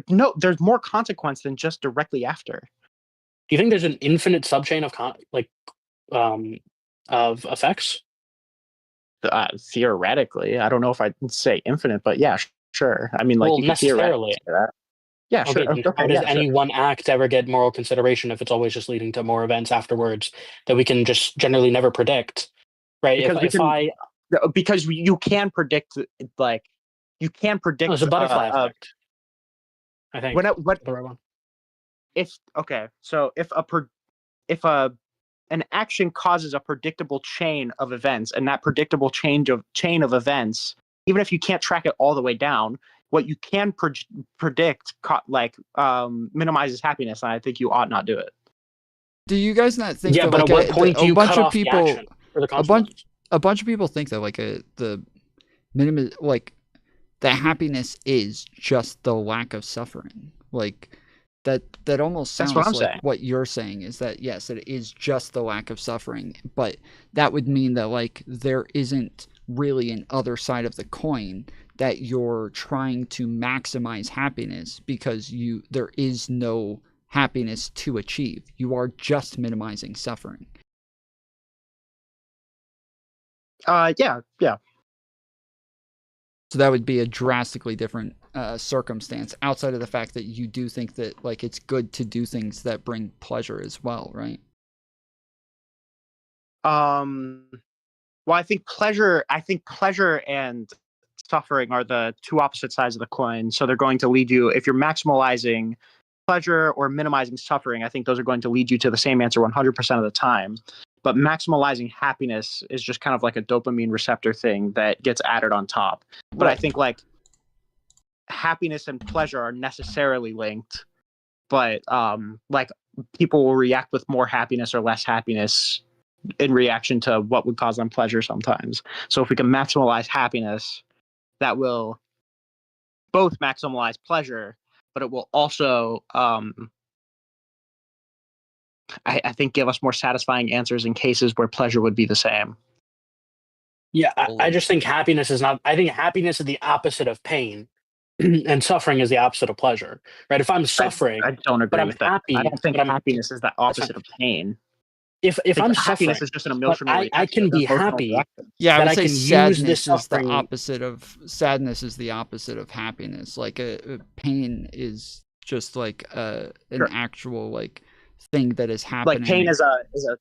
No, there's more consequence than just directly after. Do you think there's an infinite subchain um, of effects? Theoretically, I don't know if I'd say infinite, but yeah, sure. I mean, like, Well, you could theoretically necessarily. say that. Yeah, sure. Okay, then how Okay, does yeah, sure. any one act ever get moral consideration if it's always just leading to more events afterwards that we can just generally never predict, right? Because we If can, I because you can predict, like, you can oh, it's predict a butterfly effect, I think. when it, what The right one. if okay, so if a an action causes a predictable chain of events, and that predictable chain of events, even if you can't track it all the way down, what you can predict, minimizes happiness, and I think you ought not do it. Do you guys not think Yeah, that but like at what point do a you bunch cut of off the people, action or the a bunch consequence? a bunch of people think that like the minimum, like that happiness is just the lack of suffering, like that almost That's what sounds I'm like saying. what you're saying is that yes, it is just the lack of suffering, but that would mean that like there isn't really an other side of the coin, that you're trying to maximize happiness because there is no happiness to achieve. You are just minimizing suffering. Yeah, yeah. So that would be a drastically different circumstance outside of the fact that you do think that like it's good to do things that bring pleasure as well, right? Um, well, I think pleasure and suffering are the two opposite sides of the coin. So they're going to lead you, if you're maximalizing pleasure or minimizing suffering, I think those are going to lead you to the same answer 100% of the time. But maximalizing happiness is just kind of like a dopamine receptor thing that gets added on top. But I Right. think, like, happiness and pleasure are necessarily linked, but like, people will react with more happiness or less happiness in reaction to what would cause them pleasure sometimes. So if we can maximize happiness, that will both maximize pleasure, but it will also, I think, give us more satisfying answers in cases where pleasure would be the same. Yeah, I Holy just think happiness is not. I think happiness is the opposite of pain, and suffering is the opposite of pleasure. Right? If I'm I, suffering, I don't but agree I'm with that. I happy, don't think but I'm happiness is the that's fine. opposite of pain. If I think I'm happiness suffering, is just an but emotional I reaction. can be Emotional happy reaction. Yeah, I that would I say can use this suffering. sadness is the opposite of happiness. Like a pain is just like an Sure. actual like thing that is Like, pain happening. is a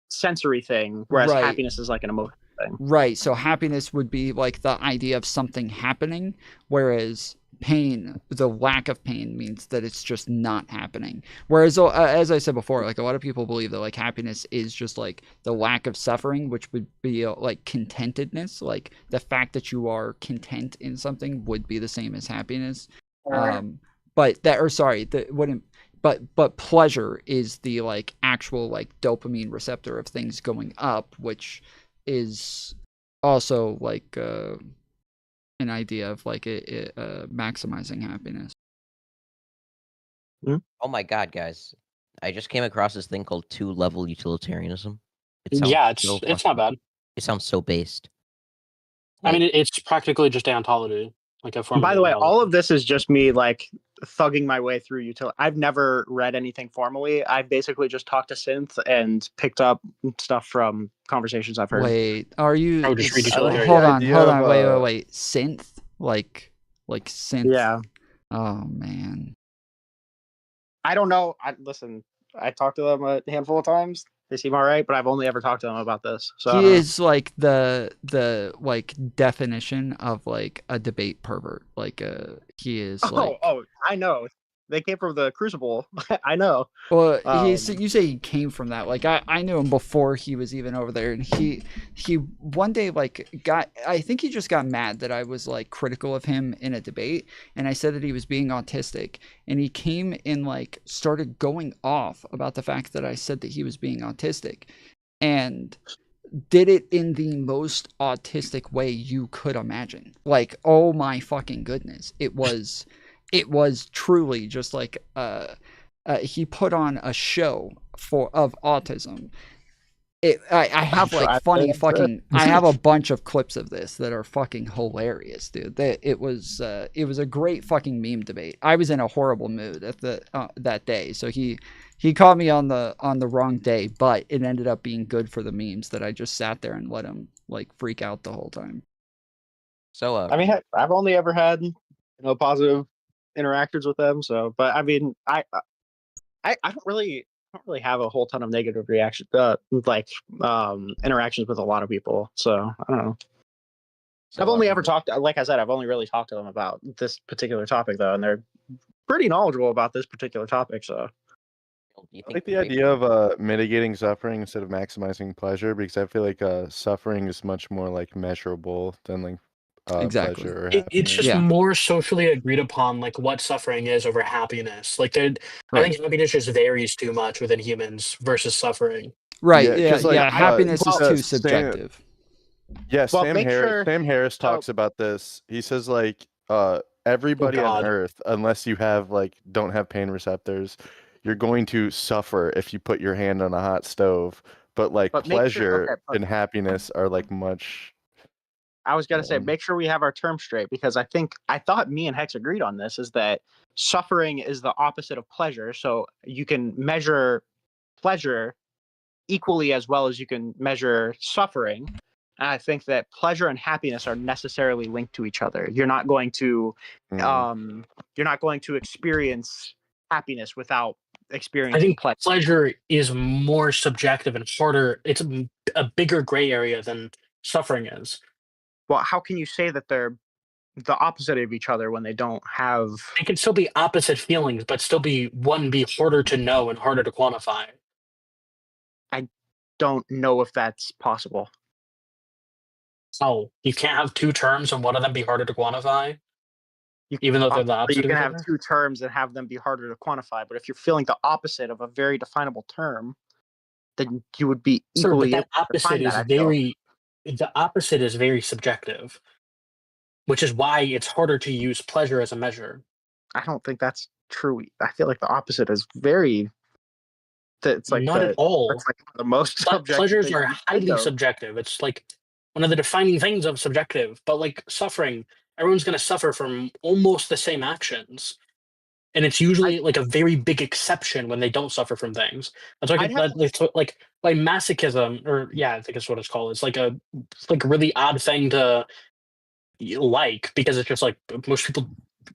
sensory thing, whereas Right. happiness is like an emotional thing. Right. So happiness would be like the idea of something happening, whereas pain, the lack of pain, means that it's just not happening. Whereas, as I said before, like a lot of people believe that like happiness is just like the lack of suffering, which would be like contentedness. Like the fact that you are content in something would be the same as happiness. But that, or sorry, that wouldn't. But pleasure is the like actual like dopamine receptor of things going up, which is also like an idea of like maximizing happiness. Oh my god, guys. I just came across this thing called two-level utilitarianism. It sounds Yeah, so it's not fucking bad. it sounds so based. I mean, Like, it's practically just deontology, like a form of By the way, all deontology. of this is just me, like, thugging my way through utility. I've never read anything formally. I've basically just talked to Synth and picked up stuff from conversations I've heard. Wait, are you? I would just read I like utilitarian. the Hold on, idea hold of on, wait. Synth, like synth. Yeah. Oh man. I don't know. Listen, I talked to them a handful of times. They seem all right, but I've only ever talked to them about this. So I He don't know. is like the like definition of like a debate pervert. Like he is like. Oh, I know. They came from the Crucible. I know. Well, Um, you say he came from that. Like I knew him before he was even over there, and he one day like I think he just got mad that I was like critical of him in a debate, and I said that he was being autistic, and he came and like started going off about the fact that I said that he was being autistic, and did it in the most autistic way you could imagine. Like, oh my fucking goodness, it was truly just like he put on a show of autism, I have like I'd funny say fucking. I have a bunch of clips of this that are fucking hilarious, dude. It was a great fucking meme debate. I was in a horrible mood at that day, so he caught me on the wrong day, but it ended up being good for the memes that I just sat there and let him like freak out the whole time. So, I mean, heck, I've only ever had positive interactions with them. So, but I mean, I don't really have a whole ton of negative reactions, interactions with a lot of people. So I don't know. I've only ever talked, like I said, I've only really talked to them about this particular topic though, and they're pretty knowledgeable about this particular topic. So I like the idea of mitigating suffering instead of maximizing pleasure, because I feel like suffering is much more like measurable than like Exactly. pleasure or It's happiness. just Yeah. more socially agreed upon, like what suffering is over happiness. Like, I Right. think happiness just varies too much within humans versus suffering. Right. Yeah, Yeah. 'cause, like, Yeah. Happiness is well, too Sam- subjective. Yeah, Well, Sam make Harris. sure- Sam Harris talks about this. He says like everybody on God. Earth, unless you have don't have pain receptors, you're going to suffer if you put your hand on a hot stove. But But make sure- pleasure okay, but- and happiness are much. I was gonna say, Um, make sure we have our terms straight, because I thought me and Hex agreed on this, is that suffering is the opposite of pleasure. So you can measure pleasure equally as well as you can measure suffering. And I think that pleasure and happiness are necessarily linked to each other. You're not going to experience happiness without I experiencing think pleasure. pleasure is more subjective and harder. It's a bigger gray area than suffering is. Well, how can you say that they're the opposite of each other when they don't have? It can still be opposite feelings, but still be harder to know and harder to quantify. Don't know if that's possible. Oh, you can't have two terms and one of them be harder to quantify, even though they're the So opposite you of can each have other? two terms and have them be harder to quantify. But if you're feeling the opposite of a very definable term, then you would be Sure, but equally that able to opposite define is that. I feel. the opposite is very subjective, which is why it's harder to use pleasure as a measure. I don't think that's true. I feel like the opposite is very. It's like Not at all. That's like the most But subjective pleasures thing are you can highly think of. subjective. It's like one of the defining things of subjective. But like suffering, everyone's going to suffer from almost the same actions. And it's usually like a very big exception when they don't suffer from things. That's like like masochism, or yeah, I think it's what it's called. It's like a really odd thing to like, because it's just like most people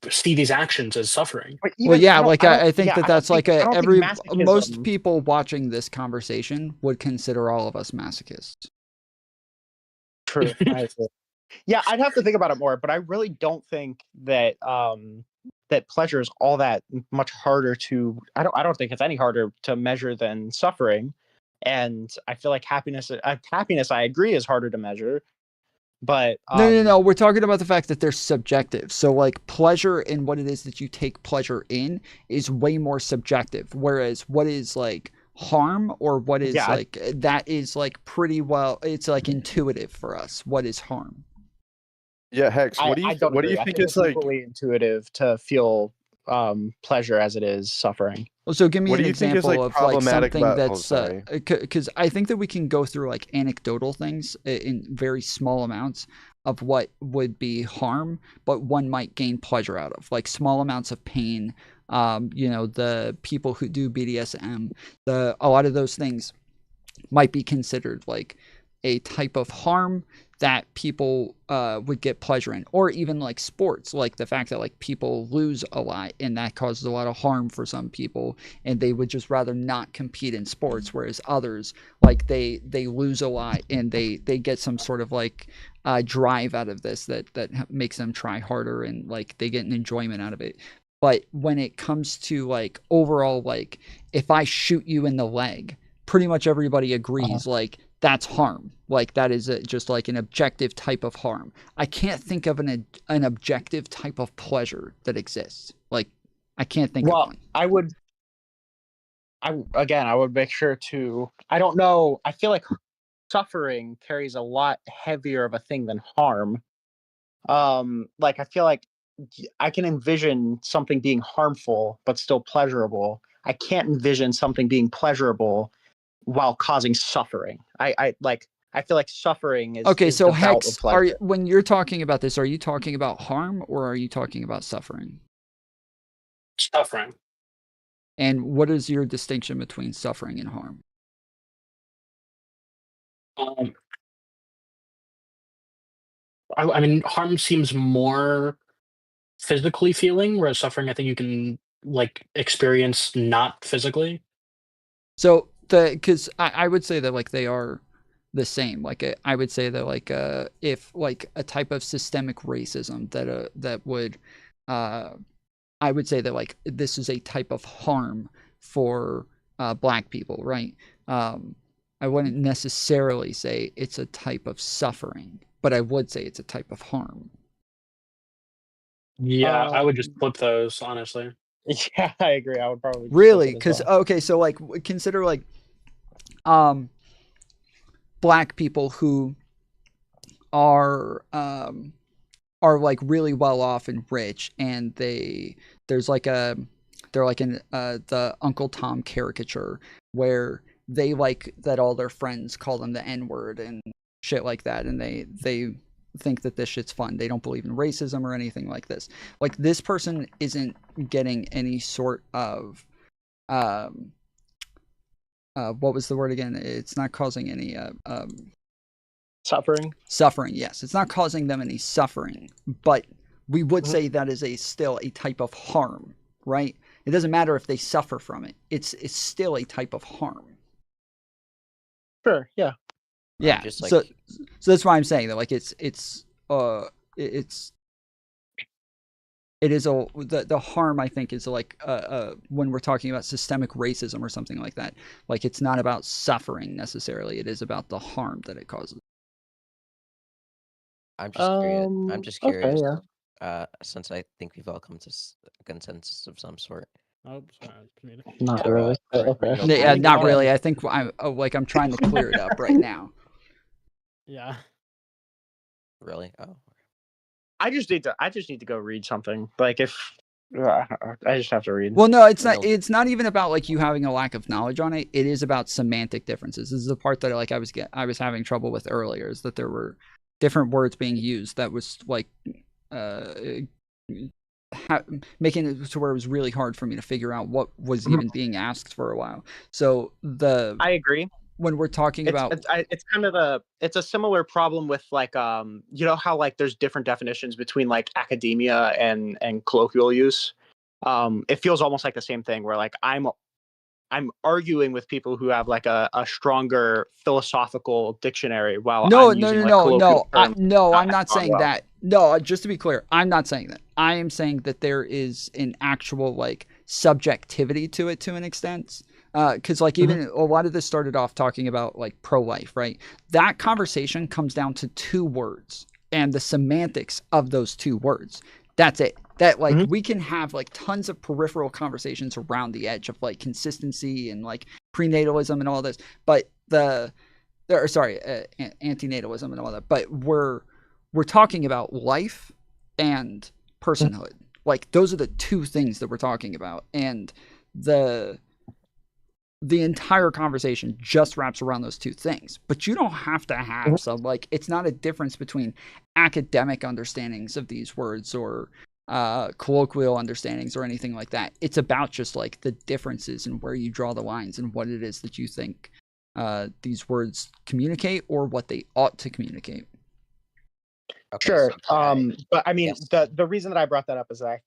see these actions as suffering. But Well, even- yeah, don't- like I don't- I think yeah, that I that's don't like think- I don't think every masochism- most people watching this conversation would consider all of us masochists. True. Yeah, I'd have to think about it more, but I really don't think that that pleasure is all that much harder to. I don't think it's any harder to measure than suffering, and I feel like happiness. Happiness, I agree, is harder to measure, but No. We're talking about the fact that they're subjective. So, like, pleasure and what it is that you take pleasure in is way more subjective. Whereas, what is like harm or what is like that is like pretty well. It's like intuitive for us. What is harm? Yeah, Hex. What do you think is it's equally intuitive to feel pleasure as it is suffering? Well, so give me What an do you think is, example like, of like problematic something about- that's sorry. because I think that we can go through like anecdotal things in very small amounts of what would be harm, but one might gain pleasure out of, like small amounts of pain. The people who do BDSM, a lot of those things might be considered like a type of harm that people would get pleasure in, or even like sports, like the fact that like people lose a lot and that causes a lot of harm for some people, and they would just rather not compete in sports, whereas others like they lose a lot and they get some sort of like drive out of this that makes them try harder, and like they get an enjoyment out of it. But when it comes to like overall, like if I shoot you in the leg, pretty much everybody agrees like that's harm. Like that is just like an objective type of harm. I can't think of an objective type of pleasure that exists. Like I can't think of one. I would make sure to. I don't know. I feel like suffering carries a lot heavier of a thing than harm. Like I feel like I can envision something being harmful but still pleasurable. I can't envision something being pleasurable while causing suffering. I feel like suffering is okay. is So devout Hex, with pleasure. when you're talking about this, are you talking about harm or are you talking about suffering? Suffering. And what is your distinction between suffering and harm? I mean, harm seems more physically feeling, whereas suffering, I think you can like experience not physically. So because I would say that like they are the same. Like I would say that like if like a type of systemic racism that would I would say that like this is a type of harm for black people, right? I wouldn't necessarily say it's a type of suffering, but I would say it's a type of harm. Yeah, I would just flip those, honestly. Yeah, I agree. I would probably just Really, flip it as because well. okay, so like consider like black people who are like really well off and rich, and there's like a they're like in the Uncle Tom caricature where they like that all their friends call them the N-word and shit like that, and they think that this shit's fun. They don't believe in racism or anything like this. Like this person isn't getting any sort of what was the word again? It's not causing any Suffering. yes, it's not causing them any suffering, but we would say that is still a type of harm, right? It doesn't matter if they suffer from it. It's still a type of harm. Sure. Yeah. Yeah. Just like So that's why I'm saying that like it is the harm, I think, is like when we're talking about systemic racism or something like that. Like it's not about suffering necessarily. It is about the harm that it causes. I'm just curious. I'm just curious. Okay, yeah. Since I think we've all come to a consensus of some sort. Oh, sorry, it's me. Not really. But okay. Yeah, not really. I think I'm trying to clear it up right now. Yeah. Really? Oh. I just need to go read something. Like if I just have to read. Well, no, it's not. It's not even about like you having a lack of knowledge on it. It is about semantic differences. This is the part that like I was having trouble with earlier. Is that there were different words being used that was like making it to where it was really hard for me to figure out what was even being asked for a while. So I agree. When we're talking about it's kind of it's a similar problem with like you know how like there's different definitions between like academia and colloquial use. It feels almost like the same thing where like I'm arguing with people who have like a stronger philosophical dictionary while I'm using like colloquial terms. I'm not saying that. No, just to be clear, I'm not saying that. I am saying that there is an actual like subjectivity to it to an extent. Because like even a lot of this started off talking about like pro-life, right? That conversation comes down to two words and the semantics of those two words. That's it. That like we can have like tons of peripheral conversations around the edge of like consistency and like prenatalism and all this, but antinatalism and all that. But we're talking about life and personhood. Like those are the two things that we're talking about, and the entire conversation just wraps around those two things. But you don't have to have some like it's not a difference between academic understandings of these words or colloquial understandings or anything like that. It's about just like the differences and where you draw the lines and what it is that you think these words communicate or what they ought to communicate. Okay, sure. But I mean, yes. the reason that I brought that up is that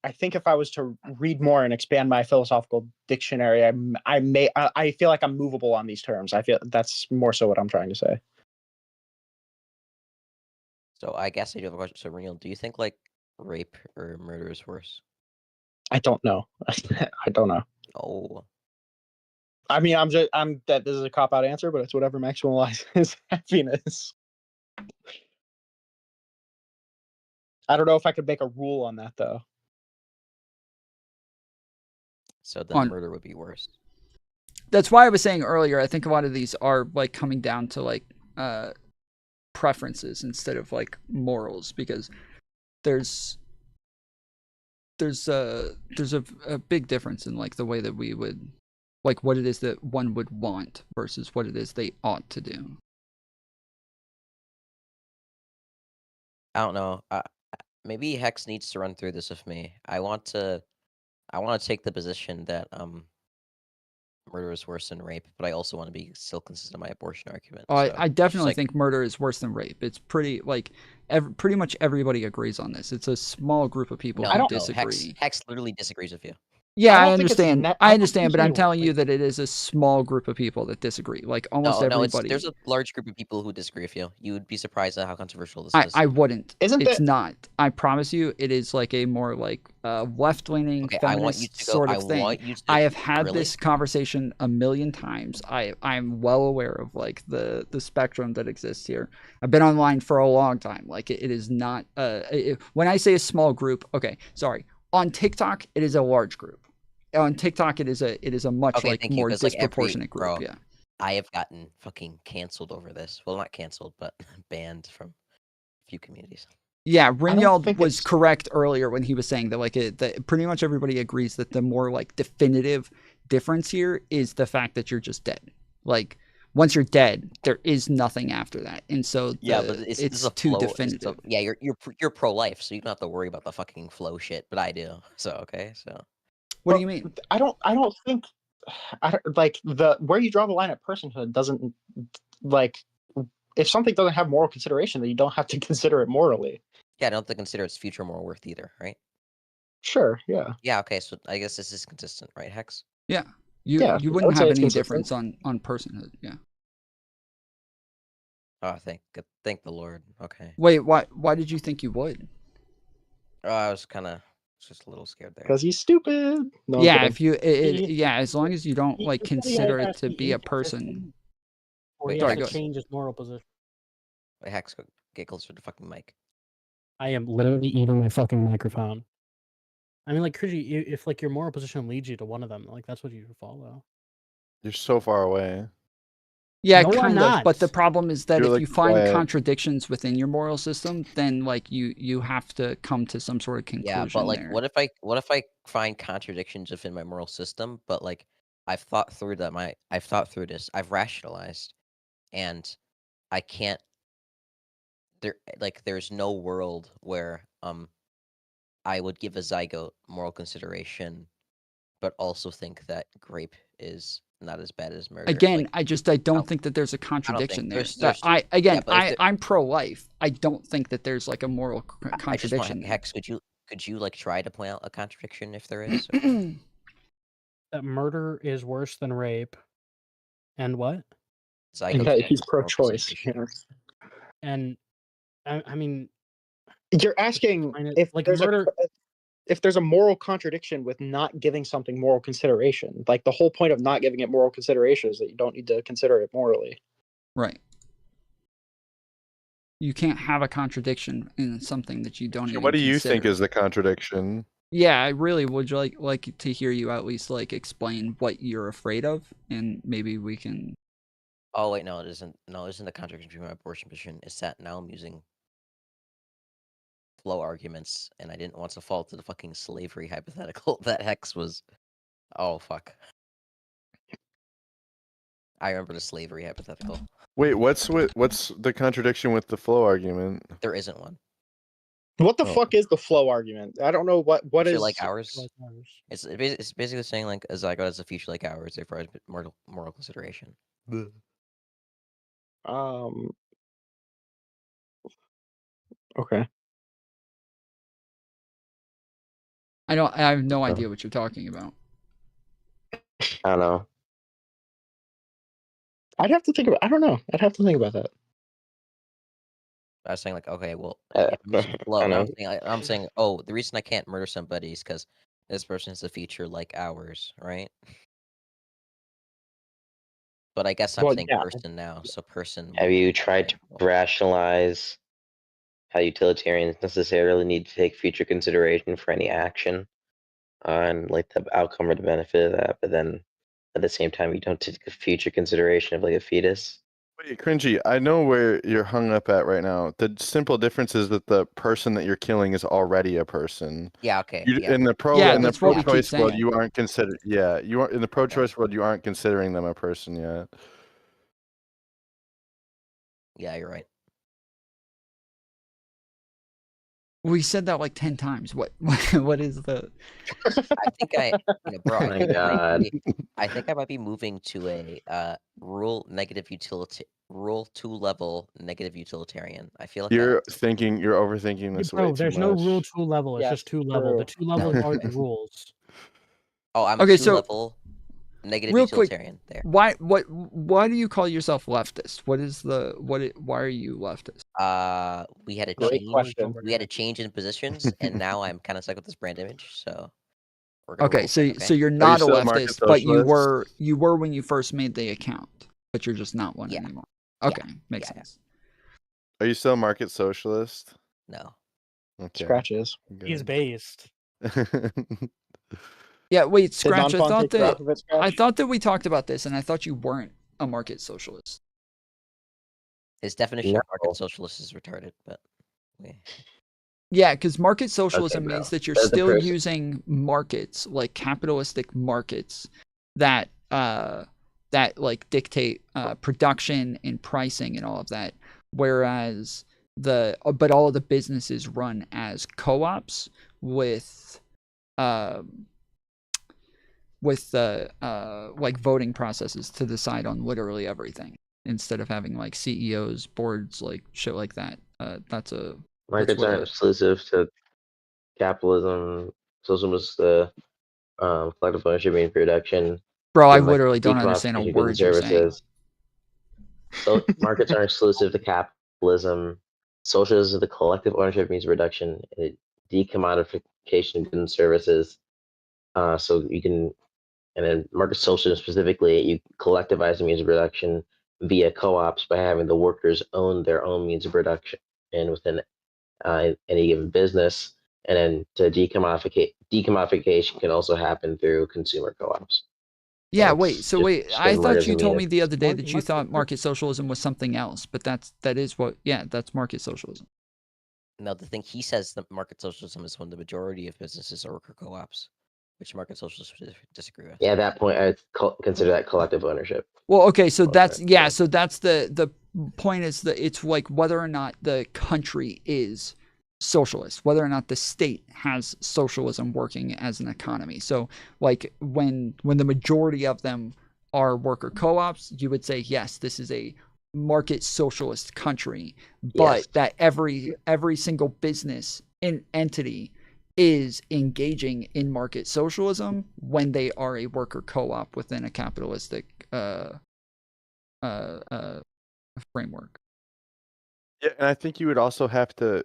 I think if I was to read more and expand my philosophical dictionary, I feel like I'm movable on these terms. I feel that's more so what I'm trying to say. So I guess I do have a question. So Real, do you think like rape or murder is worse? I don't know. I don't know. Oh. I mean, that this is a cop-out answer, but it's whatever maximalizes happiness. I don't know if I could make a rule on that though. So then murder would be worse. That's why I was saying earlier, I think a lot of these are like coming down to like preferences instead of like morals, because there's a big difference in like the way that we would like what it is that one would want versus what it is they ought to do. I don't know. Maybe Hex needs to run through this with me. I want to take the position that murder is worse than rape, but I also want to be still consistent in my abortion argument. So I definitely like, think murder is worse than rape. It's pretty like pretty much everybody agrees on this. It's a small group of people no, who no, disagree. Hex literally disagrees with you. Yeah, I I don't think it's understand. net- I I don't understand, think but I'm you- telling you like- that it is a small group of people that disagree. Like almost No, everybody. there's a large group of people who disagree with you. You would be surprised at how controversial this is. I wouldn't. Isn't it's that- not. I promise you, it is like a more like left-leaning Okay, I want you feminist to go. sort I of thing. want you to. I have had really? this conversation a million times. I'm well aware of like the spectrum that exists here. I've been online for a long time. Like it is not. When I say a small group, okay, sorry. On TikTok, it is a large group. On TikTok, it is a much Okay, like thank you, more 'cause, like, disproportionate group. bro, Yeah. I have gotten fucking canceled over this. Well, not canceled, but banned from a few communities. Yeah, Rinald think was it's- correct earlier when he was saying that like that pretty much everybody agrees that the more like definitive difference here is the fact that you're just dead. Like once you're dead, there is nothing after that, and so Yeah, but it's it's a too flow. definitive. Yeah, you're pro-life, so you don't have to worry about the fucking flow shit. But I do. So okay, so What But do you mean? I don't think like where you draw the line at personhood doesn't like if something doesn't have moral consideration, then you don't have to consider it morally. yeah, I don't have to consider its future moral worth either, right? Sure, yeah. Yeah, okay, so I guess this is consistent, right, Hex? Yeah, Yeah, you I wouldn't would say have it's any consistent. difference on personhood. Yeah. Oh, thank the Lord. Okay. Wait, why did you think you would? Oh, I was kind of just a little scared there. Because he's stupid. No, I'm Yeah, kidding. if you He- yeah, as long as you don't He- like he said he consider has it to be be a inconsistent, person. or he Sorry, has go to ahead. change his moral position. Wait, Hex, get closer to the fucking mic. I am literally eating my fucking microphone. I mean, like, if like your moral position leads you to one of them, like that's what you follow. You're so far away. Yeah, No, I'm kind of. But the not. problem is that You're, if like, you find quiet. contradictions within your moral system, then like you have to come to some sort of conclusion. Yeah, but like, there. what if I find contradictions within my moral system? But like, I've thought through this. I've rationalized, and I can't. There's no world where I would give a zygote moral consideration, but also think that grape is not as bad as murder. Again, Like, I don't think that there's a contradiction there. I'm pro-life. I don't think that there's like a moral I just contradiction. want Hex. Could you like try to point out a contradiction if there is? there. That murder is worse than rape, and what? Zygote That is he's moral pro-choice. consideration. Yeah. And I mean, You're asking Find it- if like there's murder- if there's a moral contradiction with not giving something moral consideration. Like the whole point of not giving it moral consideration is that you don't need to consider it morally. Right. You can't have a contradiction in something that you don't even What do you think consider. is the contradiction? Yeah, I really would like to hear you at least like explain what you're afraid of, and maybe we can. Oh wait, no, it isn't. No, it isn't the contradiction between my abortion position. It's that now I'm using flow arguments, and I didn't want to fall to the fucking slavery hypothetical that Hex was. Oh fuck. I remember the slavery hypothetical. Wait, what's the contradiction with the flow argument? There isn't one. What the Oh. fuck is the flow argument? I don't know what Future is like ours. like ours. It's basically saying like a zygote has a future like ours, therefore has moral consideration. Okay. I have no Okay. idea what you're talking about. I don't know. I'd have to think about. I don't know. I'd have to think about that. I was saying like, okay, well, Uh, if I'm using flow, I know. I'm saying, oh, the reason I can't murder somebody is because this person has a future like ours, right? But I guess I'm Well, saying yeah. person now, so person. Have you tried to rationalize how utilitarians necessarily need to take future consideration for any action, and like the outcome or the benefit of that, but then at the same time you don't take future consideration of like a fetus? Wait, Cringy, I know where you're hung up at right now. The simple difference is that the person that you're killing is already a person. Yeah, okay. In the that's what we keep pro-choice world, saying. you aren't considered. Yeah, you are in the pro-choice world. You aren't considering them a person yet. Yeah, you're right. We said that like 10 times. What is the? I think bro. Oh my God. I think I might be moving to a rule 2 level negative utilitarian. I feel like You're overthinking this way Bro, too there's much. no rule 2 level. It's Yeah, just 2 level. The 2 levels are the rules. Oh, I'm Okay, a 2 so- level negative Real quick, utilitarian there. Why do you call yourself leftist? Why are you leftist? We had a Great change. question. We had a change in positions, and now I'm kind of stuck with this brand image. So we're gonna Okay, roll so with it, so you're you not a still a market leftist, but you socialist? were when you first made the account, but you're just not one Yeah. anymore. Okay, makes Yeah. sense. Are you still a market socialist? No. Okay. Scratches. He's good. based. Yeah, wait, Did Scratch. Don Fon take you off of it, Scratch? I thought that we talked about this, and I thought you weren't a market socialist. His definition of No. market socialist is retarded, but Yeah, because market socialism bro. means that you're That's the still person. using markets, like capitalistic markets, that like dictate production and pricing and all of that. Whereas but all of the businesses run as co-ops with like voting processes to decide on literally everything instead of having like CEOs, boards, like shit like that. Markets what aren't exclusive to capitalism. Socialism is the collective ownership and production. Bro, I and, like, literally don't understand a decommodification of goods word and you're saying. services. So markets aren't exclusive to capitalism. Socialism is the collective ownership means reduction and decommodification of goods and services. So you can, and then market socialism specifically, you collectivize the means of production via co-ops by having the workers own their own means of production and within any given business. And then decommodification can also happen through consumer co-ops. Yeah, it's wait. So just wait, I different thought letters you and told me meanings. the other day that you Market- thought market socialism was something else, but that's market socialism. no, the thing he says that market socialism is when the majority of businesses are worker co-ops, which market socialists disagree with. Yeah, at that point, I consider that collective ownership. Well, okay, so Okay, that's yeah. so that's the point is that it's like whether or not the country is socialist, whether or not the state has socialism working as an economy. So like when the majority of them are worker co-ops, you would say yes, this is a market socialist country, but Yes. that every single business and entity is engaging in market socialism when they are a worker co-op within a capitalistic framework. Yeah, and I think you would also have to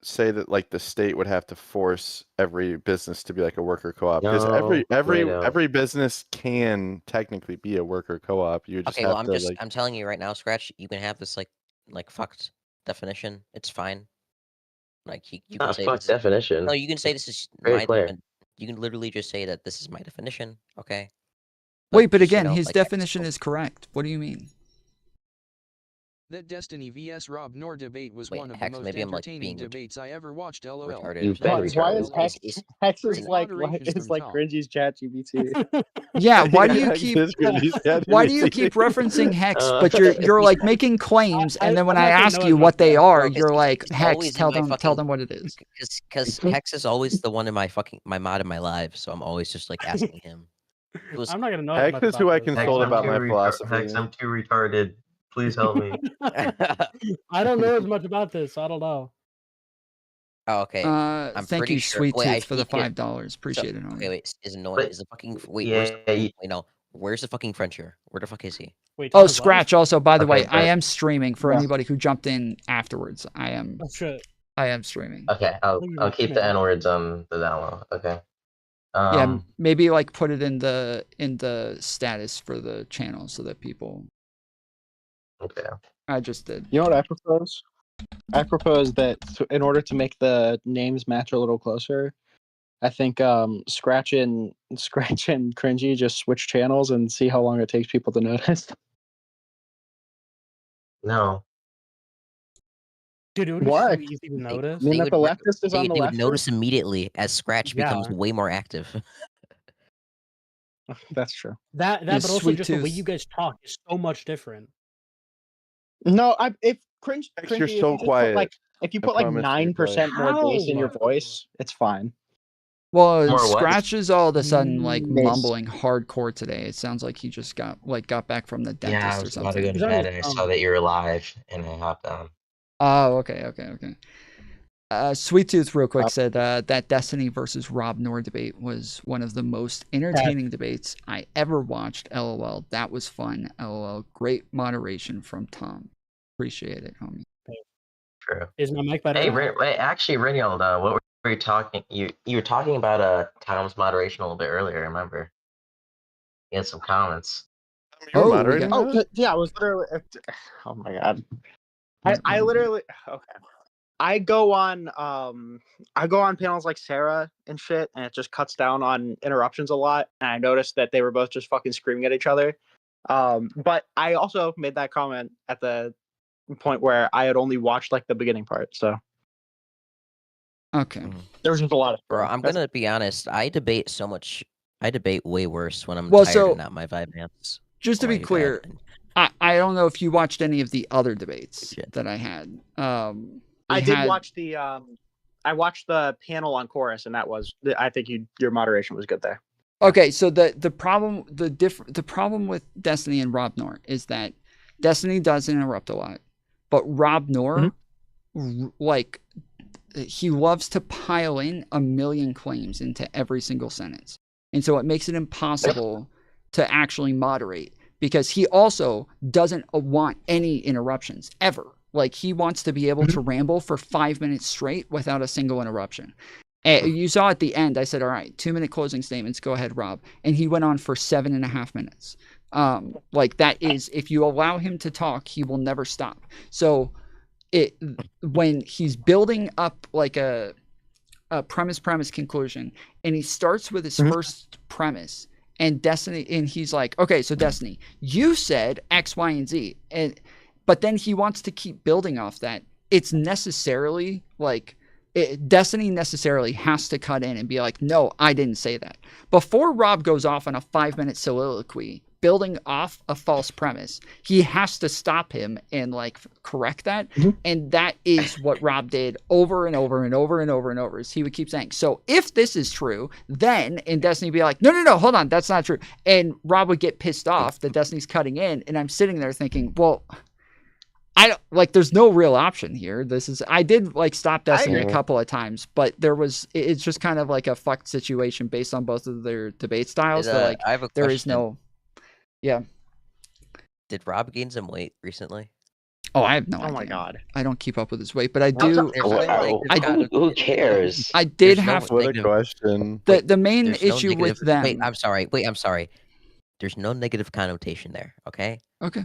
say that like the state would have to force every business to be like a worker co-op because No, they don't. every business can technically be a worker co-op. You just Okay, have well, to I'm telling you right now, Scratch. You can have this like fucked definition. It's fine. Like you can Not say fuck this. definition. No, you can say this is Very my. clear. You can literally just say that this is my definition. Okay. Wait, but just, again, his like, definition is correct. What do you mean? That Destiny vs Rob Nor debate was Wait, one of Hex, the most maybe I'm, like, entertaining being debates I ever watched. LOL. retarded. You've or been something. Why retarded. is Hex Is- Hex Great is like moderation is from like Tom. Cringy's chat GPT? Yeah, why do you Yeah, keep yeah, why do you keep referencing Hex, but you're like making claims, and then when I'm I not gonna ask know you as what much they about are, it. you're like It's Hex. always in Tell my them fucking- what it is. Because Hex is always the one in my mod in my live, so I'm always just like asking him. It was I'm not gonna know. as Hex much is about who I this. consult about my philosophy. Hex, I'm too retarded. Please help me. I don't know as much about this. So I don't know. oh, okay. I'm Thank pretty you, sure. Sweet Wait, I Tooth, for the think it- $5. Appreciate it. Okay, wait. Is annoying? But- Is the fucking wait? yeah, Where's the fucking, you- wait? No. Where's the fucking French here? Where the fuck is he? Wait. Oh, Thomas Wells? Scratch. Also, by the way, Okay, I but- am streaming for Yeah. anybody who jumped in afterwards. I am Oh shit. streaming. Okay, I'll keep the N words on the down low. Okay. Yeah, maybe like put it in the status for the channel so that people. Okay. I just did. You know what I propose? I propose that in order to make the names match a little closer, I think Scratch and Cringy just switch channels and see how long it takes people to notice. No. Dude, it would be so easy to notice. I mean, that the leftist is on the They would left. notice immediately as Scratch becomes Yeah. way more active. That's true. That Yeah, but also Sweet just the way Tooth. you guys talk is so much different. No, if cringe, You're cringy, if so you just put, quiet. like if you I put like promise you're 9% more bass in your How? voice, it's fine. Well, More what? Scratch is all of a sudden like Bass. mumbling hardcore today. It sounds like he just got back from the Yeah, I dentist or was about to something. go to He's on bed his and I saw phone. that you were live and I hopped on. Oh, okay. Sweet Tooth, real quick, said that Destiny versus Rob Noor debate was one of the most entertaining debates I ever watched. LOL. That was fun. LOL. Great moderation from Tom. Appreciate it, homie. True. Is my mic better? Hey, now? wait, actually, Reynold, what were you talking? You were talking about Tom's moderation a little bit earlier. I remember. You had some comments. You were Oh, we moderating got- those? Yeah, I was literally. Oh my god. I literally okay. I go on panels like Sarah and shit, and it just cuts down on interruptions a lot. And I noticed that they were both just fucking screaming at each other. But I also made that comment at the point where I had only watched like the beginning part, so Okay. there was just a lot of Bro, screaming. I'm gonna be honest. I debate so much. I debate way worse when I'm Well, tired so- and not my vibe dance. Just to be clear, I don't know if you watched any of the other debates that I had. I did watch the I watched the panel on Chorus, and that was I think your moderation was good there. Okay, so the problem with Destiny and Rob Noor is that Destiny does interrupt a lot, but Rob Noor, like, he loves to pile in a million claims into every single sentence, and so it makes it impossible to actually moderate because he also doesn't want any interruptions ever. Like, he wants to be able to ramble for 5 minutes straight without a single interruption. You saw at the end, I said, all right, 2-minute closing statements. Go ahead, Rob. And he went on for 7.5 minutes. Like, that is, if you allow him to talk, he will never stop. So when he's building up like a premise conclusion, and he starts with his first premise, and Destiny, and he's like, okay, so Destiny, you said X, Y, and Z. But then he wants to keep building off that. It's necessarily like Destiny necessarily has to cut in and be like, no, I didn't say that. Before Rob goes off on a 5-minute soliloquy, building off a false premise, he has to stop him and like correct that. And that is what Rob did over and over and over and over and over. Is he would keep saying, so if this is true, then, and Destiny would be like, no, hold on, that's not true. And Rob would get pissed off that Destiny's cutting in. And I'm sitting there thinking, well, I don't like, there's no real option here. I did like stop Destiny a couple of times, but it's just kind of like a fucked situation based on both of their debate styles. So like, I have a there question. is no, yeah. Did Rob gain some weight recently? Oh, I have no idea. Oh my god. I don't keep up with his weight, but I do. Who cares? I did have What a question. the main issue with them. Wait, I'm sorry. There's no negative connotation there, okay? Okay.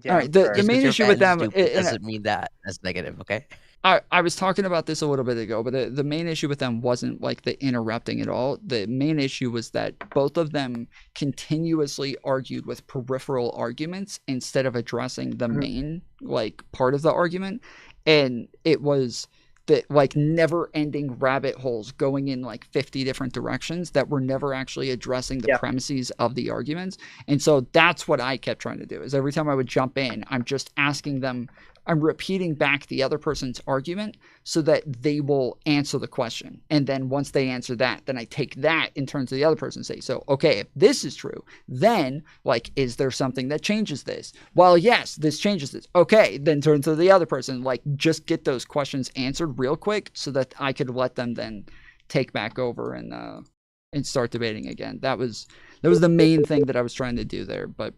Yeah, All right. The main issue with them doesn't mean that as negative, okay? I was talking about this a little bit ago, but the main issue with them wasn't like the interrupting at all. The main issue was that both of them continuously argued with peripheral arguments instead of addressing the main like part of the argument. And it was the like never ending rabbit holes going in like 50 different directions that were never actually addressing the premises of the arguments. And so that's what I kept trying to do, is every time I would jump in, I'm just asking them, I'm repeating back the other person's argument so that they will answer the question. And then once they answer that, then I take that and turn to the other person and say, so, okay, if this is true, then like, is there something that changes this? Well, yes, this changes this. Okay, then turn to the other person, like just get those questions answered real quick so that I could let them then take back over and start debating again. That was the main thing that I was trying to do there. But,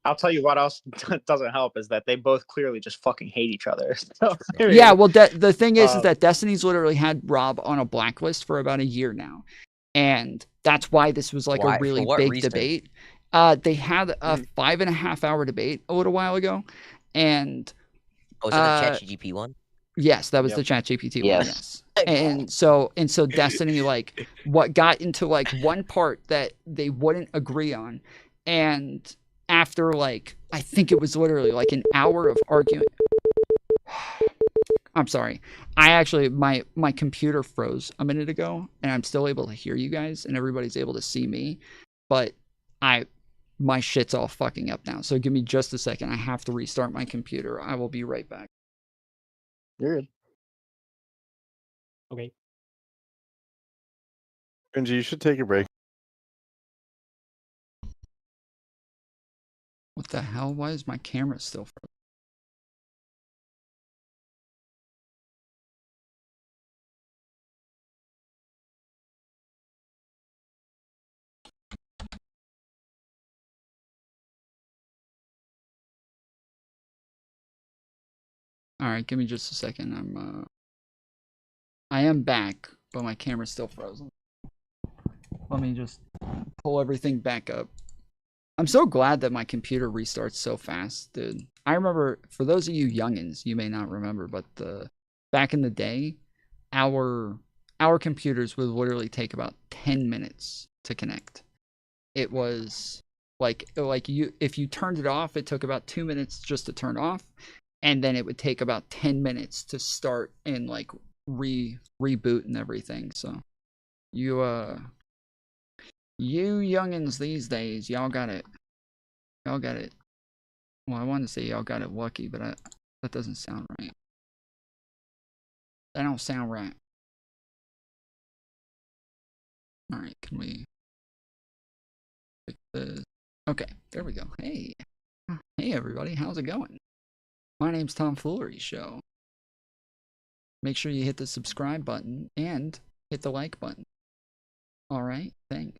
I'll tell you what else doesn't help is that they both clearly just fucking hate each other. So, yeah, well, the thing is that Destiny's literally had Rob on a blacklist for about a year now. And that's why this was like a really big debate. They had a 5.5 hour debate a little while ago. And was that the ChatGPT one? Yes, that was the ChatGPT one. Yes. And so Destiny like what got into like one part that they wouldn't agree on, and after like I think it was literally like an hour of arguing. I'm sorry. I actually, my computer froze a minute ago, and I'm still able to hear you guys, and everybody's able to see me, but my shit's all fucking up now. So give me just a second. I have to restart my computer. I will be right back. You're good. Okay. Benji, you should take a break. What the hell? Why is my camera still frozen? All right, give me just a second. I am back, but my camera's still frozen. Let me just pull everything back up. I'm so glad that my computer restarts so fast, dude. I remember, for those of you youngins, you may not remember, but back in the day, our computers would literally take about 10 minutes to connect. It was like if you turned it off, it took about 2 minutes just to turn off, and then it would take about 10 minutes to start and like reboot and everything. So you youngins these days, y'all got it. Well, I wanted to say y'all got it lucky, but that doesn't sound right. That don't sound right. All right, can we fix this? Okay, there we go. Hey everybody, how's it going? My name's Tom Foolery Show. Make sure you hit the subscribe button and hit the like button. All right, thanks.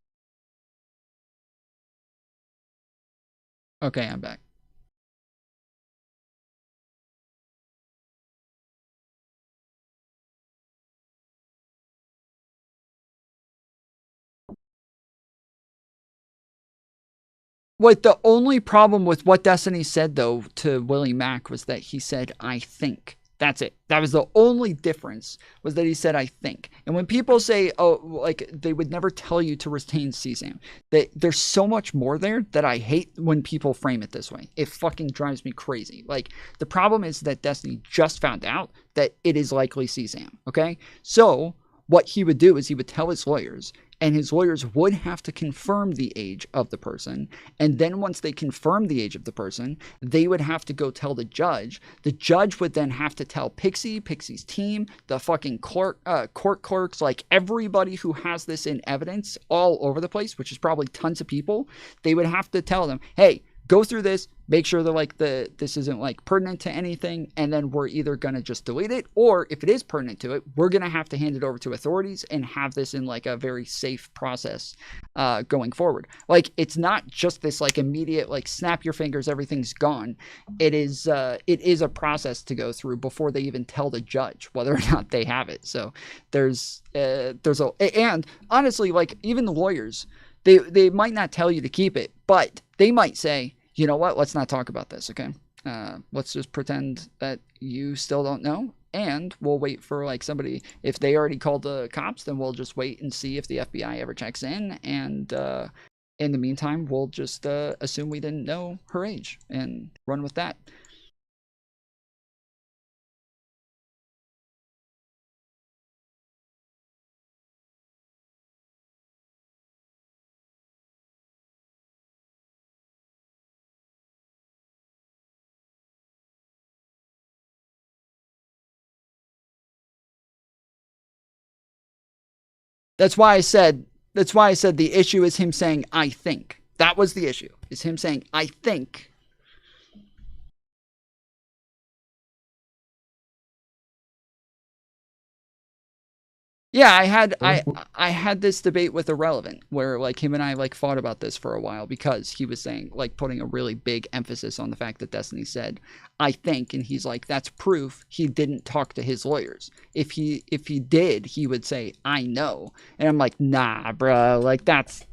Okay, I'm back. What the only problem with what Destiny said, though, to Willie Mack was that he said, I think. That's it. That was the only difference, was that he said, I think. And when people say, oh, like, they would never tell you to retain CSAM, there's so much more there that I hate when people frame it this way. It fucking drives me crazy. Like, the problem is that Destiny just found out that it is likely CSAM, okay? So what he would do is he would tell his lawyers, and his lawyers would have to confirm the age of the person. And then once they confirm the age of the person, they would have to go tell the judge. The judge would then have to tell Pixie's team, the fucking court clerks, like everybody who has this in evidence all over the place, which is probably tons of people. They would have to tell them, hey, go through this, make sure that like this isn't like pertinent to anything, and then we're either gonna just delete it, or if it is pertinent to it, we're gonna have to hand it over to authorities and have this in like a very safe process going forward. Like, it's not just this like immediate like snap your fingers, everything's gone. It is a process to go through before they even tell the judge whether or not they have it. So there's and honestly, like, even the lawyers, they might not tell you to keep it, but they might say, you know what, let's not talk about this, okay? Let's just pretend that you still don't know, and we'll wait for like somebody. If they already called the cops, then we'll just wait and see if the FBI ever checks in, and in the meantime, we'll just assume we didn't know her age and run with that. That's why I said the issue is him saying, I think. That was the issue, is him saying, I think. Yeah, I had this debate with Irrelevant where like him and I like fought about this for a while, because he was saying, like, putting a really big emphasis on the fact that Destiny said, I think, and he's like, that's proof he didn't talk to his lawyers. If he did, he would say, I know. And I'm like, nah, bro, like that's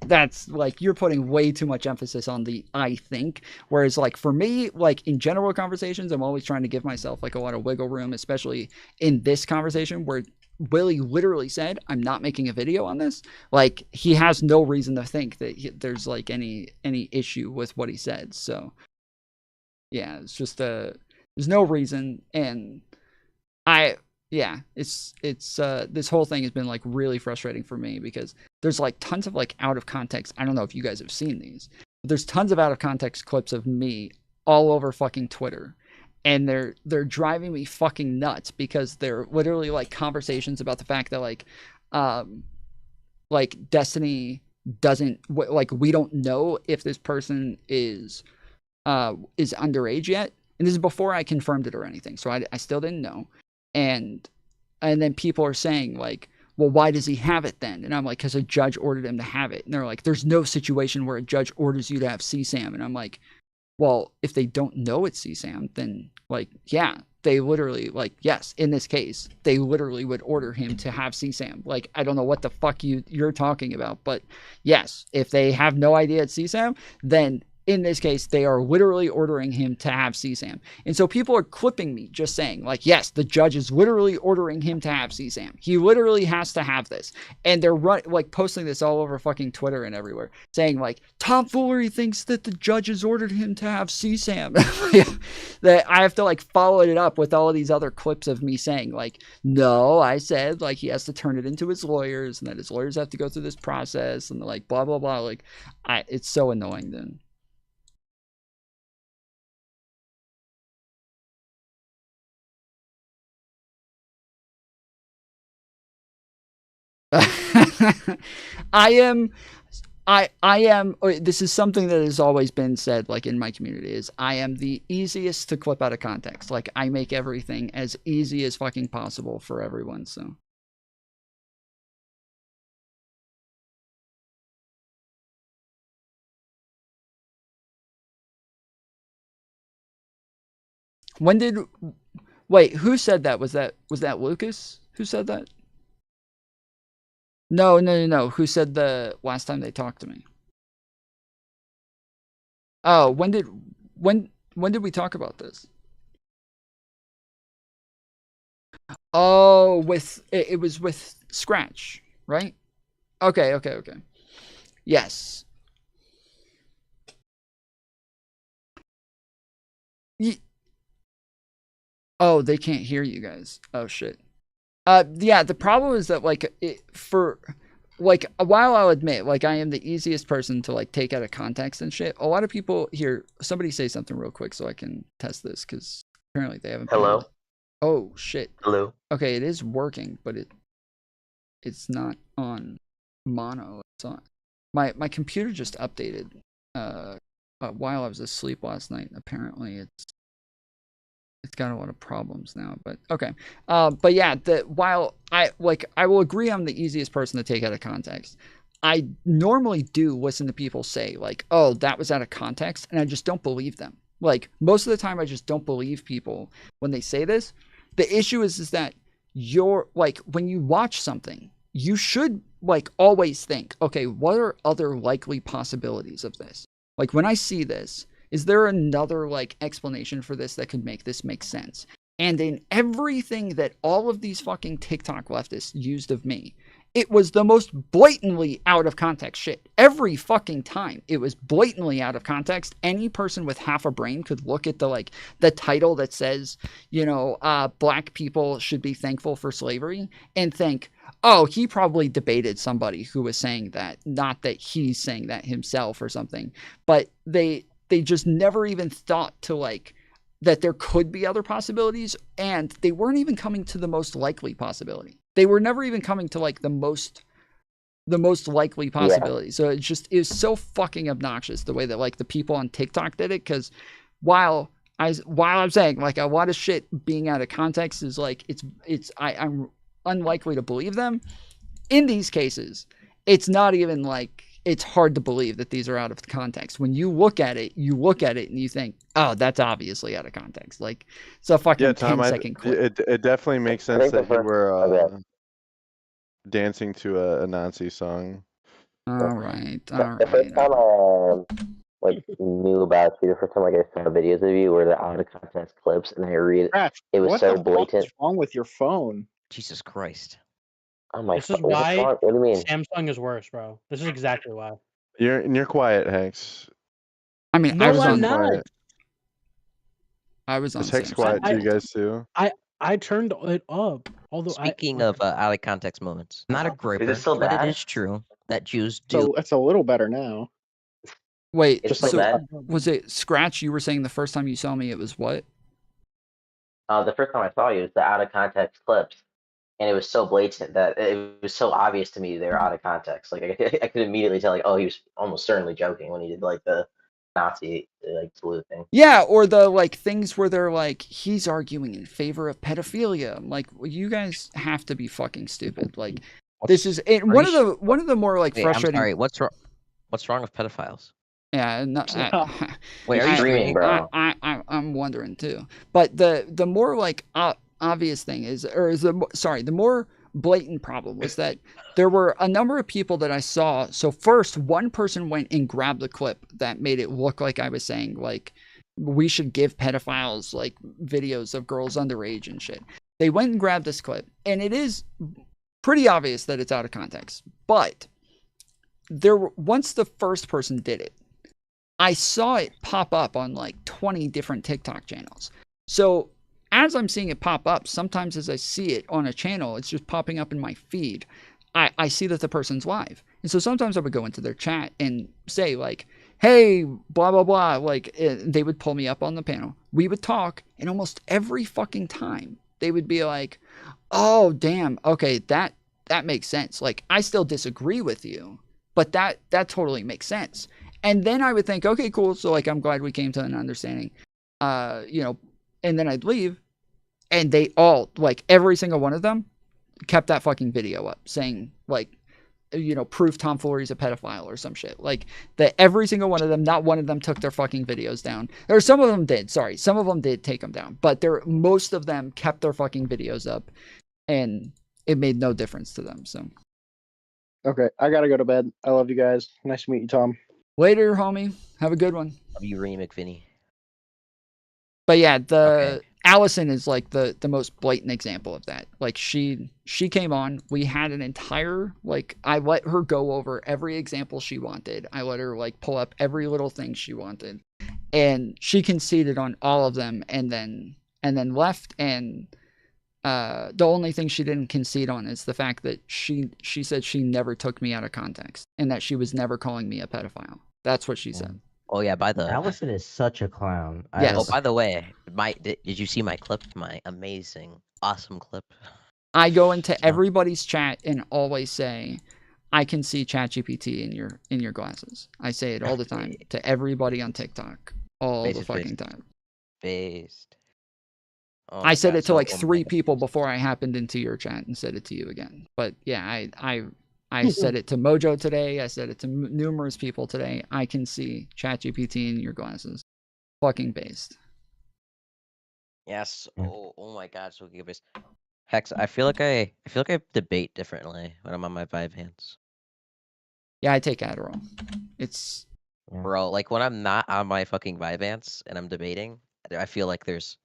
like, you're putting way too much emphasis on the I think. Whereas like for me, like in general conversations, I'm always trying to give myself like a lot of wiggle room, especially in this conversation where Willie literally said, I'm not making a video on this. Like, he has no reason to think that there's like any issue with what he said. So yeah, it's just there's no reason, and it's this whole thing has been like really frustrating for me because there's like tons of like out of context. I don't know if you guys have seen these, but there's tons of out of context clips of me all over fucking Twitter, and they're driving me fucking nuts because they're literally like conversations about the fact that like Destiny doesn't like, we don't know if this person is underage yet, and this is before I confirmed it or anything, so I still didn't know. And then people are saying like, well, why does he have it then? And I'm like, because a judge ordered him to have it. And they're like, there's no situation where a judge orders you to have CSAM. And I'm like, well, if they don't know it's CSAM, then like, yeah, they literally, like, yes, in this case, they literally would order him to have CSAM. Like, I don't know what the fuck you're talking about, but yes, if they have no idea it's CSAM, then in this case, they are literally ordering him to have CSAM. And so people are clipping me just saying, like, yes, the judge is literally ordering him to have CSAM. He literally has to have this. And they're like posting this all over fucking Twitter and everywhere, saying, like, Tom Foolery thinks that the judge has ordered him to have CSAM. That I have to, like, follow it up with all of these other clips of me saying, like, no, I said, like, he has to turn it into his lawyers, and that his lawyers have to go through this process, and, like, blah, blah, blah. Like, it's so annoying then. I am, this is something that has always been said, like, in my community, is I am the easiest to clip out of context. Like, I make everything as easy as fucking possible for everyone, so. Wait, who said that? Was that Lucas who said that? No. Who said the last time they talked to me? Oh, when did we talk about this? Oh, it was with Scratch, right? Okay. Yes. Oh, they can't hear you guys. Oh shit. Yeah, the problem is that, like, for like a while, I'll admit, like, I am the easiest person to, like, take out of context and shit. A lot of people here, somebody say something real quick so I can test this, because apparently they haven't. Hello. Oh shit. Hello. Okay, it is working, but it's not on mono. It's on my computer just updated while I was asleep last night. Apparently it's got a lot of problems now, but okay. But yeah, while I will agree I'm the easiest person to take out of context, I normally do listen to people say, like, oh, that was out of context, and I just don't believe them. Like, most of the time I just don't believe people when they say this. The issue is that you're, like, when you watch something, you should, like, always think, okay, what are other likely possibilities of this? Like, when I see this, is there another, like, explanation for this that could make this make sense? And in everything that all of these fucking TikTok leftists used of me, it was the most blatantly out of context shit. Every fucking time, it was blatantly out of context. Any person with half a brain could look at the title that says, you know, black people should be thankful for slavery, and think, oh, he probably debated somebody who was saying that, not that he's saying that himself or something. But they just never even thought to, like, that there could be other possibilities, and they weren't even coming to the most likely possibility. They were never even coming to, like, the most likely possibility. Yeah. So it was so fucking obnoxious the way that, like, the people on TikTok did it, because while I'm saying, like, a lot of shit being out of context is, like, I'm unlikely to believe them. In these cases, it's not even, like, it's hard to believe that these are out of context. When you look at it and you think, oh, that's obviously out of context. Like, it's a fucking 10-second clip. It definitely makes sense that you were dancing to a Nazi song. All right. The first time I knew about you, the first time I saw videos of you were the out of context clips, and I read it was so blatant. What's wrong with your phone? Jesus Christ. Oh my! This is why what do you mean? Samsung is worse, bro. This is exactly why. You're quiet, Hex. I mean, no, I'm not. I was on Is Hex Sam's quiet side. to you guys too? I turned it up. Although Speaking of out of context moments, Not a groper, still but it bad? is true that Jews do. So it's a little better now. Wait, It's Just still like so bad. was it Scratch? You were saying the first time you saw me, it was what? The first time I saw you was the out of context clips, and it was so blatant that it was so obvious to me they were out of context. Like I could immediately tell, like, oh, he was almost certainly joking when he did like the Nazi like salute thing. Yeah, or the like things where they're like, he's arguing in favor of pedophilia. I'm like, well, you guys have to be fucking stupid. Like, this is one of the more like wait, frustrating. I'm sorry. What's wrong with pedophiles? Yeah, no, Wait, are you streaming, bro? I'm wondering too. But the more like obvious thing is, the more blatant problem was that there were a number of people that I saw. So first, one person went and grabbed the clip that made it look like I was saying like we should give pedophiles like videos of girls underage and shit. They went and grabbed this clip, and it is pretty obvious that it's out of context. But once the first person did it, I saw it pop up on like 20 different TikTok channels. So as I'm seeing it pop up, sometimes as I see it on a channel, it's just popping up in my feed. I see that the person's live. And so sometimes I would go into their chat and say like, hey, blah, blah, blah. Like they would pull me up on the panel. We would talk, and almost every fucking time they would be like, oh, damn. Okay, that makes sense. Like I still disagree with you, but that totally makes sense. And then I would think, okay, cool. So like, I'm glad we came to an understanding, and then I'd leave, and they all, like every single one of them kept that fucking video up saying like, proof Tom Foolery's a pedophile or some shit. Like that every single one of them, not one of them took their fucking videos down. Or some of them did, sorry. Some of them did take them down, but most of them kept their fucking videos up, and it made no difference to them. So. Okay, I gotta go to bed. I love you guys. Nice to meet you, Tom. Later, homie. Have a good one. Love you, Remy McVinney. But yeah, Okay. Allison is like the most blatant example of that. Like she came on, we had an entire, like, I let her go over every example she wanted. I let her like pull up every little thing she wanted. And she conceded on all of them and then left. And the only thing she didn't concede on is the fact that she said she never took me out of context and that she was never calling me a pedophile. That's what she said. Oh yeah, Allison is such a clown. Yes. Oh, by the way, did you see my clip? My amazing, awesome clip. I go into everybody's chat and always say, I can see ChatGPT in your glasses. I say it all the time to everybody on TikTok, all the fucking time. Based. Oh I said God, it to so- like oh my 3 God. people before I happened into your chat and said it to you again. But yeah, I said it to Mojo today. I said it to numerous people today. I can see ChatGPT in your glasses. Fucking based. Yes. Oh my God, so good. Hex, I feel like I debate differently when I'm on my vibe hands. Yeah, I take Adderall. It's Bro, like when I'm not on my fucking vibe hands and I'm debating, I feel like there's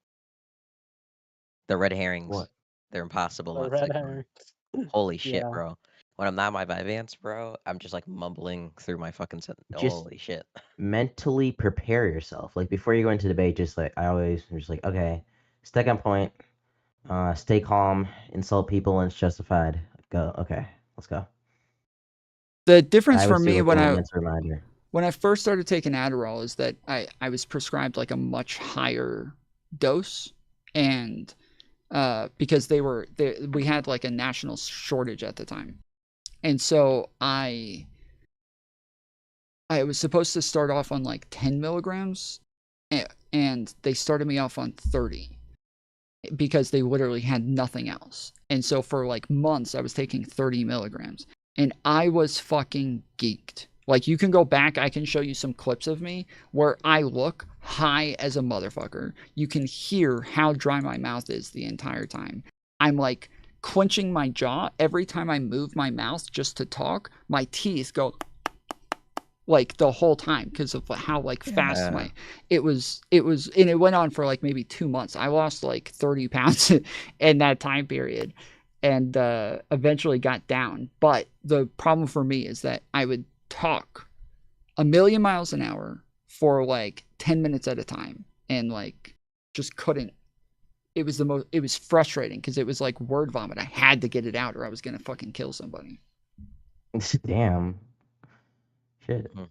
the red herrings. What? They're impossible The not to red ignore. herrings. Holy shit, Yeah. bro. When I'm not on my vibe hands, bro, I'm just like mumbling through my fucking set. Just- Holy shit. Mentally prepare yourself. Like before you go into debate, just like I'm just like, okay, stick on point, stay calm, insult people when it's justified. Go, okay, let's go. the difference I for always do me like when a I little mental reminder. when I first started taking Adderall is that I was prescribed like a much higher dose, and because we had like a national shortage at the time, and so I was supposed to start off on like 10 milligrams, and they started me off on 30 because they literally had nothing else. And so for like months I was taking 30 milligrams, and I was fucking geeked. Like, you can go back, I can show you some clips of me where I look high as a motherfucker. You can hear how dry my mouth is the entire time. I'm like clenching my jaw every time I move my mouth just to talk. My teeth go like the whole time because of how like fast it was, and it went on for like maybe 2 months. I lost like 30 pounds in that time period, and eventually got down. But the problem for me is that I would talk a million miles an hour for like 10 minutes at a time, and like just couldn't. It was frustrating because it was like word vomit. I had to get it out or I was gonna fucking kill somebody. Damn. Shit. Mhm.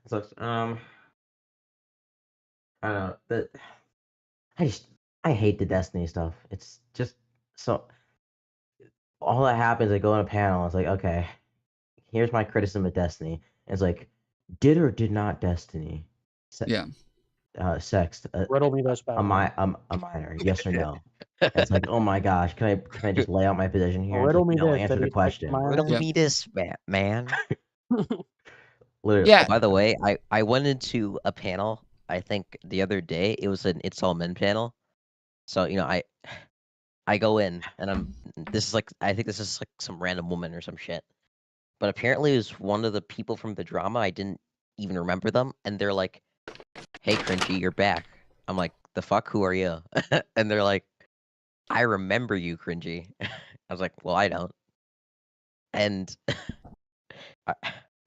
So, I don't know. I hate the Destiny stuff. It's just so all that happens, I go on a panel, it's like, okay, here's my criticism of Destiny. And it's like, did or did not Destiny Yeah. sext Riddle me this, a Batman. minor, yes or no? And it's like, oh my gosh, can I just lay out my position here? And it's Riddle like, me no, this. answer Did the he sex question. minor? Riddle Yeah. me this, man. Literally. Yeah. By the way, I went into a panel, I think the other day. It was an It's All Men panel. So, I go in and I think this is like some random woman or some shit. But apparently it was one of the people from the drama. I didn't even remember them. And they're like, hey, Cringy, you're back. I'm like, the fuck? Who are you? And they're like, I remember you, Cringy. I was like, well, I don't. And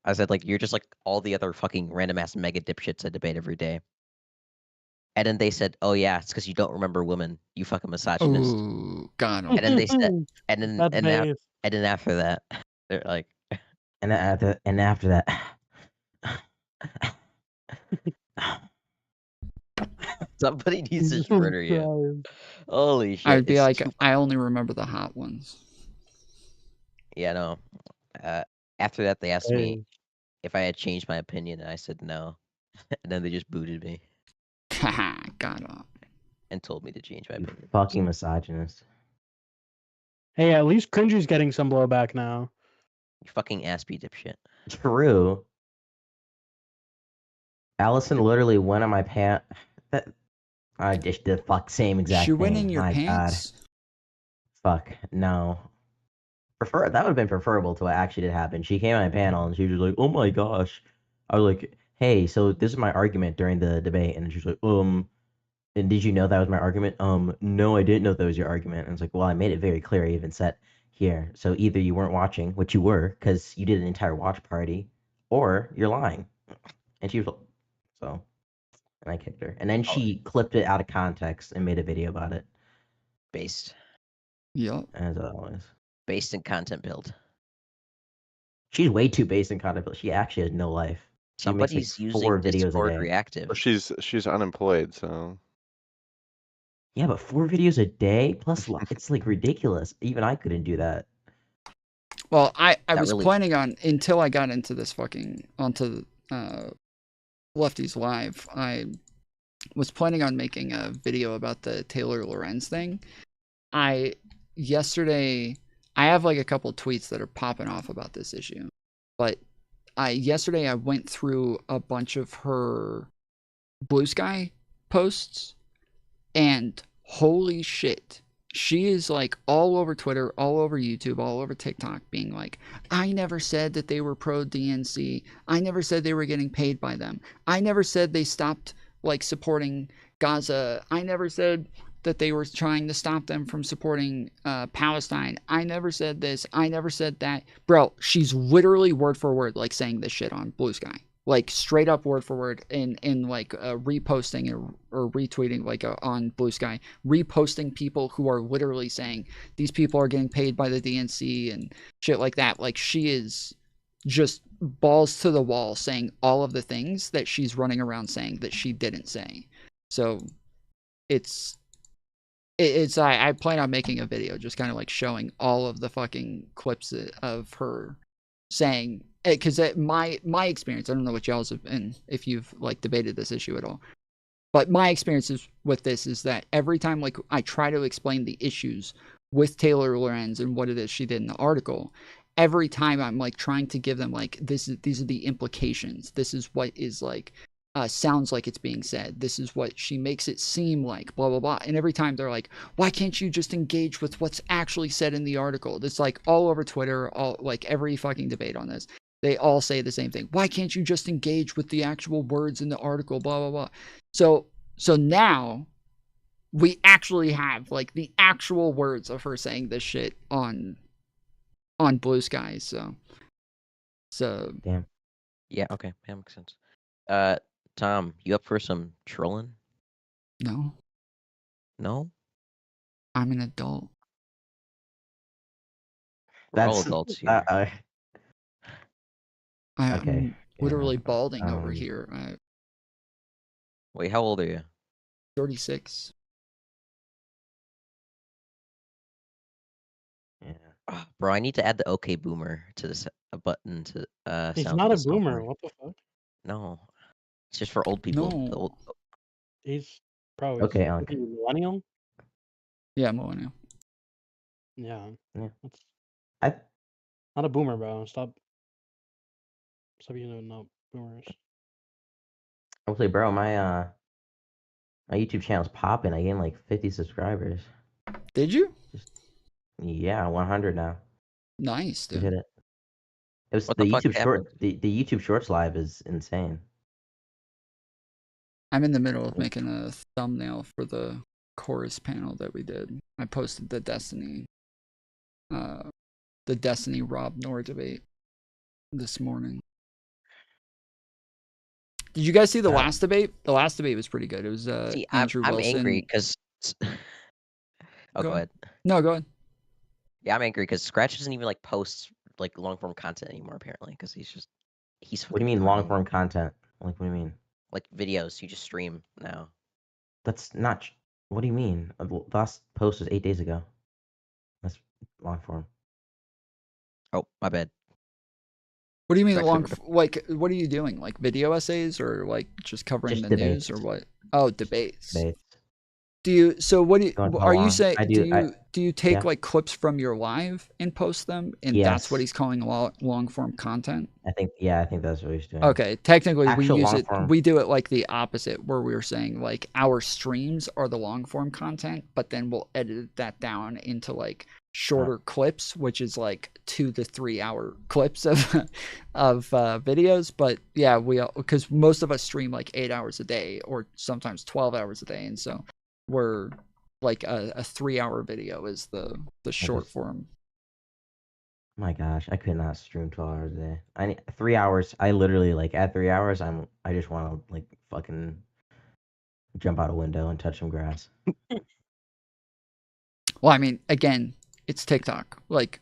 I said, like, you're just like all the other fucking random ass mega dipshits I debate every day. And then they said, oh, yeah, it's because you don't remember women, you fucking misogynist. Ooh, got him. And then they said, and That's then base. after that, they're like, And after that. somebody needs to Jesus murder you. Christ. Holy shit. I would be it's like, too- I only remember the hot ones. Yeah, no. After that, they asked me Hey, if I had changed my opinion, and I said no. And then they just booted me Haha, got him. and told me to change my You opinion. fucking misogynist. hey, at least Cringy's getting some blowback now. You fucking ass-beat dipshit. True. Allison literally went on my pant. That I just did the same exact She thing. went in your My pants. God. Fuck no. That would have been preferable to what actually did happen. She came on my panel and she was like, "Oh my gosh." I was like, "Hey, so this is my argument during the debate," and she's like, and did you know that was my argument? No, I didn't know that was your argument." And it's like, "Well, I made it very clear. I even said here. So either you weren't watching, which you were, because you did an entire watch party, or you're lying." And she was like, so, and I kicked her. And then she clipped it out of context and made a video about it, Based. Yup. as always. Based in content build. She's way too based in content, but she actually has no life. She makes Somebody's like using 4 videos a Discord day. Reactive. Well, she's unemployed, so Yeah, but 4 videos a day plus it's like ridiculous. Even I couldn't do that. Well, I Not was really. planning on, until I got into this onto Lefty's Live, I was planning on making a video about the Taylor Lorenz thing. Yesterday, I have like a couple tweets that are popping off about this issue, but yesterday I went through a bunch of her Blue Sky posts, and holy shit, she is like all over Twitter, all over YouTube, all over TikTok being like, I never said that they were pro DNC. I never said they were getting paid by them. I never said they stopped like supporting Gaza. I never said that they were trying to stop them from supporting Palestine. I never said this. I never said that. Bro, she's literally word for word like saying this shit on Blue Sky. Like straight up word for word in like reposting or retweeting like on Blue Sky, reposting people who are literally saying these people are getting paid by the DNC and shit like that. Like she is just balls to the wall saying all of the things that she's running around saying that she didn't say. So I plan on making a video just kind of like showing all of the fucking clips of her saying, because my experience, I don't know what y'all's have been, if you've like debated this issue at all, but my experiences with this is that every time like I try to explain the issues with Taylor Lorenz and what it is she did in the article, every time I'm like trying to give them like these are the implications, this is what is like sounds like it's being said, this is what she makes it seem like, blah blah blah, and every time they're like, why can't you just engage with what's actually said in the article? It's like all over Twitter, all like every fucking debate on this, they all say the same thing. Why can't you just engage with the actual words in the article, blah blah blah. So now we actually have like the actual words of her saying this shit on Blue Sky. So Damn. Yeah, okay. That makes sense. Tom, you up for some trolling? No, No, I'm an adult. we're all That's adults here. I'm Okay, literally yeah, balding over here. Wait, how old are you? 36. yeah. Ah, bro, I need to add the OK Boomer to this button to He's sound not for a the boomer. soundboard. What the fuck? No, it's just for old people. The No. old, He's he's Okay, what Unc. are you, millennial. Yeah, millennial. Yeah, Yeah. that's I not a boomer, bro. Stop using no boomers. will say, bro, my YouTube channel's popping. I gained like 50 subscribers. Did you? Yeah, 100 now. Nice, Just dude. hit it. It was what the the fuck YouTube happened? short. The YouTube Shorts live is insane. I'm in the middle of making a thumbnail for the chorus panel that we did. I posted the Destiny Rob Nor debate this morning. Did you guys see the last debate? The last debate was pretty good. It was See, Andrew I'm Wilson. angry because. Oh, go ahead. No, go ahead. Yeah, I'm angry because Scratch doesn't even like post like long form content anymore. Apparently, because he's. What do you mean long form content? Like, what do you mean? Like videos, you just stream now. That's not. What do you mean? The last post was 8 days ago. That's long form. Oh, my bad. What do you mean It's long? actually Like, what are you doing? Like video essays or like just covering Just the debates. news or what? Oh, debates. Debates. Do you? So what do you? Going Are you along. saying? I Do do. you take yeah. like clips from your live and post them, and that's what Yes. he's calling long form content? I think that's what he's doing. Okay, technically Actual we use long it. form. We do it like the opposite, where we were saying like our streams are the long form content, but then we'll edit that down into like shorter clips, which is like 2 to 3 hour clips of videos. But yeah, because most of us stream like 8 hours a day or sometimes 12 hours a day, and so we're like a 3 hour video is the short form. My gosh, I could not stream 12 hours a day. I need 3 hours. I literally like at 3 hours. I just want to like fucking jump out a window and touch some grass. Well, I mean, again, it's TikTok. Like,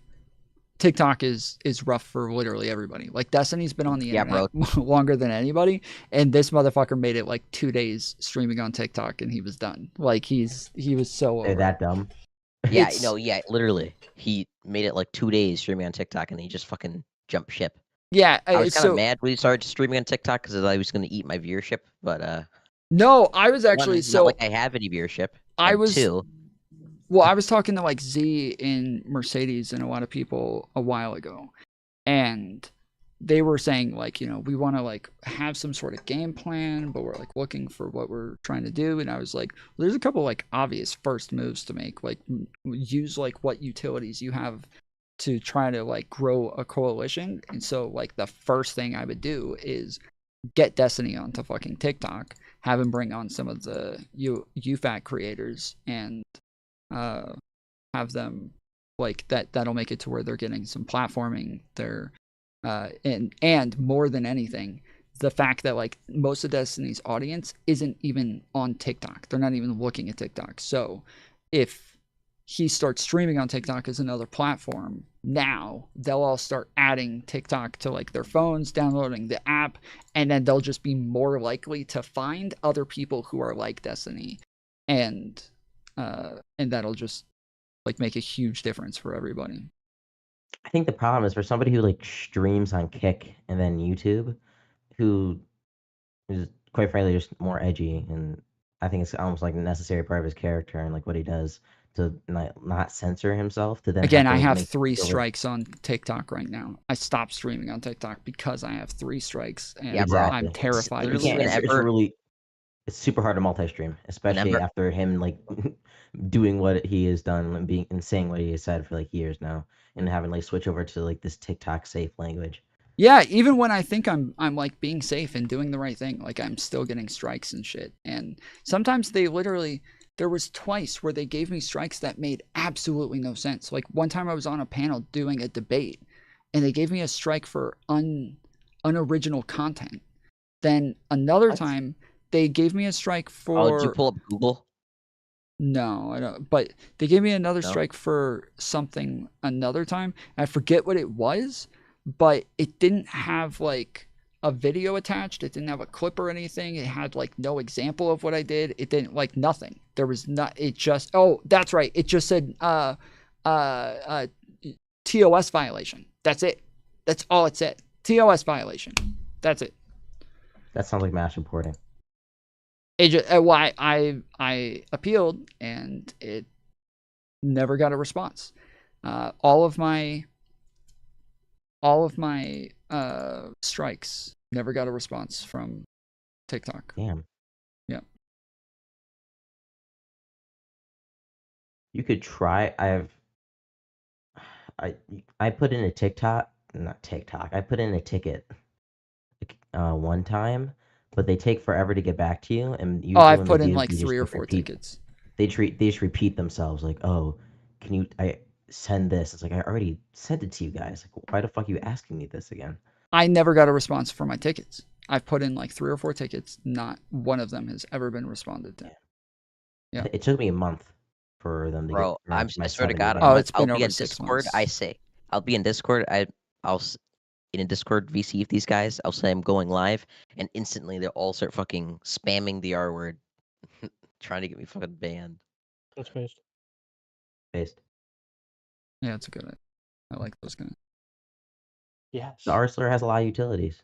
TikTok is rough for literally everybody. Like, Destiny's been on the internet longer than anybody, and this motherfucker made it like 2 days streaming on TikTok, and he was done. Like, he was so They're over. that dumb. Yeah, no, yeah, literally. He made it like 2 days streaming on TikTok, and he just fucking jumped ship. Yeah, I was kind of mad when he started streaming on TikTok because I was going to eat my viewership, but no, I was actually one, not like I have any viewership. I and was two. Well, I was talking to like Z and Mercedes and a lot of people a while ago, and they were saying like, you know, we want to like have some sort of game plan, but we're like looking for what we're trying to do. And I was like, well, there's a couple like obvious first moves to make, like use like what utilities you have to try to like grow a coalition. And so like the first thing I would do is get Destiny onto fucking TikTok, have him bring on some of the UFAT creators and have them like that'll make it to where they're getting some platforming. They're and more than anything, the fact that like most of Destiny's audience isn't even on TikTok. They're not even looking at TikTok. So if he starts streaming on TikTok as another platform, now they'll all start adding TikTok to like their phones, downloading the app, and then they'll just be more likely to find other people who are like Destiny, and that'll just like make a huge difference for everybody. I think the problem is for somebody who like streams on Kick and then YouTube, who is quite frankly just more edgy, and I think it's almost like a necessary part of his character and like what he does to not censor himself. To then again, I have 3 strikes on TikTok right now. I stopped streaming on TikTok because I have 3 strikes, and yeah, bro, I'm terrified. It's super hard to multi-stream, especially after him like doing what he has done and saying what he has said for like years now, and having like switch over to like this TikTok safe language. Yeah, even when I think I'm like being safe and doing the right thing, like I'm still getting strikes and shit. And sometimes there was twice where they gave me strikes that made absolutely no sense. Like one time I was on a panel doing a debate, and they gave me a strike for unoriginal content. Then another time they gave me a strike for. Oh, did you pull up Google? No, I don't. But they gave me another No? strike for something another time. I forget what it was, but it didn't have like a video attached. It didn't have a clip or anything. It had like no example of what I did. It didn't like nothing. There was not. It just. Oh, that's right. It just said TOS violation. That's it. That's all it said. TOS violation. That's it. That sounds like mass reporting. It just, well, I appealed and it never got a response. All of my strikes never got a response from TikTok. Damn. Yeah. You could try. I put in a TikTok, not TikTok. I put in a ticket one time, but they take forever to get back to you. And usually I've when put they in do, like they just 3 or like 4 repeat. tickets. They just repeat themselves like, oh, can you I send this? It's like I already sent it to you guys. Like, why the fuck are you asking me this again? I never got a response for my tickets. I've put in like 3 or 4 tickets. Not one of them has ever been responded to. Yeah. It took me a month for them to Bro, get. I swear to God, Oh, it's I'll been be over in 6 Discord. months. I say, I'll be in Discord. I'll in a Discord VC with these guys. I'll say I'm going live, and instantly they'll all start fucking spamming the R word, trying to get me fucking banned. That's based. Based. Yeah, it's a good idea. I like those guys. Yes. The Arsler has a lot of utilities.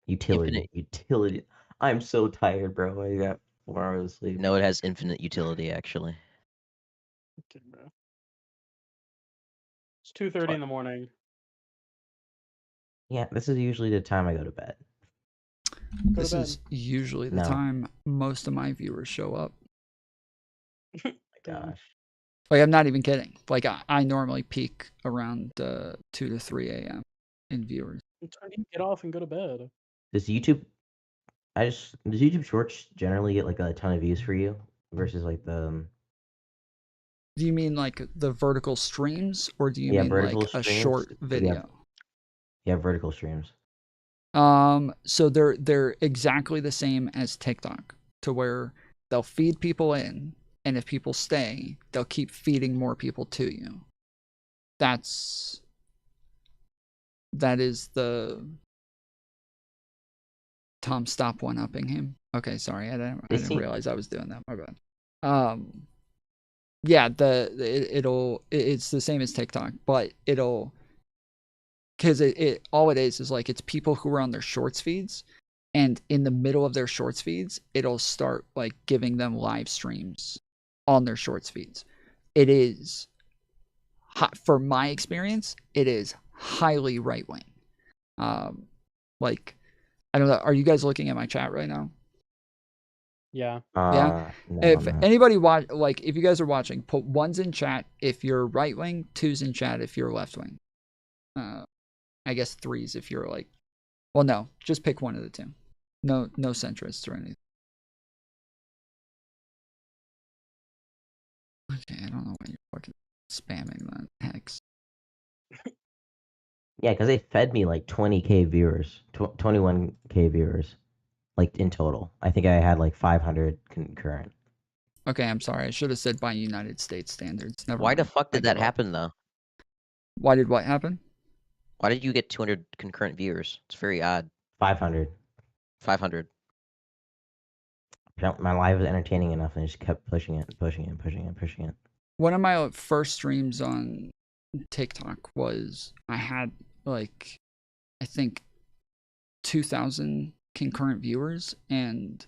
Utility. I'm so tired, bro. I got 4 hours of sleep. No, it has infinite utility, actually. Okay, bro. It's 2:30 in the morning. Yeah, this is usually the time I go to bed. This is usually the time most of my viewers show up. My gosh. Like, I'm not even kidding. Like, I normally peak around 2 to 3 a.m. in viewers. What time do you get off and go to bed? Does YouTube Shorts generally get like a ton of views for you versus like the Do you mean like the vertical streams, or do you Yeah, mean vertical like a streams? short video? Yeah, vertical streams. So they're exactly the same as TikTok, to where they'll feed people in, and if people stay, they'll keep feeding more people to you. That is the Tom, stop one-upping him. Okay, sorry, I didn't realize I was doing that. My bad. Yeah, it's the same as TikTok, but because all it is like it's people who are on their shorts feeds, and in the middle of their shorts feeds, it'll start like giving them live streams on their shorts feeds. It is, for my experience, it is highly right-wing. Like, I don't know, are you guys looking at my chat right now? Yeah. Yeah. No, If I'm not. anybody if you guys are watching, put 1s in chat if you're right wing, 2s in chat if you're left wing. I guess 3s if you're like, well, no, just pick one of the two. No centrists or anything. Okay, I don't know why you're fucking spamming that hex. Yeah, because they fed me like 20K viewers, 21K viewers, like in total. I think I had like 500 concurrent. Okay, I'm sorry. I should have said by United States standards. Never Why the mind. fuck did that happen, though? Why did what happen? Why did you get 200 concurrent viewers? It's very odd. 500. 500. My live was entertaining enough, and I just kept pushing it. One of my first streams on TikTok was, I had like, I think 2,000 concurrent viewers, and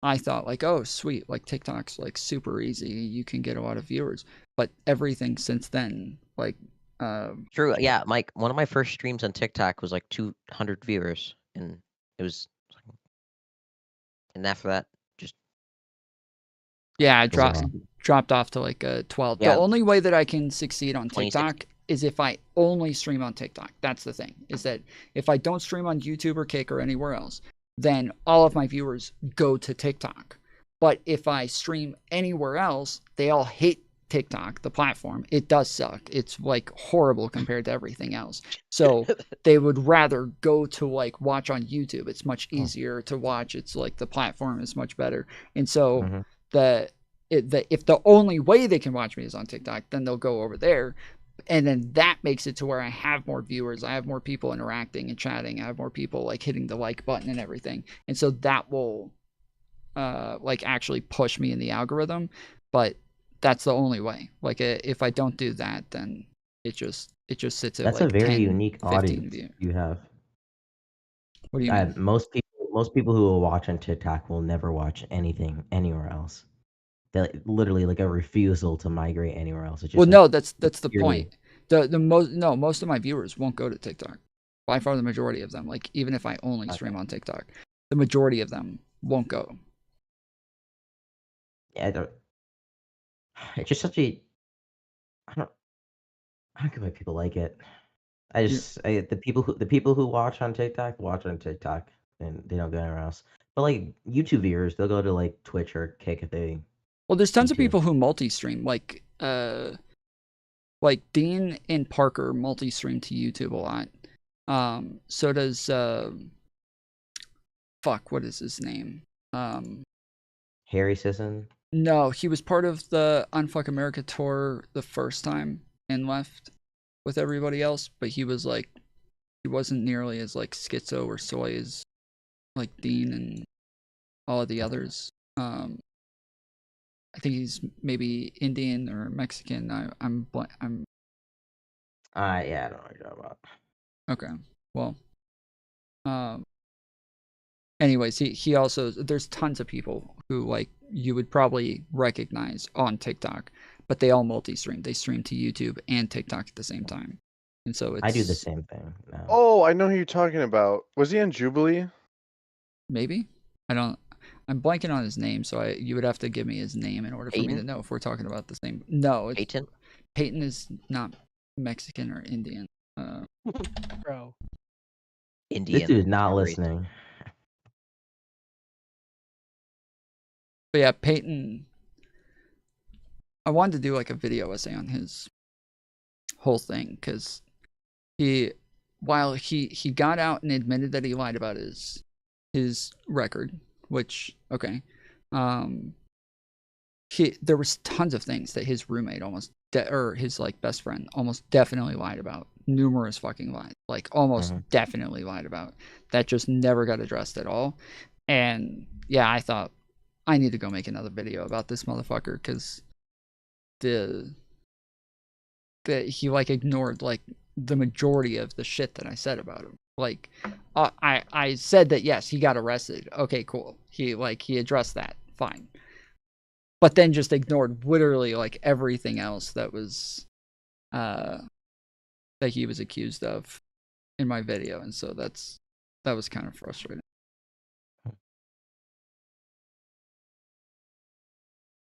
I thought like, oh sweet, like TikTok's like super easy, you can get a lot of viewers. But everything since then, like True, yeah, Mike, one of my first streams on TikTok was like 200 viewers, and it was, and after that, just yeah, I dropped off to like 12. Yeah. The only way that I can succeed on 26. TikTok is if I only stream on TikTok. That's the thing, is that if I don't stream on YouTube or Kick or anywhere else, then all of my viewers go to TikTok. But if I stream anywhere else, they all hit TikTok, the platform, it does suck. It's like horrible compared to everything else. So they would rather go to like watch on YouTube. It's much easier to watch. It's like the platform is much better. And so if the only way they can watch me is on TikTok, then they'll go over there. And then that makes it to where I have more viewers. I have more people interacting and chatting. I have more people like hitting the like button and everything. And so that will like actually push me in the algorithm. But that's the only way. Like if I don't do that, then it just sits at That's like a very 10, unique 15 audience views. you have. What do you mean? Most people who will watch on TikTok will never watch anything anywhere else. They literally like a refusal to migrate anywhere else. It's just Well, no, that's the purely- point. Most of my viewers won't go to TikTok. By far the majority of them. Like even if I only stream on TikTok, the majority of them won't go. Yeah, it's just such a I don't get why people like it. The people who watch on TikTok and they don't go anywhere else. But like YouTube viewers, they'll go to like Twitch or Kick if they. Well, there's tons of people who multi-stream, like Dean and Parker multi-stream to YouTube a lot. So does what is his name? Harry Sisson. No, he was part of the Unfuck America tour the first time and left with everybody else, but he wasn't nearly as like schizo or soy as like Dean and all of the others. I think he's maybe Indian or Mexican. Yeah, I don't know what you're talking about. Okay. Well, anyways, he also, there's tons of people who like you would probably recognize on TikTok, but they all multi-stream. They stream to YouTube and TikTok at the same time. And so I do the same thing now. Oh, I know who you're talking about. Was he on Jubilee? Maybe. I'm blanking on his name, so you would have to give me his name in order for me to know if we're talking about the same. No, it's Peyton. Peyton is not Mexican or Indian. Bro. Indian. This dude's not listening. But yeah, Peyton, I wanted to do like a video essay on his whole thing because while he got out and admitted that he lied about his record, which okay, there was tons of things that his roommate or his like best friend almost definitely lied about, numerous fucking lies, like almost definitely lied about, that just never got addressed at all. And yeah, I thought I need to go make another video about this motherfucker because he like ignored like the majority of the shit that I said about him. Like I said that yes, he got arrested. Okay, cool. He addressed that. Fine. But then just ignored literally like everything else that was that he was accused of in my video, and so that was kind of frustrating.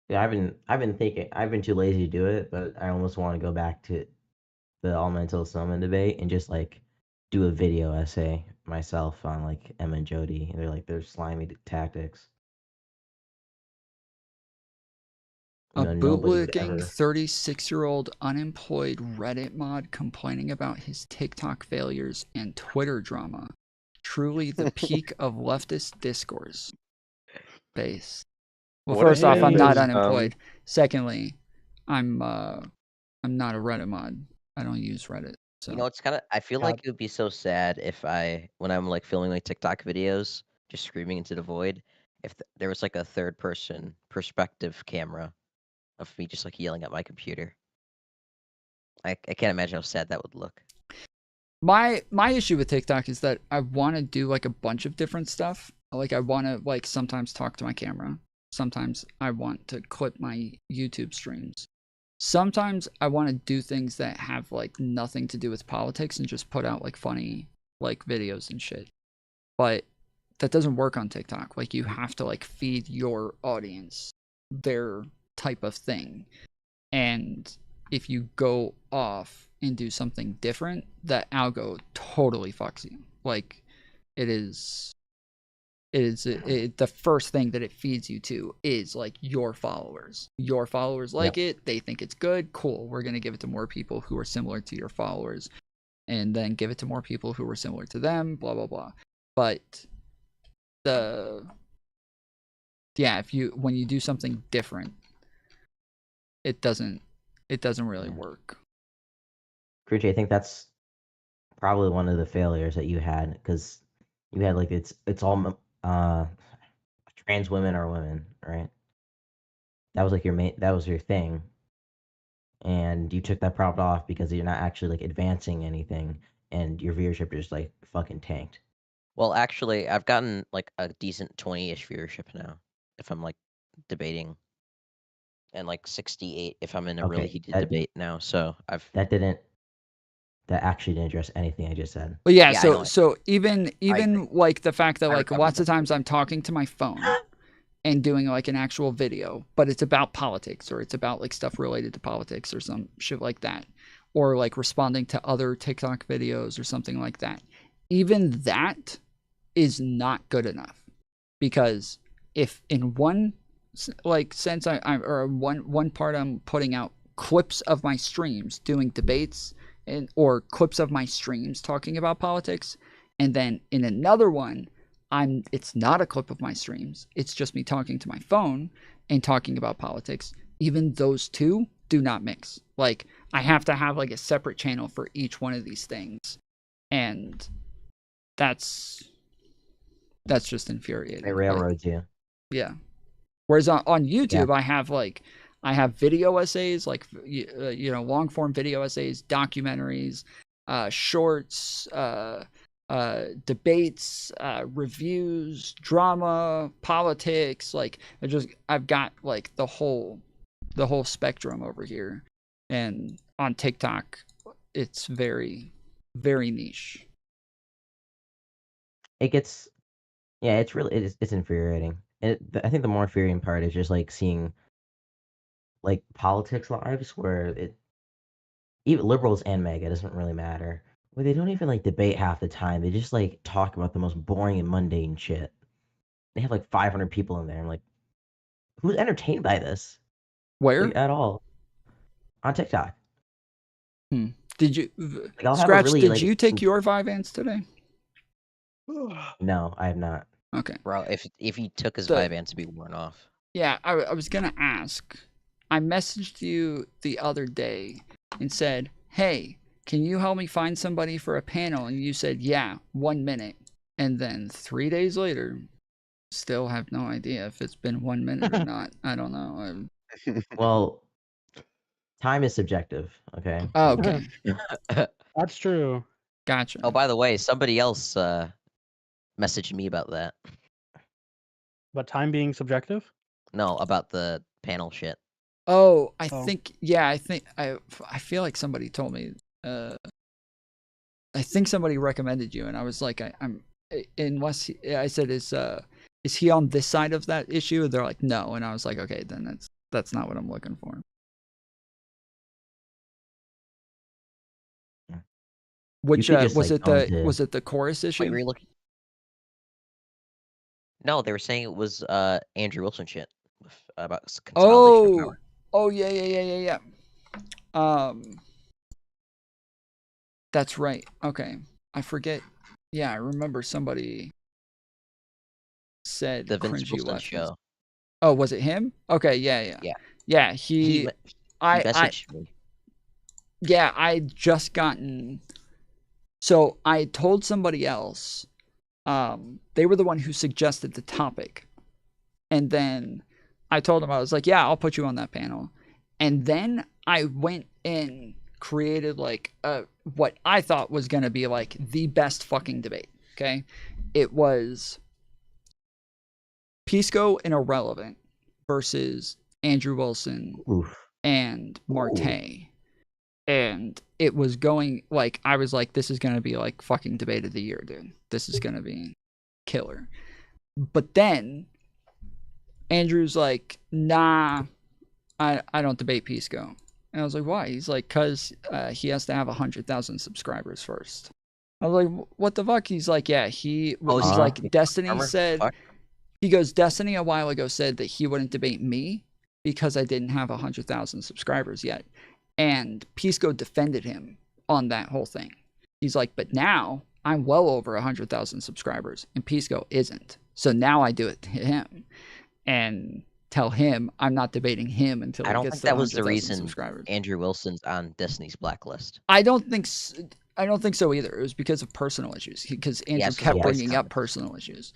Yeah, I've been thinking I've been too lazy to do it, but I almost want to go back to the all mental summon debate and just like do a video essay myself on like Emma and Jody. They're like their slimy tactics. A bootlicking 36-year-old unemployed Reddit mod complaining about his TikTok failures and Twitter drama. Truly the peak of leftist discourse. Base. Well, first off, I'm not unemployed. Secondly, I'm not a Reddit mod. I don't use Reddit. So You know, it's kind of. I feel like it would be so sad if when I'm like filming like TikTok videos, just screaming into the void, if there was like a third person perspective camera of me just like yelling at my computer. I can't imagine how sad that would look. My issue with TikTok is that I want to do like a bunch of different stuff. Like I want to like sometimes talk to my camera. Sometimes I want to clip my YouTube streams. Sometimes I want to do things that have like nothing to do with politics and just put out like funny like videos and shit. But that doesn't work on TikTok. Like you have to like feed your audience their type of thing. And if you go off and do something different, that algo totally fucks you. Like it is the first thing that it feeds you to is like your followers. Your followers like it, they think it's good, cool. We're gonna give it to more people who are similar to your followers, and then give it to more people who are similar to them, blah blah blah. But when you do something different, it doesn't really work. Crucci, I think that's probably one of the failures that you had, because you had like it's all trans women are women, right? That was like that was your thing, and you took that prompt off because you're not actually like advancing anything, and your viewership just like fucking tanked. Well, actually, I've gotten like a decent 20-ish viewership now, if I'm like debating, and like 68 if I'm in a really heated debate now. So that actually didn't address anything I just said. Well, yeah, so even like the fact that like recovered lots of times I'm talking to my phone and doing like an actual video, but it's about politics, or it's about like stuff related to politics or some shit like that, or like responding to other TikTok videos or something like that. Even that is not good enough, because if in one like sense one part I'm putting out clips of my streams doing debates or clips of my streams talking about politics, and then in another one it's not a clip of my streams, it's just me talking to my phone and talking about politics. Even those two do not mix. Like, I have to have like a separate channel for each one of these things, and that's just infuriating. It railroads you. Yeah. Whereas on YouTube, I have video essays, like long form video essays, documentaries, shorts, debates, reviews, drama, politics. Like, I've got like the whole spectrum over here. And on TikTok, it's very, very niche. It's infuriating. And I think the more infuriating part is just like seeing like politics lives where even liberals and MAGA, it doesn't really matter, where they don't even like debate half the time. They just like talk about the most boring and mundane shit. They have like 500 people in there. I'm like, who's entertained by this? Where? Like, at all? On TikTok. Did you Like, Scratch? Did you take your Vyvanse today? No, I have not. Okay, bro. If he took his Vyvanse to be worn off. Yeah, I was gonna ask. I messaged you the other day and said, "Hey, can you help me find somebody for a panel?" And you said, "Yeah, 1 minute." And then 3 days later, still have no idea if it's been 1 minute or not. I don't know. Well, time is subjective. Okay. Oh, okay. That's true. Gotcha. Oh, by the way, somebody else messaged me about that. But time being subjective? No, about the panel shit. Oh, I think I feel like somebody told me. I think somebody recommended you, and I was like, I'm unless I said, is he on this side of that issue? They're like, no, and I was like, okay, then that's not what I'm looking for. Which was it the chorus issue? Wait, were you looking? No, they were saying it was Andrew Wilson shit about consolidation of power. Oh yeah. That's right. Okay, I forget. Yeah, I remember somebody said the Vince cringy Wilson left. show. Oh, was it him? Okay, yeah. He messaged me. Yeah, I just gotten. So I told somebody else. They were the one who suggested the topic, and then I told them, I was like, yeah, I'll put you on that panel. And then I went and created like what I thought was going to be like the best fucking debate. Okay. It was Pisco and Irrelevant versus Andrew Wilson and Marte. And it was going like, I was like, this is going to be like fucking debate of the year, dude. This is going to be killer. But then Andrew's like, nah, I don't debate Pisco. And I was like, why? He's like, because he has to have 100,000 subscribers first. I was like, what the fuck? He's like, yeah, he's is like, he Destiny farmer? said, Fuck. he goes, Destiny a while ago said that he wouldn't debate me because I didn't have 100,000 subscribers yet. And Pisco defended him on that whole thing. He's like, but now I'm well over 100,000 subscribers and Pisco isn't. So now I do it to him and tell him I'm not debating him until I he don't gets think to that was the 100,000 reason subscribers. Andrew Wilson's on Destiny's blacklist. I don't think so either. It was because of personal issues. Because Andrew kept bringing up personal issues,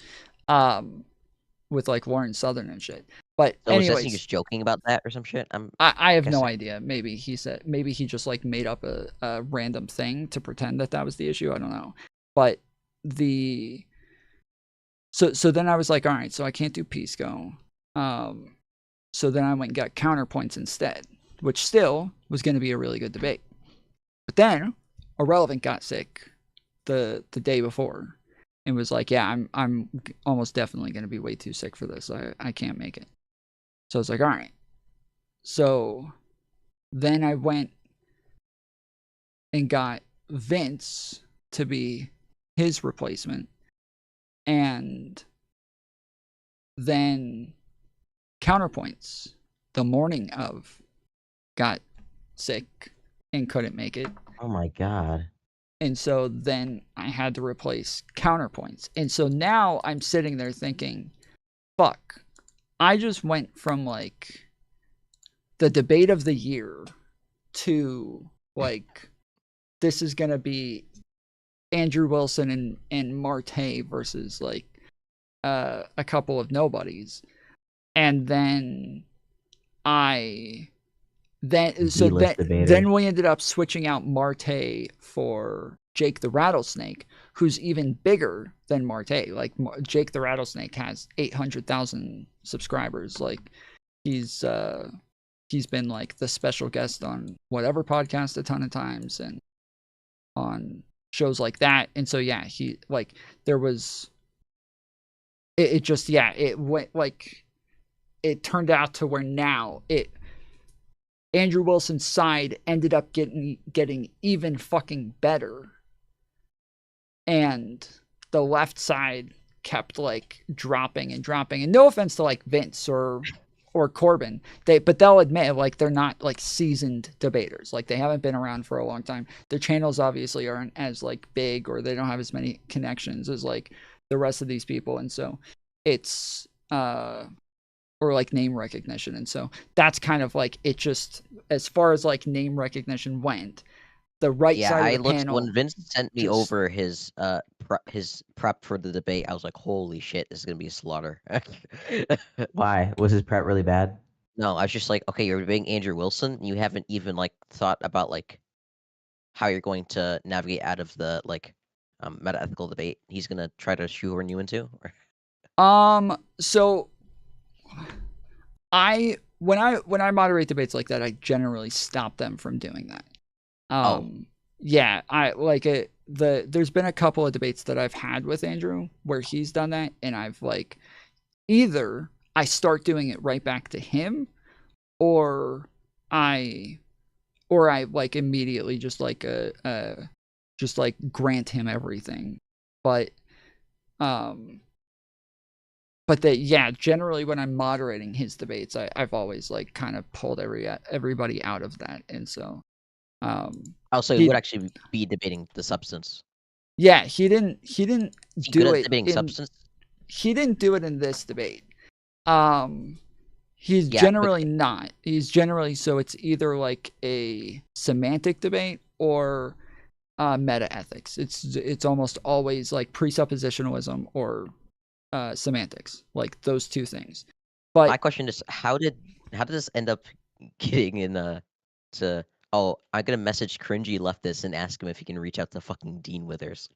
with like Lauren Southern and shit. But So was anyways, Destiny just joking about that or some shit? I have no idea. Maybe he just like made up a random thing to pretend that was the issue. I don't know. But so then I was like, all right, so I can't do Pisco. So then I went and got counterpoints instead, which still was going to be a really good debate. But then Irrelevant got sick the day before and was like, yeah, I'm almost definitely going to be way too sick for this. I can't make it. So I was like, all right. So then I went and got Vince to be his replacement. And then Counterpoints the morning of got sick and couldn't make it. Oh my god. And so then I had to replace Counterpoints. And so now I'm sitting there thinking, fuck, I just went from like the debate of the year to like, this is going to be Andrew Wilson and Marte versus like a couple of nobodies. And then then we ended up switching out Marte for Jake the Rattlesnake, who's even bigger than Marte. Like Jake the Rattlesnake has 800,000 subscribers. Like he's been like the special guest on whatever podcast a ton of times and on shows like that. And so yeah, he like there was it went like it turned out to where now Andrew Wilson's side ended up getting even fucking better. And the left side kept like dropping and dropping. And no offense to like Vince or Corbin, but they'll admit like they're not like seasoned debaters. Like they haven't been around for a long time. Their channels obviously aren't as like big, or they don't have as many connections as like the rest of these people. And so it's or like name recognition. And so that's kind of like it just as far as like name recognition went, the right side of the panel. When Vince sent me over his prep for the debate, I was like, holy shit, this is gonna be a slaughter. Why? Was his prep really bad? No, I was just like, okay, you're debating Andrew Wilson, and you haven't even like thought about like how you're going to navigate out of the like meta-ethical debate he's gonna try to shoehorn you into. So when I moderate debates like that, I generally stop them from doing that. Yeah, I like it. There's been a couple of debates that I've had with Andrew where he's done that, and I've like either I start doing it right back to him, or I like immediately just like just like grant him everything. But that yeah, generally when I'm moderating his debates, I've always like kind of pulled everybody out of that, and so so he would actually be debating the substance. Yeah, he didn't do it debating substance. He didn't do it in this debate. He's generally not. He's generally so it's either like a semantic debate or meta ethics. It's almost always like presuppositionalism or semantics, like those two things. But my question is, how did this end up getting in to? Oh, I'm gonna message cringy leftist and ask him if he can reach out to fucking Dean Withers.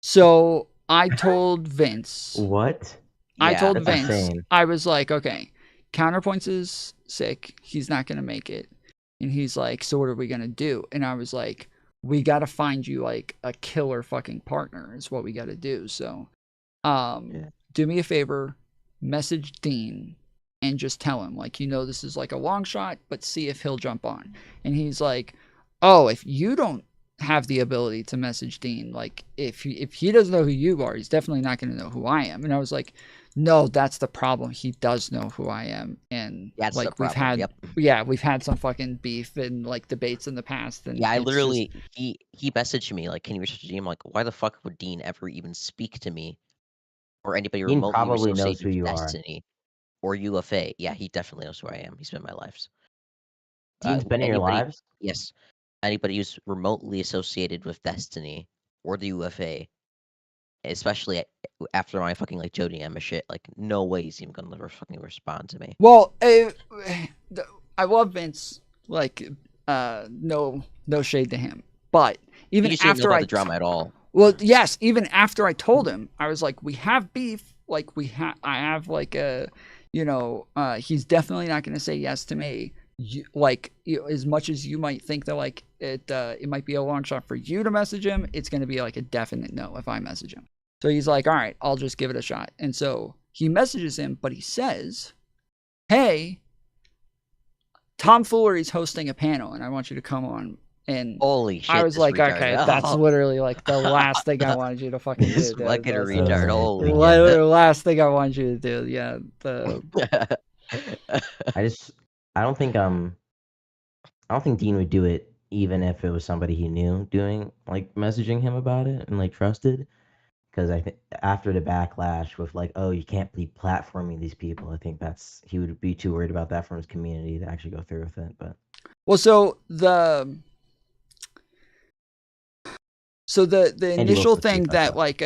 So I told Vince. What? I told Vince. Insane. I was like, okay, Counterpoints is sick. He's not gonna make it. And he's like, so what are we gonna do? And I was like, we gotta find you like a killer fucking partner is what we gotta do. So do me a favor, message Dean and just tell him, like, this is like a long shot, but see if he'll jump on. And he's like, oh, if you don't have the ability to message Dean. Like, if he doesn't know who you are, he's definitely not going to know who I am. And I was like, no, that's the problem. He does know who I am. And That's like, the problem. we've had some fucking beef and like debates in the past. And Yeah, I it's literally just, he messaged me like, "Can you message Dean?" I'm like, "Why the fuck would Dean ever even speak to me or anybody Dean remotely probably knows associated who with you are. Destiny or UFA?" Yeah, he definitely knows who I am. He spent my lives. Dean's been in your lives? Yes. Anybody who's remotely associated with Destiny or the UFA, especially after my fucking like Jody Emma shit, like no way he's even gonna fucking respond to me. well, I love Vince. Like, no shade to him, but even You just didn't know after about the drama at all. well, yes, even after I told him, I was like, we have beef. Like, I have like he's definitely not going to say yes to me. As much as you might think that like it might be a long shot for you to message him, it's going to be like a definite no if I message him. So he's like, all right, I'll just give it a shot. And so he messages him, but he says, hey, Tom Foolery's hosting a panel and I want you to come on. And holy shit, I was like, retard. okay, that's literally like the last thing I wanted you to fucking do. This Dude. fucking That's retard. Holy the last thing I wanted you to do. Yeah. I don't think Dean would do it even if it was somebody he knew doing like messaging him about it and like trusted. Because I think after the backlash with like, oh, you can't be platforming these people, I think he would be too worried about that from his community to actually go through with it. But well, so the initial thing that like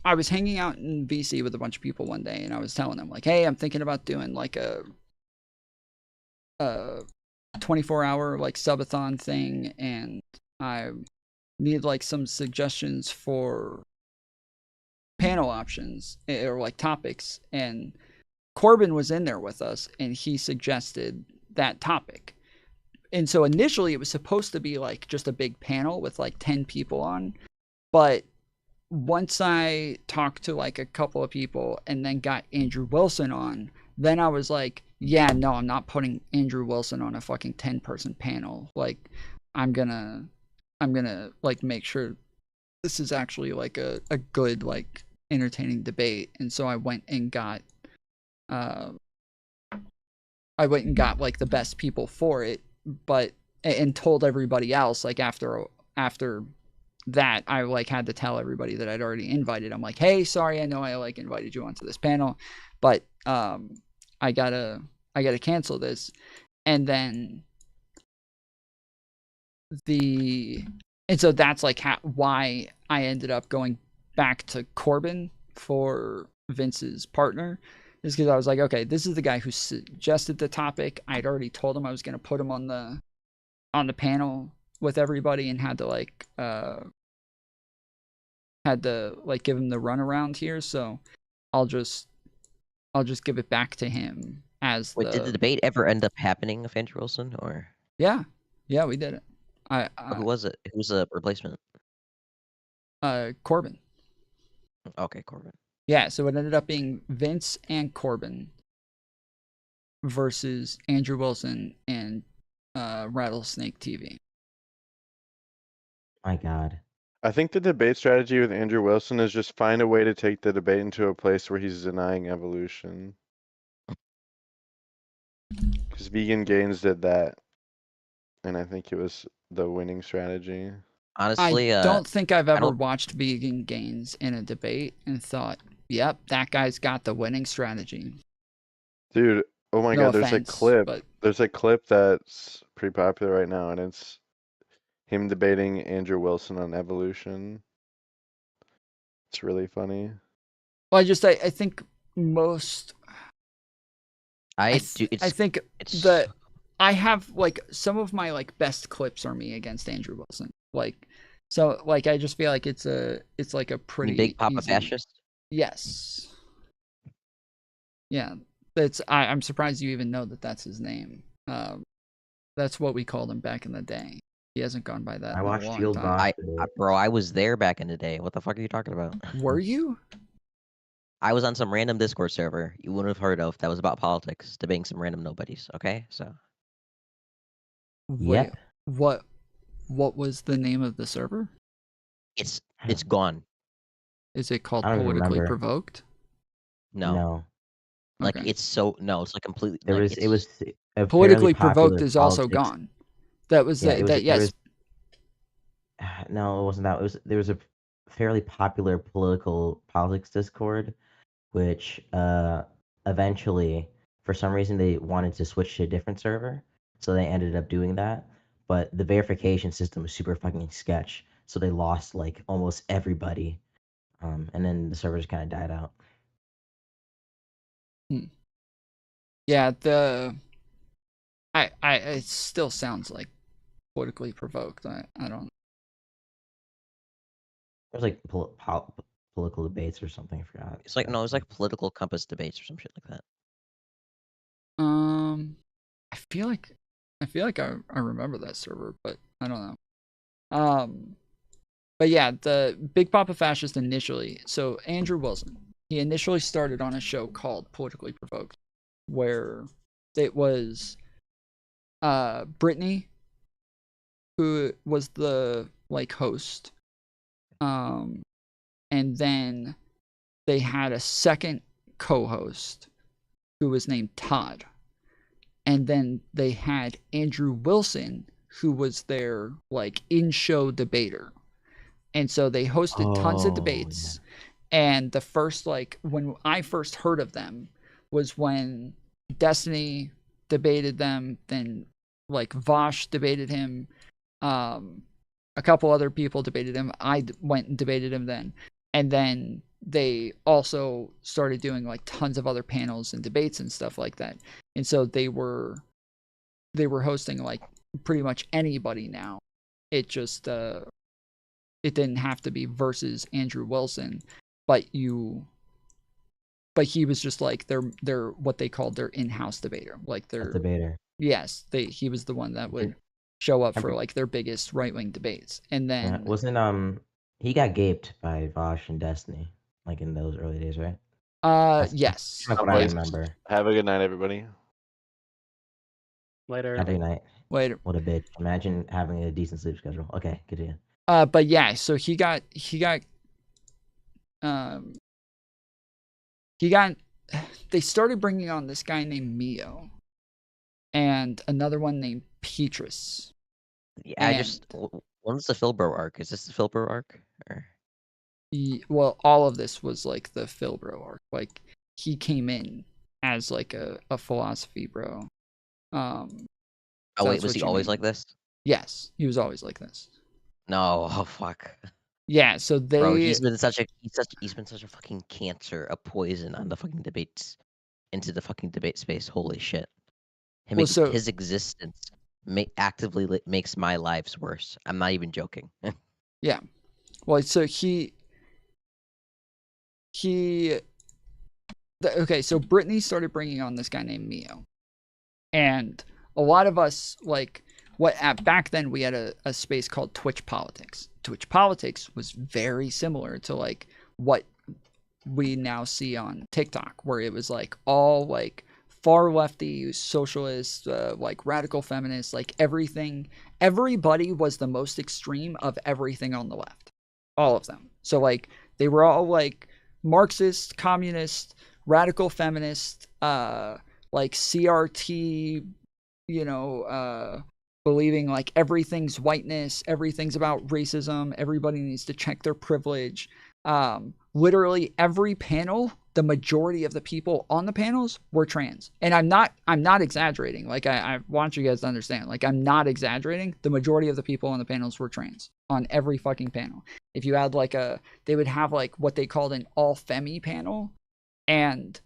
I was hanging out in VC with a bunch of people one day, and I was telling them like, hey, I'm thinking about doing like a 24-hour like subathon thing, and I need like some suggestions for panel options or like topics. And Corbin was in there with us, and he suggested that topic. And so initially it was supposed to be like just a big panel with like 10 people on. But once I talked to like a couple of people and then got Andrew Wilson on, then I was like, yeah, no, I'm not putting Andrew Wilson on a fucking 10-person panel. Like, I'm gonna like make sure this is actually like a good, like entertaining debate. And so I went and got like the best people for it, and told everybody else like after that I like had to tell everybody that I'd already invited. I'm like, hey, sorry, I know I like invited you onto this panel, but I gotta cancel this. And then so that's like why I ended up going back to Corbin for Vince's partner, is because I was like, okay, this is the guy who suggested the topic. I'd already told him I was going to put him on the panel with everybody, and had to give him the runaround here. So I'll just give it back to him as Wait, did the debate ever end up happening with Andrew Wilson, or? Yeah, we did it. Who was it? Who was the replacement? Corbin. Okay, Corbin. Yeah, so it ended up being Vince and Corbin versus Andrew Wilson and Rattlesnake TV. My God. I think the debate strategy with Andrew Wilson is just find a way to take the debate into a place where he's denying evolution. Because Vegan Gains did that. And I think it was the winning strategy. Honestly, I don't think I've ever watched Vegan Gains in a debate and thought, yep, that guy's got the winning strategy. Dude, oh my No God, there's offense, a clip. but- There's a clip that's pretty popular right now, and it's him debating Andrew Wilson on evolution. It's really funny. Well, I think most. I have like some of my like best clips are me against Andrew Wilson. Like, so like I just feel like it's like a pretty big Papa easy... fascist. Yes. Yeah, I'm surprised you even know that that's his name. That's what we called him back in the day. He hasn't gone by that. I watched in a Shield long time. Bro, I was there back in the day. What the fuck are you talking about? Were you? I was on some random Discord server you wouldn't have heard of that was about politics, debating some random nobodies. Okay, so. Wait, Yep. what was the name of the server? It's gone. Is it called I don't even Politically remember. Provoked? No. Like Okay. it's like completely There like was it's it was a Politically fairly Provoked popular is also politics. gone. That was Yeah, it was. that. There Yes. was. No, it wasn't that. There was a fairly popular politics Discord, which eventually, for some reason, they wanted to switch to a different server, so they ended up doing that. But the verification system was super fucking sketch, so they lost like almost everybody, and then the servers kind of died out. Yeah, it still sounds like Politically Provoked. I don't. It was like political debates or something. I forgot. it's like no, it was like political compass debates or some shit like that. I feel like I remember that server, but I don't know. But yeah, the Big Papa Fascist initially. So Andrew Wilson, he initially started on a show called Politically Provoked, where it was Brittany, who was the like host, and then they had a second co-host who was named Todd, and then they had Andrew Wilson, who was their like in-show debater, and so they hosted tons of debates. And the first, like, when I first heard of them was when Destiny debated them, then like Vosh debated him, a couple other people debated him. I went and debated him then, and then they also started doing like tons of other panels and debates and stuff like that. And so they were hosting like pretty much anybody now. It just it didn't have to be versus Andrew Wilson, but he was just like their what they called their in-house debater, like their debater. Yes, he was the one that would show up for like their biggest right-wing debates. And then wasn't he got gaped by Vosh and Destiny like in those early days, right? Yes. That's what I remember. Have a good night, everybody. Later. Have a good night. Later. What a bitch. Imagine having a decent sleep schedule. Okay, continue. But yeah, so he got they started bringing on this guy named Mio and another one named Petrus. Yeah, when's the Philbro arc? Is this the Philbro arc? Or? Well, all of this was like the Philbro arc. Like he came in as like a philosophy bro. Oh wait, was he always like this? Yes, he was always like this. No, oh fuck. Yeah, so Bro, he's been such a fucking cancer, a poison on the fucking debates, into the fucking debate space. Holy shit! His existence actively makes my lives worse. I'm not even joking. Yeah, well, so okay, so Brittany started bringing on this guy named Mio, and a lot of us like. Back then we had a space called Twitch Politics. Twitch Politics was very similar to like what we now see on TikTok, where it was like all like far lefty socialists, like radical feminists, like everything. Everybody was the most extreme of everything on the left. All of them. So like they were all like Marxist, communist, radical feminist, like CRT, believing like everything's whiteness, everything's about racism, everybody needs to check their privilege. Literally every panel, the majority of the people on the panels were trans. And I'm not exaggerating. Like I want you guys to understand. Like I'm not exaggerating. The majority of the people on the panels were trans on every fucking panel. If you had like they would have like what they called an all femi panel, and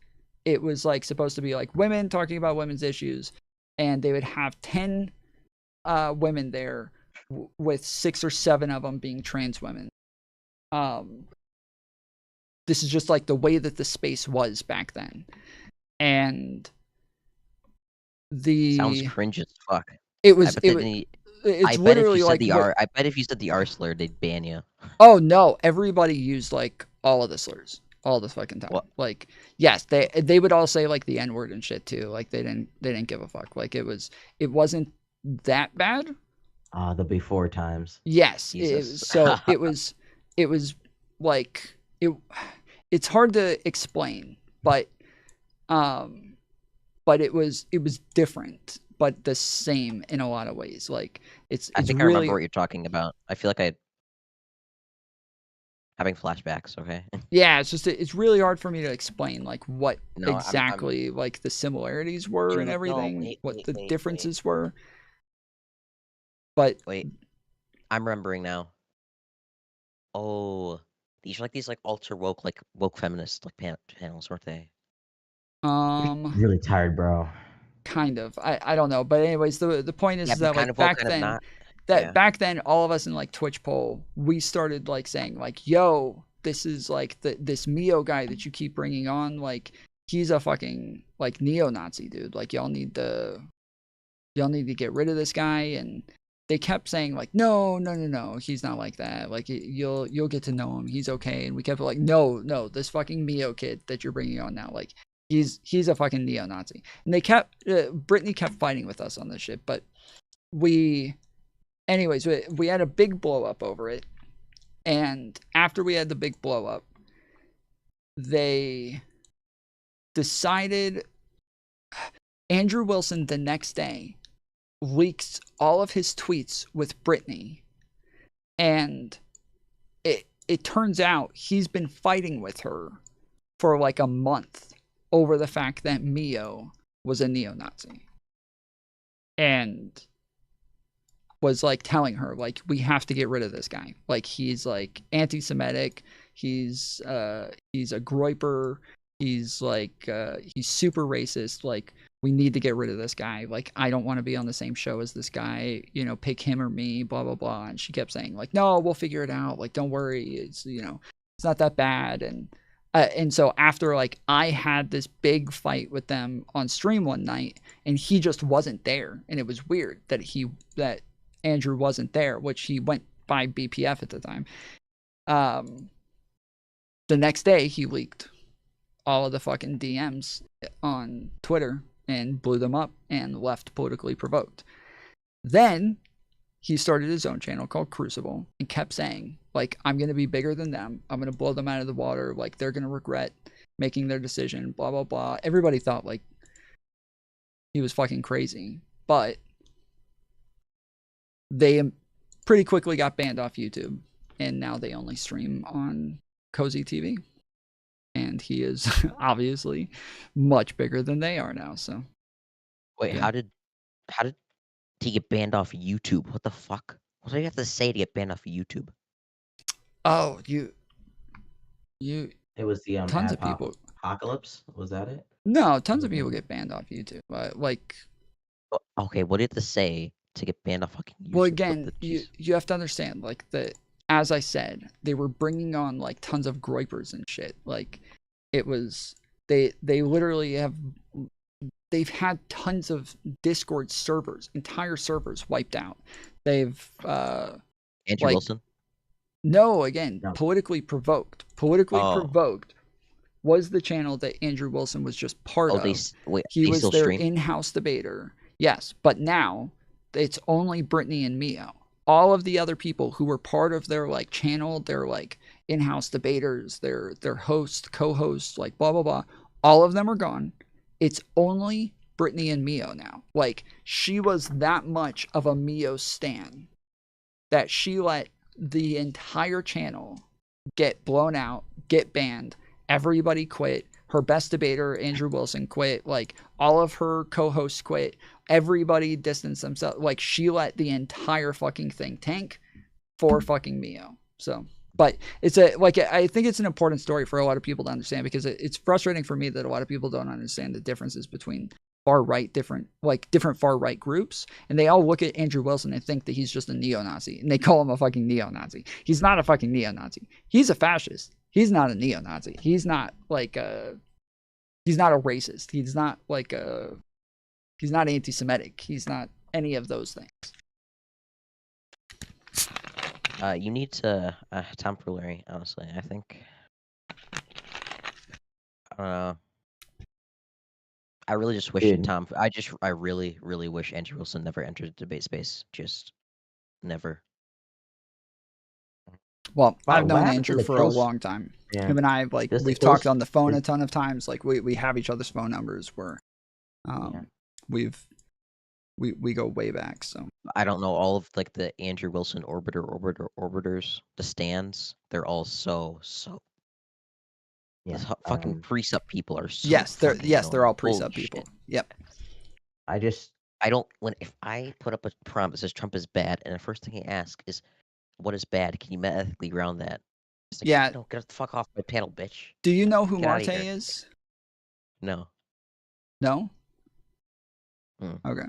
it was like supposed to be like women talking about women's issues, and they would have 10 women there with 6 or 7 of them being trans women. This is just like the way that the space was back then. And sounds cringe as fuck. It's literally like I bet if you said the R slur, they'd ban you. Oh no, everybody used like all of the slurs all the fucking time. What? Like yes, they would all say like the N-word and shit too. Like they didn't give a fuck. Like it wasn't that bad, The before times. Yes. Jesus. So it was like it's hard to explain, but it was different, but the same in a lot of ways. Like it's I think I really remember what you're talking about. I feel like having flashbacks. Okay. yeah, it's really hard for me to explain like what No, I'm exactly like the similarities were and Dude, no, everything, wait, what wait, the wait, wait. differences were. But Wait, I'm remembering now. Oh, these are like these like ultra woke feminist like panels, weren't they? Really tired, bro. kind of. I don't know, but anyways, the point is Yeah, but that kind like of woke, back kind of then, not. Yeah. back then, all of us in like Twitch poll, we started like saying like, "Yo, this is like this Mio guy that you keep bringing on, like he's a fucking like neo-Nazi dude. Like y'all need to get rid of this guy." And they kept saying like, "No, no, no, no, he's not like that. Like you'll get to know him. He's okay." And we kept like, "No, no, this fucking Mio kid that you're bringing on now, like he's a fucking neo-Nazi." And they kept Brittany kept fighting with us on this shit, but anyways, we had a big blow up over it. And after we had the big blow up, they decided Andrew Wilson the next day leaks all of his tweets with Brittany, and it turns out he's been fighting with her for like a month over the fact that Mio was a neo-Nazi, and was like telling her like, we have to get rid of this guy, like he's like anti-Semitic, he's a groiper, he's like he's super racist, like we need to get rid of this guy, like I don't want to be on the same show as this guy, you know, pick him or me, blah blah blah. And she kept saying like, no, we'll figure it out, like don't worry, it's, you know, it's not that bad. And so after like I had this big fight with them on stream one night, and he just wasn't there, and it was weird that Andrew wasn't there, which he went by BPF at the time. The next day he leaked all of the fucking DMs on Twitter and blew them up and left politically provoked. Then he started his own channel called Crucible and kept saying like, I'm going to be bigger than them, I'm going to blow them out of the water, like they're going to regret making their decision, blah blah blah. Everybody thought like he was fucking crazy, but they pretty quickly got banned off YouTube, and now they only stream on Cozy TV. And he is obviously much bigger than they are now. So Wait, yeah. how did he get banned off YouTube? What the fuck? What do you have to say to get banned off YouTube? Oh, It was the tons of people. Apocalypse, was that it? No, tons of people get banned off YouTube. Like, Okay, what do you have to say to get banned off fucking YouTube? well, again, you have to understand, like, as I said, they were bringing on like tons of groipers and shit. Like, it was they literally they've had tons of Discord servers, entire servers wiped out. They've Andrew like, Wilson? No, again, No. politically provoked. Politically provoked was the channel that Andrew Wilson was just part of. He was their in-house debater. Yes, but now it's only Brittany and Mio. All of the other people who were part of their like channel, their like in-house debaters, their hosts, co-hosts, like blah blah blah, all of them are gone. It's only Brittany and Mio now. Like, she was that much of a Mio stan that she let the entire channel get blown out, get banned. Everybody quit. Her best debater, Andrew Wilson, quit. Like, all of her co-hosts quit. Everybody distanced themselves. Like, she let the entire fucking thing tank for fucking Mio. So, but it's I think it's an important story for a lot of people to understand, because it's frustrating for me that a lot of people don't understand the differences between different far right groups, and they all look at Andrew Wilson and think that he's just a neo-Nazi, and they call him a fucking neo-Nazi. He's not a fucking neo-Nazi. He's a fascist. He's not a neo-Nazi. He's not he's not a racist. He's not he's not anti-Semitic. He's not any of those things. You need to Tom Foolery, honestly. I think I really just wish I really, really wish Andrew Wilson never entered the debate space. Just Never. Well, Wow, I've what known happened to Andrew the for a kills? long time. Yeah. Him and I, like, Does the we've talked kills- on the phone is- a ton of times. Like, we have each other's phone numbers. Where, Yeah. we go way back. So I don't know all of like the Andrew Wilson orbiters, the stands. They're all so. Yeah. The fucking precept people are so. yes, they're fucking annoying. all Holy precept shit. people. Yep. I don't if I put up a prompt that says Trump is bad, and the first thing I ask is, what is bad? Can you ethically ground that? It's like, Yeah. no, get the fuck off my panel, bitch. Do you know who Get outta Marte here. is? No. No. Hmm. Okay.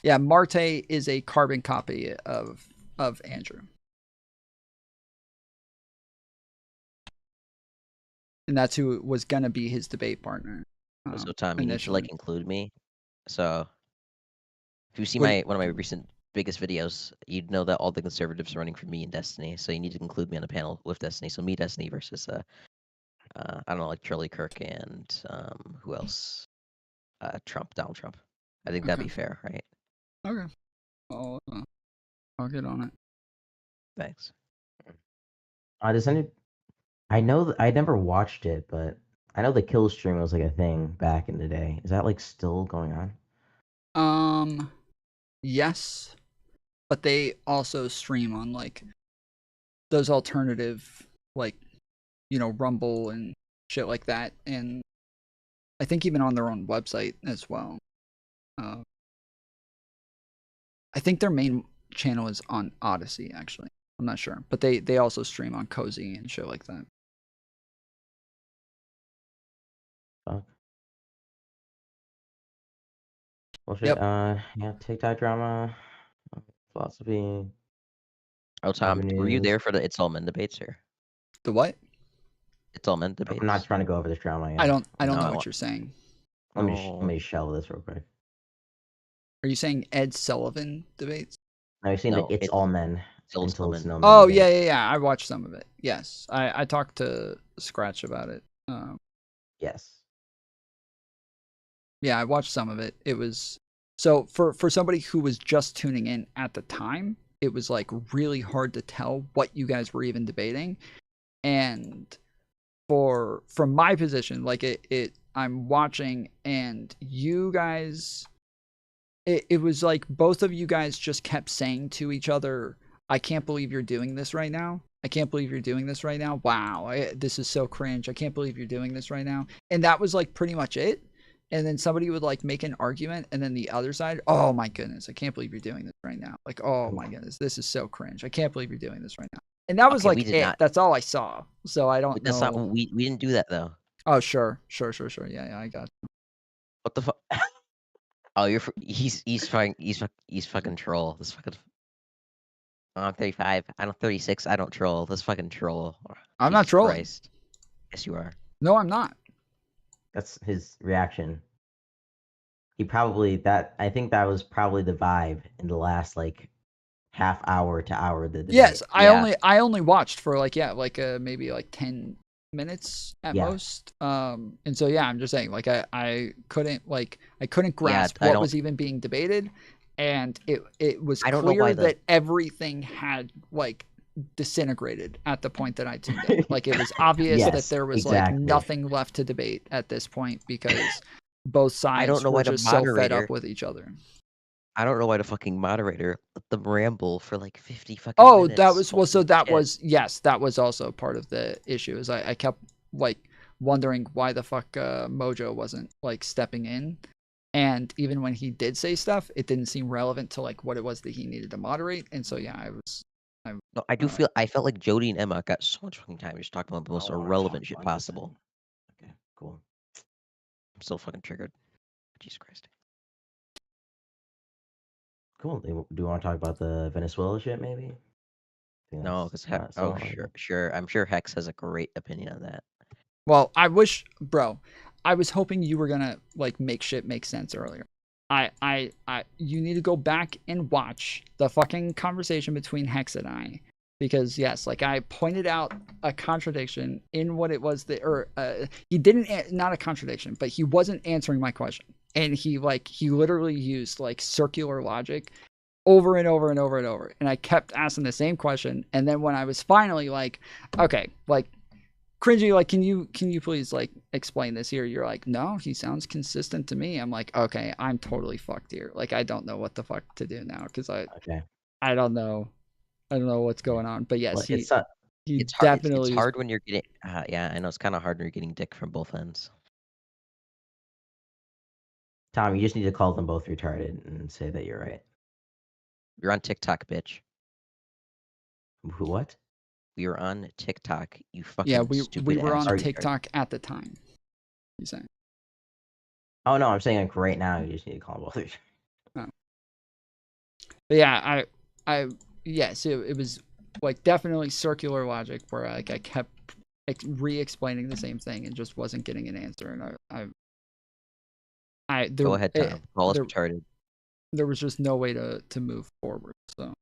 Yeah, Marte is a carbon copy of Andrew. And that's who was gonna be his debate partner. So Tom, you need to like include me. So if you see What do one of my recent biggest videos, you'd know that all the conservatives are running for me in Destiny. So you need to include me on the panel with Destiny. So me, Destiny versus I don't know, like Charlie Kirk and who else? Donald Trump. I think that'd Okay. be fair, right? Okay. I'll get on it. Thanks. Does any? I know I never watched it, but I know the kill stream was like a thing back in the day. Is that like still going on? Yes, but they also stream on like those alternative, like, you know, Rumble and shit like that, and I think even on their own website as well. I think their main channel is on Odyssey, actually. I'm not sure, but they also stream on Cozy and shit like that. Fuck. Well, shit. Yep. Yeah, TikTok drama, philosophy. Oh, Tom, were you avenues. there for the It's All Men debates here? The what? It's All Men debates. I'm not trying to go over this drama again. I don't No, know I what want- you're saying. Let me shelve this real quick. Are you saying Ed Sullivan debates? No, you've seen No, the It's All Men Still It's All until it's Men. no men. Oh debate. yeah. I watched some of it. Yes, I talked to Scratch about it. Yes. Yeah, I watched some of it. It was so for somebody who was just tuning in at the time, it was like really hard to tell what you guys were even debating. And from my position, like I'm watching, and you guys, it was like both of you guys just kept saying to each other, I can't believe you're doing this right now. I can't believe you're doing this right now. Wow, this is so cringe. I can't believe you're doing this right now. And that was like pretty much it. And then somebody would like make an argument, and then the other side, oh my goodness, I can't believe you're doing this right now. Like, oh my goodness, this is so cringe. I can't believe you're doing this right now. And that was Okay, like we did it. not. That's all I saw. So I don't That's know. not we didn't do that though. Oh sure. Yeah, I got you. What the fuck? Oh, he's fucking troll. This fucking. I'm 35. I'm 36. I don't troll. This fucking troll. I'm not Jesus trolling. Christ. Yes, you are. No, I'm not. That's his reaction. I think that was probably the vibe in the last like half hour to hour of the debate. Yes, Yeah. I only watched for like maybe like 10 minutes at Yeah. most. And so yeah, I'm just saying, like I couldn't grasp I what don't- was even being debated, and it was I don't know clear why the- that everything had like disintegrated at the point that I tuned in. Like it was obvious that Yes, there was exactly. like nothing left to debate at this point because both sides don't know were why the just so fed moderator- up with each other. I don't know why the fucking moderator let them ramble for like 50 fucking Oh, minutes. that was so Holy that shit. was yes, that was also part of the issue. Is I kept like wondering why the fuck Mojo wasn't like stepping in, and even when he did say stuff, it didn't seem relevant to like what it was that he needed to moderate. And so yeah, No, I felt like Jody and Emma got so much fucking time just talking about the most I wanna irrelevant talk shit about this possible. then. Okay, cool. I'm still fucking triggered. Jesus Christ. Cool. Do you want to talk about the Venezuela shit, maybe? Think No, that's because not so relevant. sure. I'm sure Hex has a great opinion on that. well, I wish, bro, I was hoping you were gonna like make shit make sense earlier. You need to go back and watch the fucking conversation between Hex and I, because yes, like I pointed out a contradiction in what it was that, or he didn't, not a contradiction, but he wasn't answering my question, and he literally used like circular logic over and over and over and over. And I kept asking the same question. And then when I was finally like, okay, like cringy, like, can you please like explain this here? You're like, no, he sounds consistent to me. I'm like, okay, I'm totally fucked here. Like, I don't know what the fuck to do now because I don't know. I don't know what's going on. But yes, Well, he it's hard. definitely It's hard when you're getting. Yeah, I know it's kind of hard when you're getting dick from both ends. Tom, you just need to call them both retarded and say that you're right. You're on TikTok, bitch. Who? What? We were on TikTok. You fucking yeah, stupid we were ass on retard. TikTok at the time. You saying? Oh no, I'm saying like right now you just need to call them both retarded. Oh. But yeah, yes, it was like definitely circular logic where like I kept re-explaining the same thing and just wasn't getting an answer, and Go ahead, Tom. Call us retarded. There was just no way to move forward. So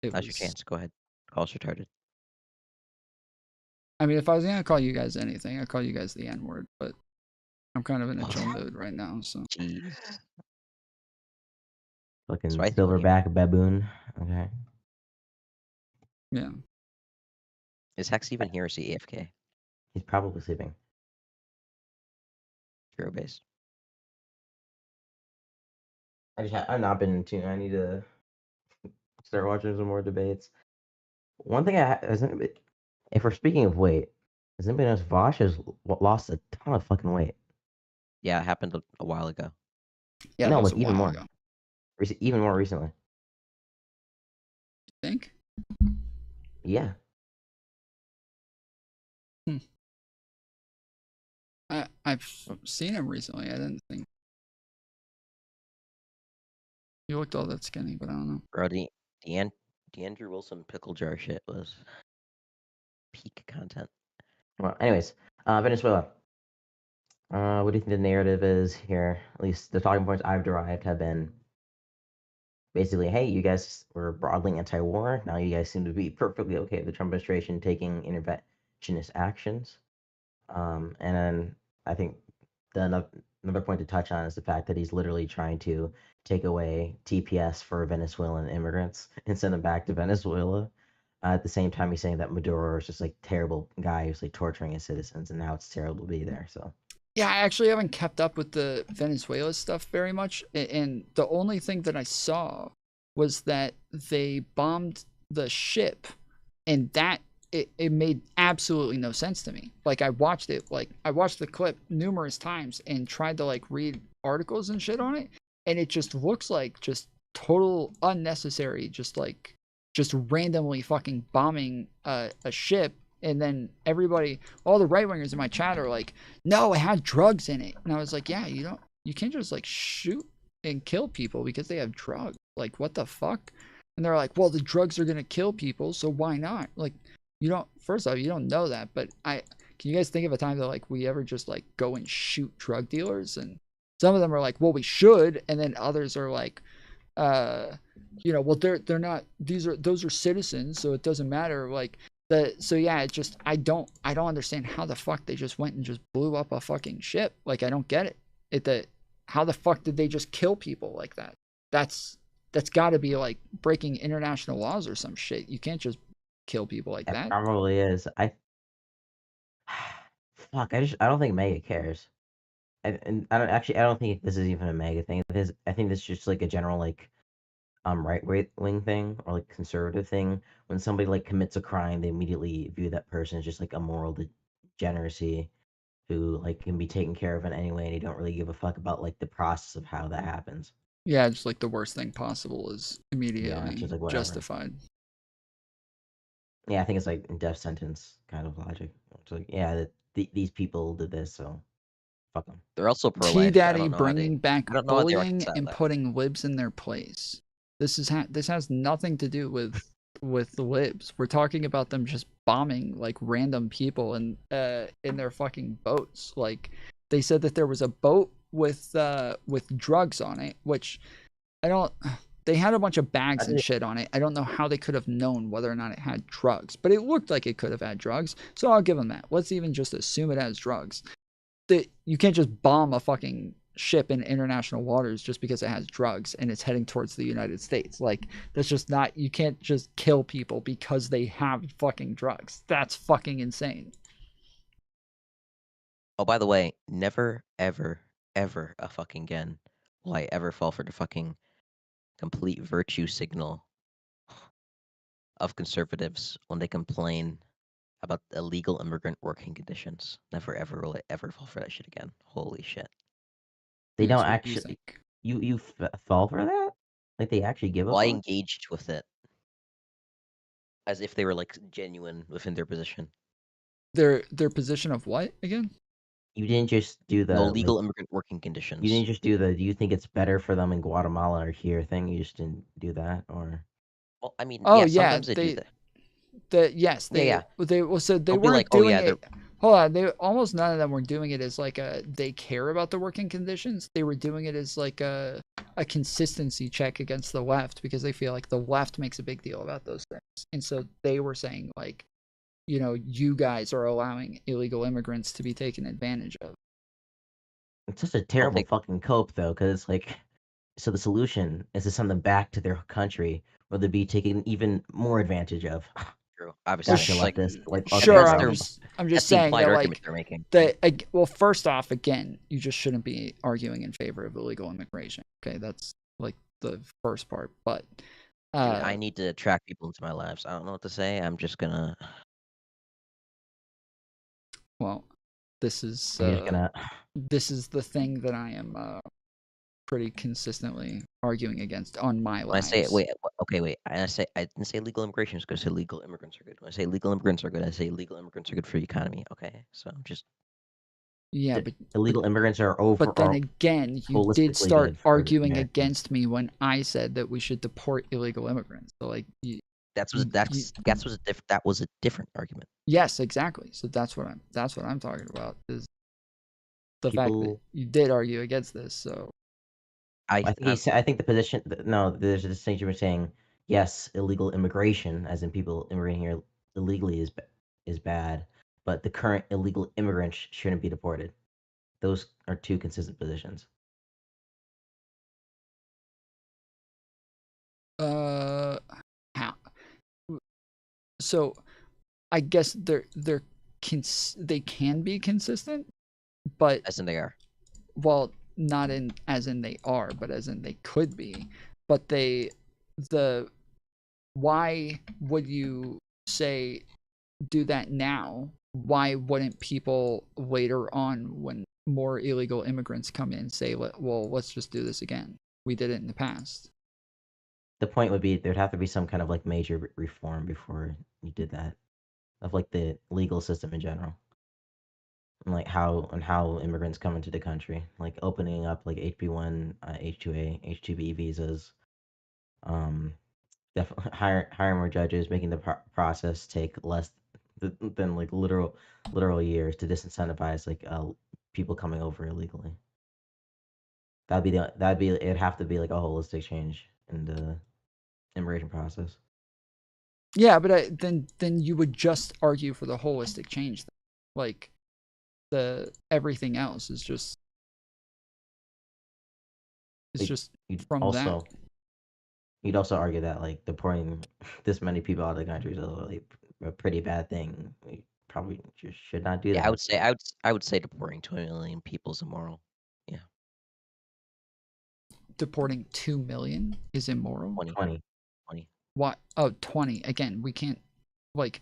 Now's your chance. Go ahead. Call us retarded. I mean, if I was gonna call you guys anything, I'd call you guys the N-word, but I'm kind of in a chill mood right now, so. Jeez. Looking silverback baboon. Okay. Yeah. Is Hex even here or is he AFK? He's probably sleeping. Hero base. I've not been tuned. I need to start watching some more debates. One thing if we're speaking of weight, has anybody noticed Vosh has lost a ton of fucking weight? Yeah, it happened a while ago. Yeah, no, that was like a even while more. ago. Even more recently. You think? Yeah. I've seen him recently. I didn't think he looked all that skinny, but I don't know. Bro, the Andrew Wilson pickle jar shit was peak content. Well, anyways, Venezuela. What do you think the narrative is here? At least the talking points I've derived have been basically, hey, you guys were broadly anti-war. Now you guys seem to be perfectly okay with the Trump administration taking interventionist actions. And then I think another point to touch on is the fact that he's literally trying to take away TPS for Venezuelan immigrants and send them back to Venezuela. At the same time, he's saying that Maduro is just like terrible guy who's like torturing his citizens, and now it's terrible to be there. So yeah, I actually haven't kept up with the Venezuela stuff very much, and the only thing that I saw was that they bombed the ship, and that it made absolutely no sense to me. Like I watched the clip numerous times and tried to like read articles and shit on it, and it just looks like just total unnecessary, just randomly fucking bombing a ship. And then all the right wingers in my chat are like, no, it had drugs in it. And I was like, yeah, you can't just like shoot and kill people because they have drugs. Like, what the fuck? And they're like, well, the drugs are going to kill people, so why not? Like, first off, you don't know that, but can you guys think of a time that like we ever just like go and shoot drug dealers? And some of them are like, well, we should. And then others are like, well, they're not, those are citizens, so it doesn't matter. Like, so yeah, it just, I don't understand how the fuck they just went and just blew up a fucking ship. Like, I don't get it. How the fuck did they just kill people like that? That's got to be like breaking international laws or some shit. You can't just kill people like that. It probably is. Fuck. I don't think Mega cares. And I don't think this is even a Mega thing. I think this is just like a general like right wing thing or like conservative thing. When somebody like commits a crime, they immediately view that person as just like a moral degeneracy who like can be taken care of in any way, and they don't really give a fuck about like the process of how that happens. Yeah, just like the worst thing possible is immediately just like justified. Yeah, I think it's like death sentence kind of logic. It's like, yeah, these people did this, so fuck them. They're also pro-life. T-Daddy bringing back bullying and putting libs in their place. This has nothing to do with the libs. We're talking about them just bombing like random people in their fucking boats. Like, they said that there was a boat with drugs on it, which they had a bunch of bags and shit on it. I don't know how they could have known whether or not it had drugs, but it looked like it could have had drugs, so I'll give them that. Let's even just assume it has drugs. You can't just bomb a fucking ship in international waters just because it has drugs and it's heading towards the United States. Like, that's just not, you can't just kill people because they have fucking drugs. That's fucking insane. Oh, by the way, never, ever, ever a fucking again will I ever fall for the fucking complete virtue signal of conservatives when they complain about illegal immigrant working conditions. Never, ever will I ever fall for that shit again. Holy shit. They Here's don't what you actually. think. You fall for that? Like they actually give a Well, I fuck? engaged with it as if they were like genuine within their position. Their position of what again? You didn't just do No the legal like. immigrant working You conditions. didn't just do the. Do you think it's better for them in Guatemala or here thing? You just didn't do that, or Well, I mean, Oh yeah, yeah, sometimes they do that. yes, Yeah, yeah. they well, so they They'll be like, weren't oh doing yeah, they're it. Hold on, they almost none of them were doing it as like a they care about the working conditions. They were doing it as like a consistency check against the left because they feel like the left makes a big deal about those things. And so they were saying like, you know, you guys are allowing illegal immigrants to be taken advantage of. it's just a terrible fucking cope though, because it's like, so the solution is to send them back to their country where they'd be taken even more advantage of. true. Obviously, Gotcha, sh- like leftist. Like, Sure, okay, that's I'm bro. their just that's the saying implied that argument like they're making. well, first off, again, you just shouldn't be arguing in favor of illegal immigration. Okay, that's like the first part. But Dude, I need to attract people into my lives. I don't know what to say. I'm just gonna. well, this is I'm just gonna. this is the thing that I am pretty consistently arguing against on my When I say lives. wait, okay, wait. I didn't say legal immigration is good. I say legal immigrants are good. When I say legal immigrants are good, I say legal immigrants are good for the economy. Okay, so just Yeah, illegal immigrants are but then overall again, you did holistically start good for arguing Americans. against me when I said that we should deport illegal immigrants. So like, that was a different argument. yes, exactly. So that's what I'm talking about is the fact that People. you did argue against this. So I think the position. No, there's a distinction between saying yes, illegal immigration, as in people immigrating here illegally, is bad, but the current illegal immigrants shouldn't be deported. Those are two consistent positions. how? So I guess they can be consistent, but As in they are. well, not in as in they are, but as in they could be. But why would you say do that now? Why wouldn't people later on, when more illegal immigrants come in, say, well, let's just do this again? We did it in the past. The point would be there'd have to be some kind of like major reform before you did that, of like the legal system in general, and like how immigrants come into the country, like opening up like HB1, H2A, H2B visas, definitely hire more judges, making the process take less than like literal years to disincentivize like people coming over illegally. It'd have to be like a holistic change in the immigration process. Yeah, but then you would just argue for the holistic change. Like the everything else is just from also, that. You'd also argue that like deporting this many people out of the country is a pretty bad thing. We probably just should not do that. Yeah, I would say deporting 20 million people is immoral. Yeah. Deporting 2 million is immoral. 20. What? Oh, 20. Again, we can't like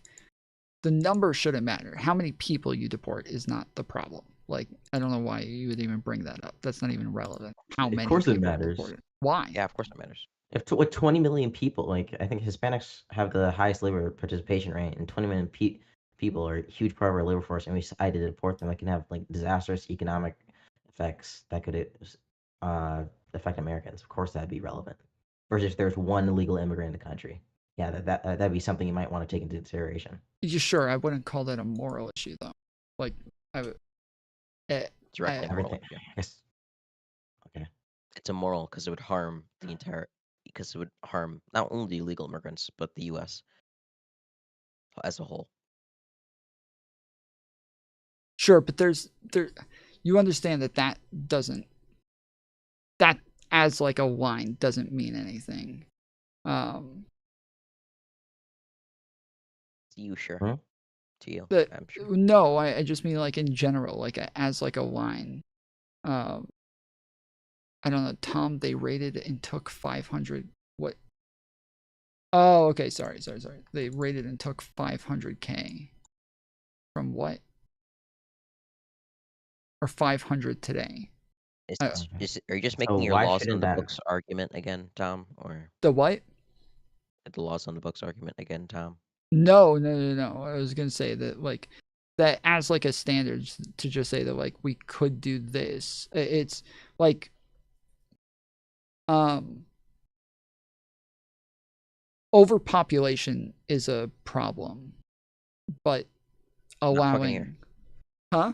the number shouldn't matter. How many people you deport is not the problem. Like, I don't know why you would even bring that up. That's not even relevant. How many? Of course, it people matters. deported. Why? Yeah, of course it matters. If with 20 million people, like I think Hispanics have the highest labor participation rate, and 20 million people are a huge part of our labor force, and we decided to deport them, that can have like disastrous economic effects that could affect Americans. Of course, that'd be relevant. Versus if there's one illegal immigrant in the country, yeah, that'd be something you might want to take into consideration. You sure? I wouldn't call that a moral issue though. Like, I would. Directly moral. Everything. Yes. Okay. It's immoral because it would harm the entire. Because it would harm not only the illegal immigrants but the U.S. as a whole. Sure, but you understand that doesn't that as like a line doesn't mean anything. You sure? Hmm? To you, But I'm sure. no, I just mean like in general, like as like a line. I don't know, Tom. They rated and took 500. What? Oh, okay. Sorry. They rated and took 500K. From what? Or 500 today. Are you just making So your why laws on shouldn't the that? books argument again, Tom? Or The what? the laws on the books argument again, Tom? No. I was gonna say that like that as like a standard to just say that like we could do this. It's like overpopulation is a problem, but allowing, huh?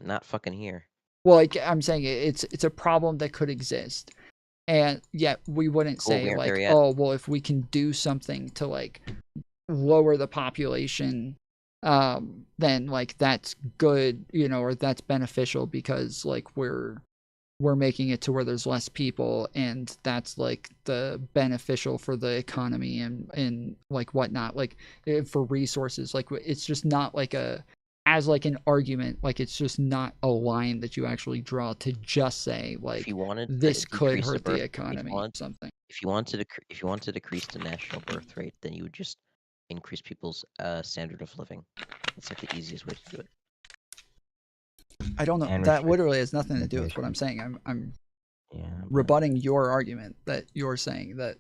Not fucking here. Well, like I'm saying, it's a problem that could exist, and yet we wouldn't Cool, we say aren't like, there yet. oh, well, if we can do something to like lower the population, then like that's good, you know, or that's beneficial because like we're making it to where there's less people and that's like the beneficial for the economy and like whatnot, like for resources. Like it's just not like a as like an argument, like it's just not a line that you actually draw to just say like If you wanted to this could decrease hurt birth, the economy or something. If you want to decrease the national birth rate, then you would just increase people's standard of living. That's like the easiest way to do it. I don't know. And That restrict literally has nothing to do with what I'm immigration. saying. I'm Yeah. but- rebutting your argument that you're saying that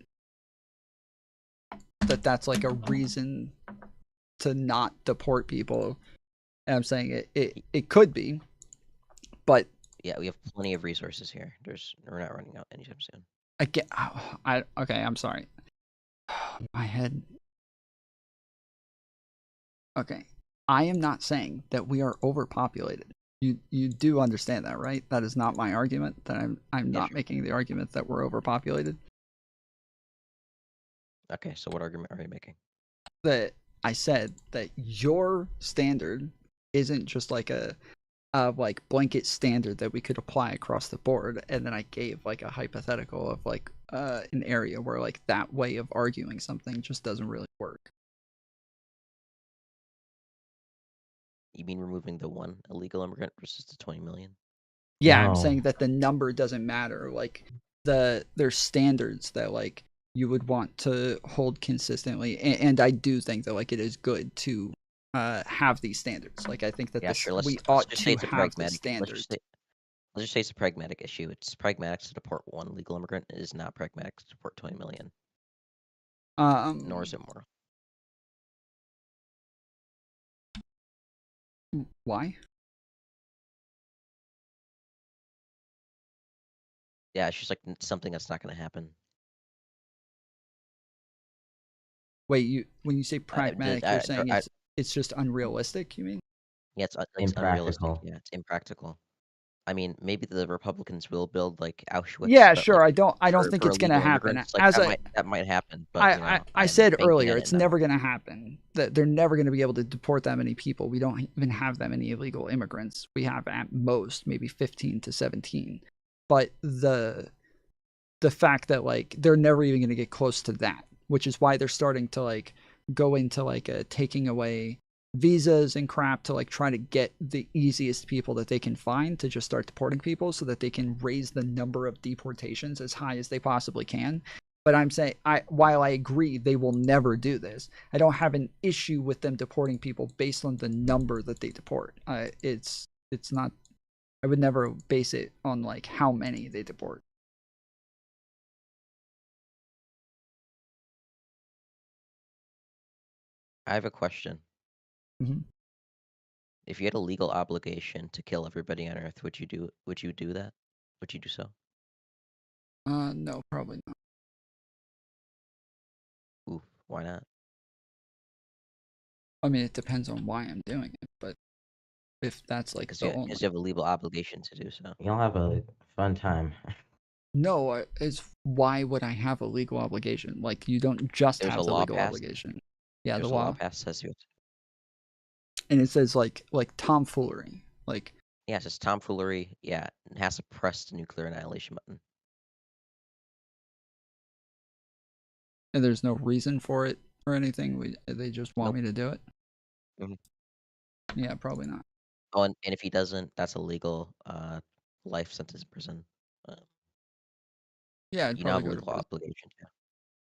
that's like a reason to not deport people. And I'm saying it could be, but Yeah, we have plenty of resources here. We're not running out anytime soon. Okay, I'm sorry. My head. Okay. I am not saying that we are overpopulated. You do understand that, right? That is not my argument. That I'm not making the argument that we're overpopulated. Okay, so what argument are you making? That I said that your standard isn't just like a like blanket standard that we could apply across the board, and then I gave like a hypothetical of like an area where like that way of arguing something just doesn't really work. You mean removing the one illegal immigrant versus the 20 million? Yeah, I'm No. saying that the number doesn't matter. Like there's standards that like you would want to hold consistently, and I do think that like it is good to have these standards. Like I think that Yeah, sure. we ought just to say it's a have the pragmatic. standards. Let's just say it's a pragmatic issue. It's pragmatic to deport one legal immigrant. It is not pragmatic to deport 20 million. Nor is it moral. Why? Yeah, it's just like something that's not going to happen. Wait, when you say pragmatic, you're saying it's just unrealistic, you mean? Yeah, it's unrealistic. Impractical. Yeah, it's impractical. I mean, maybe the Republicans will build like Auschwitz. Yeah, but, sure. like, I don't think for it's gonna illegal happen. immigrants, like, that might happen. But I said banking earlier, on it it's now. never gonna happen. That they're never gonna be able to deport that many people. We don't even have that many illegal immigrants. We have at most maybe 15 to 17. But the fact that like they're never even gonna get close to that, which is why they're starting to like go into like taking away visas and crap to like try to get the easiest people that they can find to just start deporting people so that they can raise the number of deportations as high as they possibly can. But I'm saying, while I agree they will never do this, I don't have an issue with them deporting people based on the number that they deport. It's not. I would never base it on like how many they deport. I have a question. Mhm. If you had a legal obligation to kill everybody on Earth, would you do that? Would you do so? No, probably not. Ooh, why not? I mean, it depends on why I'm doing it, but if that's like Because the you, only. 'cause you have a legal obligation to do so. You'll have a fun time. No, it's why would I have a legal obligation? Like you don't just There's have a the law legal passed. obligation. Yeah, There's the a law law. passed says you. And it says like tomfoolery. Like Yeah, it's just tomfoolery. Yeah, it has to press the nuclear annihilation button. And there's no reason for it or anything. They just want Nope. me to do it. Mhm. Yeah, probably not. Oh, and if he doesn't, that's a legal life sentence in prison. Yeah, I'd You now have probably a go to legal prison. obligation. Yeah.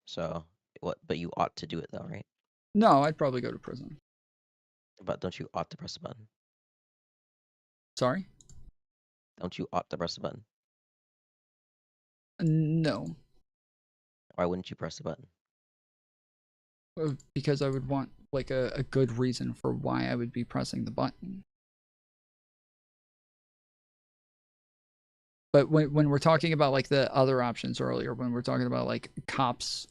So what? But you ought to do it though, right? No, I'd probably go to prison. But don't you ought to press the button? Sorry? Don't you ought to press the button? No, Why wouldn't you press the button? because I would want like a good reason for why I would be pressing the button. But when we're talking about like the other options earlier, when we're talking about like cops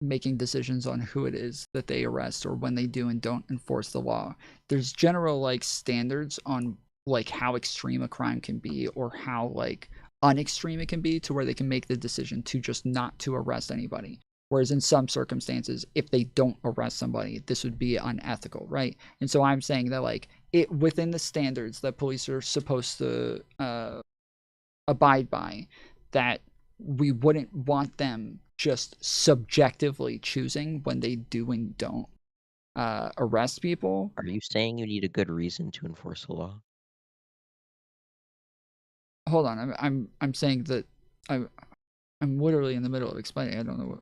making decisions on who it is that they arrest or when they do and don't enforce the law, there's general like standards on like how extreme a crime can be or how like unextreme it can be to where they can make the decision to just not to arrest anybody. Whereas in some circumstances, if they don't arrest somebody, this would be unethical, right? And so I'm saying that like it within the standards that police are supposed to abide by, that we wouldn't want them just subjectively choosing when they do and don't arrest people. Are you saying you need a good reason to enforce the law? Hold on, I'm saying that I'm literally in the middle of explaining. I don't know what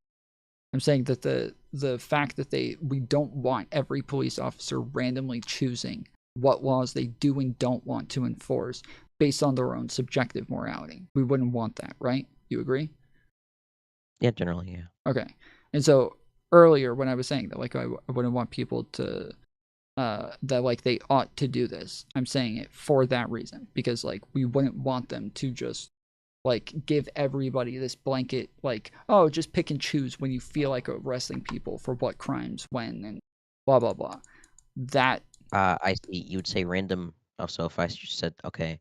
I'm saying, that the fact that we don't want every police officer randomly choosing what laws they do and don't want to enforce based on their own subjective morality. We wouldn't want that, right? You agree? Yeah, generally, yeah. Okay. And so earlier when I was saying that like I wouldn't want people to that like they ought to do this, I'm saying it for that reason, because like we wouldn't want them to just like give everybody this blanket like, oh, just pick and choose when you feel like arresting people for what crimes when and blah blah blah. That I see. You'd say random. Also, if I just said, okay,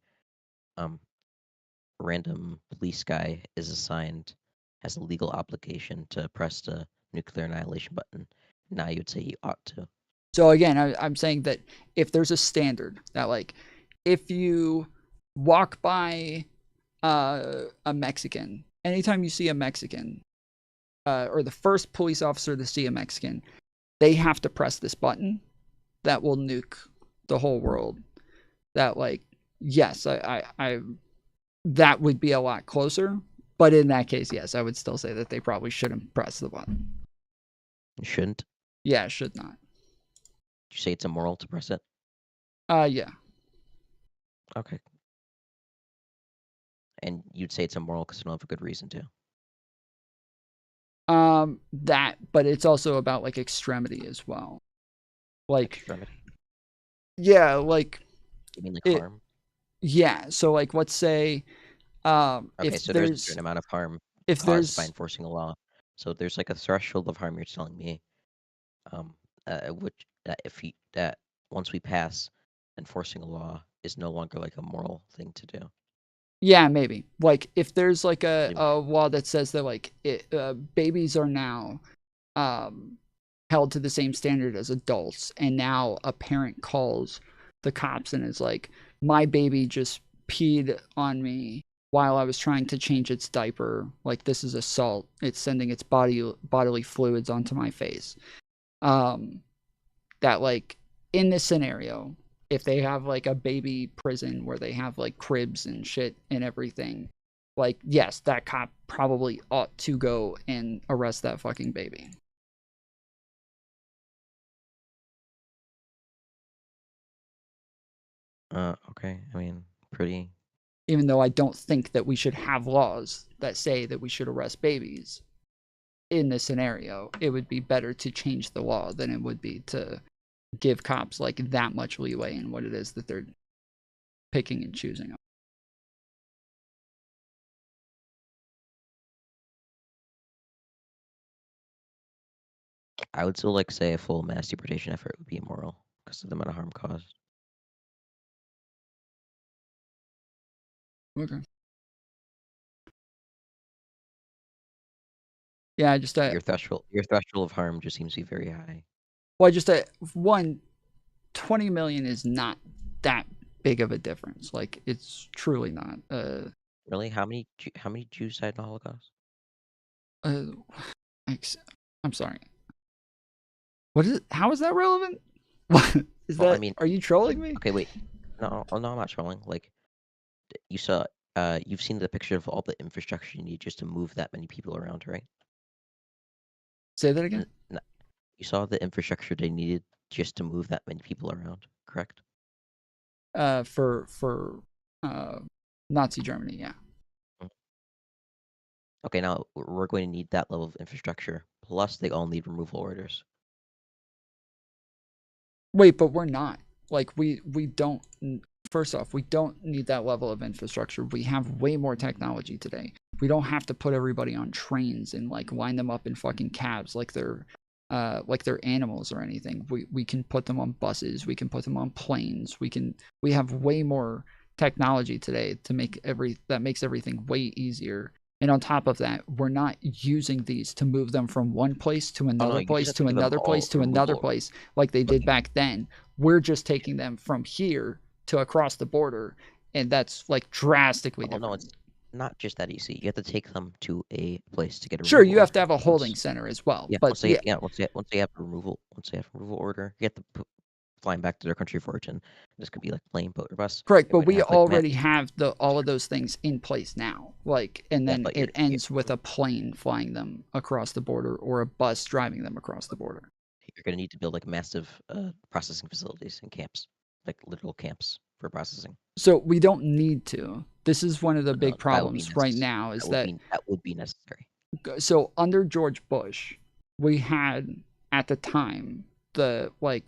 random police guy is assigned, has a legal obligation to press the nuclear annihilation button. Now you'd say he ought to. So again, I'm saying that if there's a standard that like if you walk by a Mexican, anytime you see a Mexican or the first police officer to see a Mexican, they have to press this button that will nuke the whole world. That like, yes, I that would be a lot closer. But in that case, yes, I would still say that they probably shouldn't press the button. You shouldn't. Yeah, should not. You say it's immoral to press it? Yeah. Okay. And you'd say it's immoral because you don't have a good reason to. That, but it's also about like extremity as well. Like extremity. Yeah, like you mean like harm? Yeah, so like let's say okay, if so there's a certain amount of harm if caused there's by enforcing a law. So there's like a threshold of harm you're telling me, which if you that once we pass, enforcing a law is no longer like a moral thing to do. Yeah, maybe. Like if there's like a law that says that like babies are now held to the same standard as adults, and now a parent calls the cops and is like, my baby just peed on me while I was trying to change its diaper, like this is assault, it's sending its bodily fluids onto my face. That like in this scenario, if they have like a baby prison where they have like cribs and shit and everything, like yes, that cop probably ought to go and arrest that fucking baby. Okay. I mean, pretty. Even though I don't think that we should have laws that say that we should arrest babies in this scenario, it would be better to change the law than it would be to give cops like that much leeway in what it is that they're picking and choosing. I would still like say a full mass deportation effort would be immoral because of the amount of harm caused. Okay. Yeah, I just your threshold of harm just seems to be very high. Well, just 20 million is not that big of a difference. Like it's truly not. Really? How many Jews died in the Holocaust? I'm sorry. What is it? How is that relevant? What is Well, that? I mean, are you trolling me? Okay, wait. No, I'm not trolling. Like, you saw, you've seen the picture of all the infrastructure you need just to move that many people around, right? Say that again. You saw the infrastructure they needed just to move that many people around, correct? For Nazi Germany, yeah. Okay, now we're going to need that level of infrastructure. Plus, they all need removal orders. Wait, but we're not. Like we don't. First off, we don't need that level of infrastructure. We have way more technology today. We don't have to put everybody on trains and like line them up in fucking cabs like they're animals or anything. We can put them on buses. We can put them on planes. We have way more technology today to make that makes everything way easier. And on top of that, we're not using these to move them from one place to another place to another place to another place like they did back then. We're just taking them from here to across the border, and that's like drastically different. No, it's not just that easy. You have to take them to a place to get a sure, you have to have a holding center as well. Yeah, but once they have removal order, you have to fly them back to their country of origin. This could be like plane, boat, or bus. Correct, but we already have all of those things in place now. Like, and then Yeah, it ends with a plane flying them across the border or a bus driving them across the border. You're going to need to build like massive processing facilities and camps, like literal camps for processing. So we don't need to. This is one of the big problems right now is that would be necessary. So under George Bush, we had at the time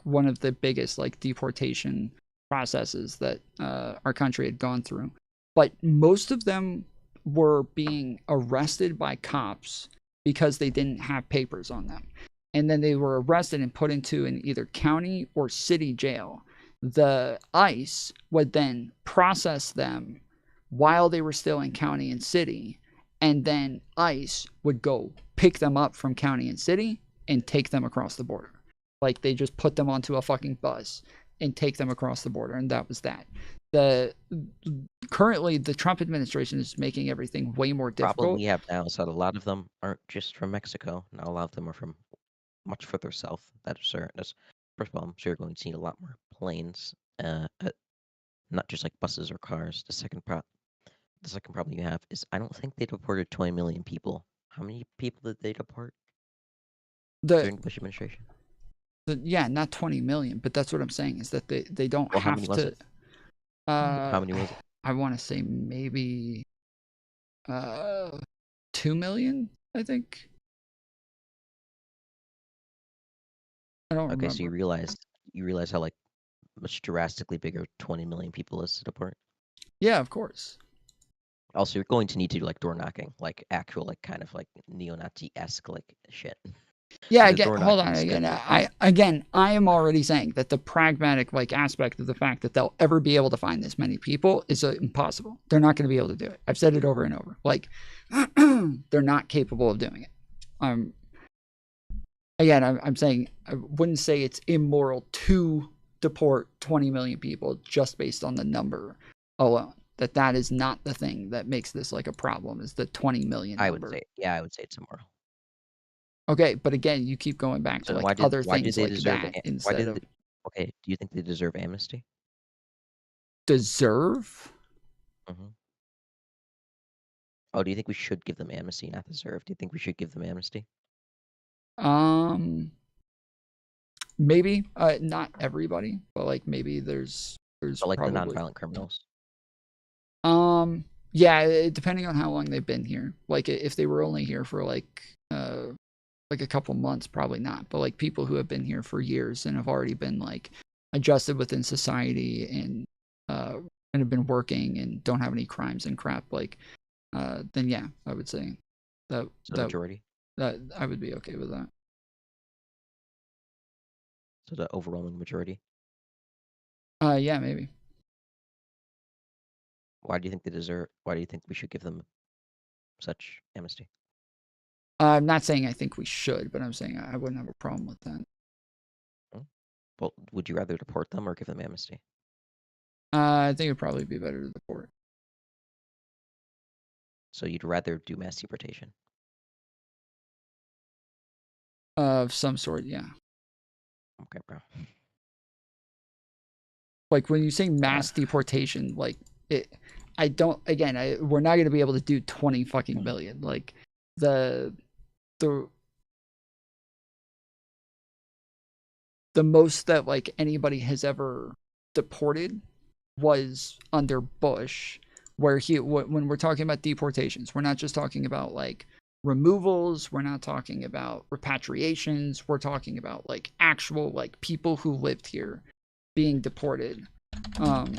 one of the biggest like deportation processes that our country had gone through, but most of them were being arrested by cops because they didn't have papers on them, and then they were arrested and put into an either county or city jail. The ICE would then process them while they were still in county and city, and then ICE would go pick them up from county and city and take them across the border. Like they just put them onto a fucking bus and take them across the border, and that was that. Currently the Trump administration is making everything way more difficult. The problem we have now is that a lot of them aren't just from Mexico. Now a lot of them are from much further south. That's first of all, I'm sure you're going to need a lot more planes, not just like buses or cars. The second problem you have is I don't think they deported 20 million people. How many people did they deport during the Bush administration? Yeah, not 20 million, but that's what I'm saying is that they don't have to. How many was it? I want to say maybe 2 million, I think. I don't remember. So you realize how like much drastically bigger 20 million people is to deport? Yeah, of course. Also, you're going to need to do like door knocking, like actual like kind of like neo-Nazi-esque like shit. Yeah, again, hold on again. I am already saying that the pragmatic like aspect of the fact that they'll ever be able to find this many people is impossible. They're not going to be able to do it. I've said it over and over. Like they're not capable of doing it. Again, I'm saying I wouldn't say it's immoral to deport 20 million people just based on the number alone. That is not the thing that makes this like a problem. Is the 20 million number. I would say it's immoral. Okay, but again, you keep going back to like other things like that instead of. Okay, do you think they deserve amnesty? Deserve? Mm-hmm. Oh, do you think we should give them amnesty, not deserve? Do you think we should give them amnesty? Maybe not everybody, but like maybe there's but like probably... the non-violent criminals. Yeah, depending on how long they've been here. Like if they were only here for like a couple months, probably not. But like people who have been here for years and have already been like adjusted within society and have been working and don't have any crimes and crap, like then yeah, I would say that the majority. That I would be okay with that. So the overwhelming majority. Yeah, maybe. Why do you think they deserve? Why do you think we should give them such amnesty? I'm not saying I think we should, but I'm saying I wouldn't have a problem with that. Well, would you rather deport them or give them amnesty? I think it'd probably be better to deport. So you'd rather do mass deportation? Of some sort, yeah. Okay, bro. Like when you say mass deportation, like I don't. Again, we're not going to be able to do 20 fucking million. Like the most that like anybody has ever deported was under Bush, where when we're talking about deportations, we're not just talking about like removals, we're not talking about repatriations, we're talking about like actual like people who lived here being deported. Let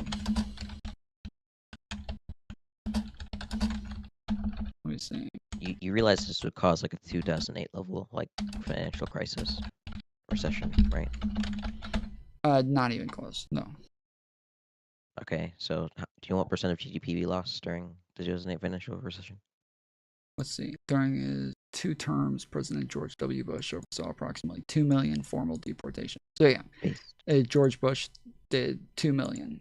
me see. You realize this would cause like a 2008 level like financial crisis, recession, right? Not even close. No. Okay, so do you know what percent of GDP we lost during the 2008 financial recession? Let's see. During his 2 terms, President George W. Bush oversaw approximately 2 million formal deportations. So yeah, George Bush did 2 million.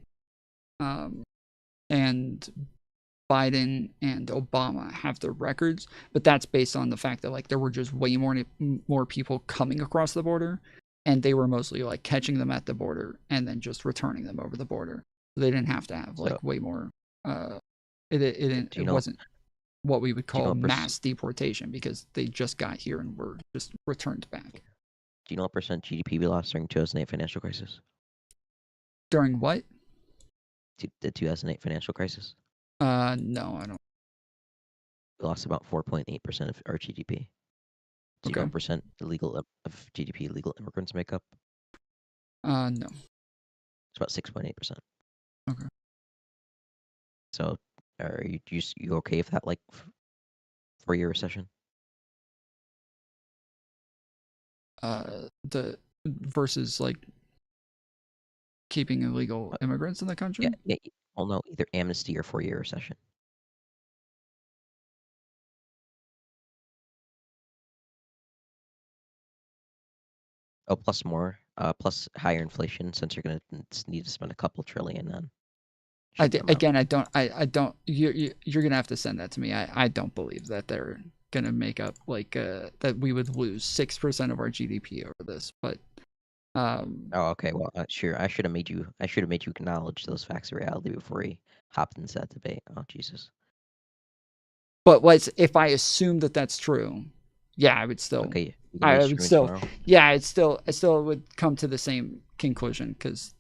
And Biden and Obama have their records, but that's based on the fact that like there were just way more people coming across the border, and they were mostly like catching them at the border and then just returning them over the border. So they didn't have to have like way more. It wasn't what we would call mass deportation because they just got here and were just returned back. Do you know what percent GDP we lost during 2008 financial crisis? During what? The 2008 financial crisis? No, I don't. We lost about 4.8% of our GDP. Do you know what percent illegal of GDP legal immigrants make up? No. It's about 6.8%. Okay. So, are you okay with that, like, 4-year recession? The versus like keeping illegal immigrants in the country? Yeah. Well, no, either amnesty or 4-year recession. Oh, plus more, plus higher inflation since you're gonna need to spend a couple trillion on. I don't. You're gonna have to send that to me. I don't believe that they're gonna make up like that we would lose 6% of our GDP over this. But oh, okay. Well, sure. I should have made you acknowledge those facts of reality before we hopped into that debate. Oh, Jesus. But if I assume that that's true, yeah, I would still. Okay. I would still. Tomorrow? Yeah, I still would come to the same conclusion because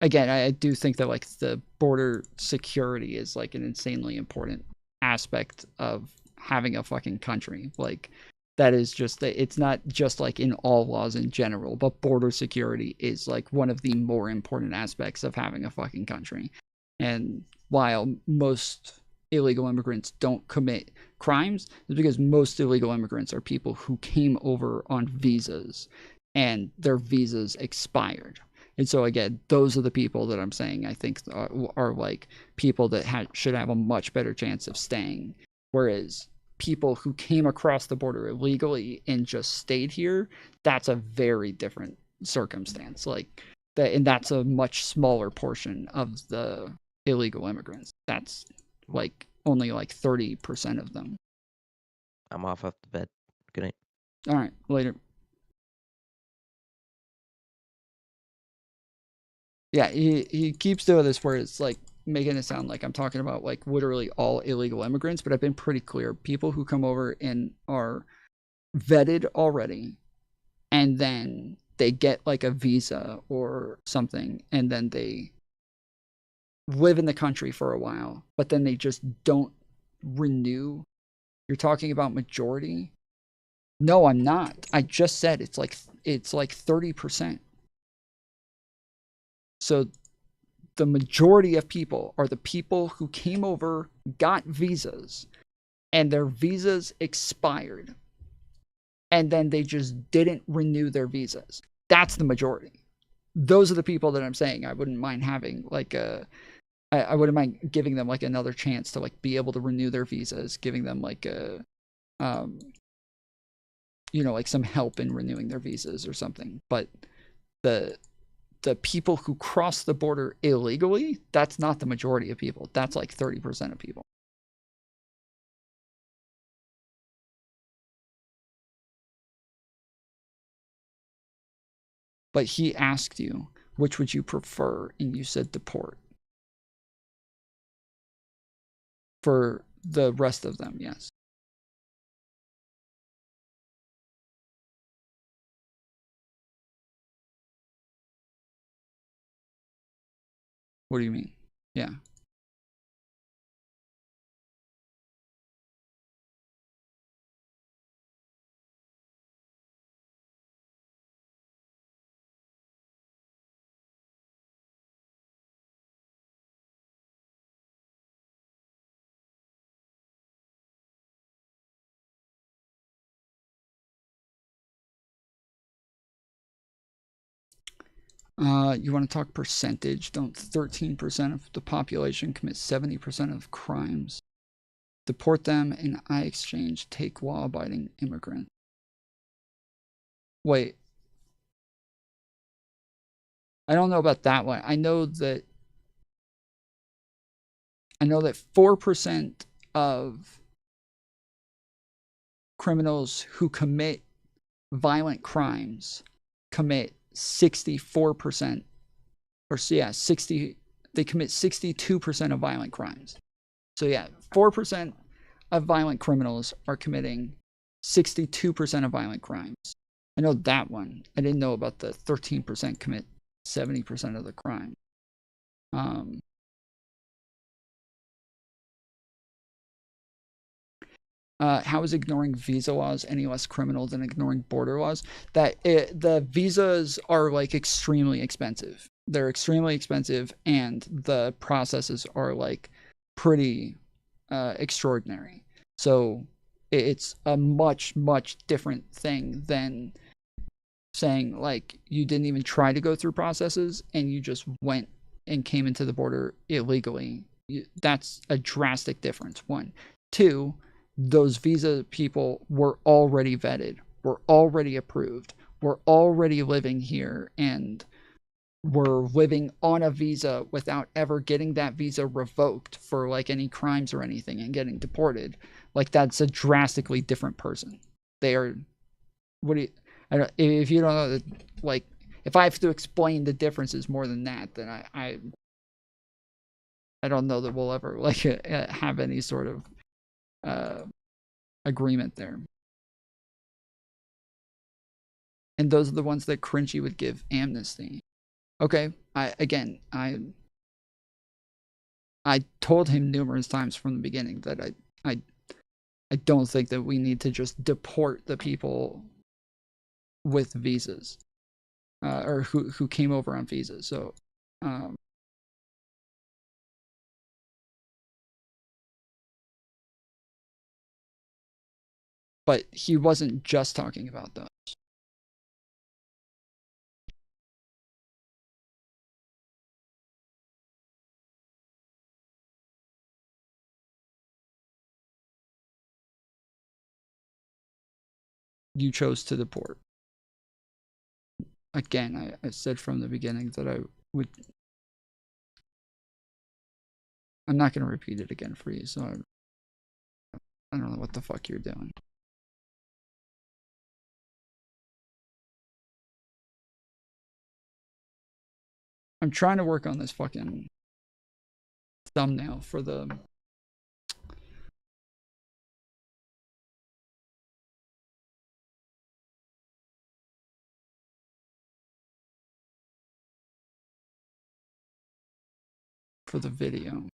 again, I do think that like the border security is like an insanely important aspect of having a fucking country. Like that is just that it's not just like in all laws in general, but border security is like one of the more important aspects of having a fucking country. And while most illegal immigrants don't commit crimes, is because most illegal immigrants are people who came over on visas and their visas expired. And so again, those are the people that I'm saying I think are like people that should have a much better chance of staying. Whereas people who came across the border illegally and just stayed here, that's a very different circumstance. Like that, and that's a much smaller portion of the illegal immigrants. That's like only like 30% of them. I'm off the bed. Good night. All right, later. Yeah, he keeps doing this where it's like making it sound like I'm talking about like literally all illegal immigrants, but I've been pretty clear. People who come over and are vetted already, and then they get like a visa or something, and then they live in the country for a while, but then they just don't renew. You're talking about majority? No, I'm not. I just said it's like 30%. So the majority of people are the people who came over, got visas, and their visas expired. And then they just didn't renew their visas. That's the majority. Those are the people that I'm saying I wouldn't mind having like I wouldn't mind giving them like another chance to like be able to renew their visas, giving them like a like some help in renewing their visas or something. But the the people who cross the border illegally, that's not the majority of people. That's like 30% of people. But he asked you, which would you prefer? And you said deport. For the rest of them, yes. What do you mean? Yeah. You want to talk percentage? Don't 13% of the population commit 70% of crimes? Deport them and I exchange take law-abiding immigrants. Wait. I don't know about that one. I know that 4% of criminals who commit violent crimes commit 64%, or yeah, 60. They commit 62% of violent crimes. So yeah, 4% of violent criminals are committing 62% of violent crimes. I know that one. I didn't know about the 13% commit 70% of the crime. How is ignoring visa laws any less criminal than ignoring border laws? The visas are like extremely expensive. They're extremely expensive, and the processes are like pretty extraordinary. So it's a much different thing than saying like you didn't even try to go through processes and you just went and came into the border illegally. That's a drastic difference. 1. 2, those visa people were already vetted, were already approved, were already living here, and were living on a visa without ever getting that visa revoked for like any crimes or anything and getting deported. Like that's a drastically different person. They are, what do you, I don't, if you don't know, like if I have to explain the differences more than that, then I don't know that we'll ever like have any sort of agreement there. And those are the ones that Cringy would give amnesty. Okay, I told him numerous times from the beginning that I don't think that we need to just deport the people with visas, or who came over on visas. So, but he wasn't just talking about those. You chose to deport. Again, I said from the beginning that I would. I'm not going to repeat it again for you, so I don't know what the fuck you're doing. I'm trying to work on this fucking thumbnail for the video.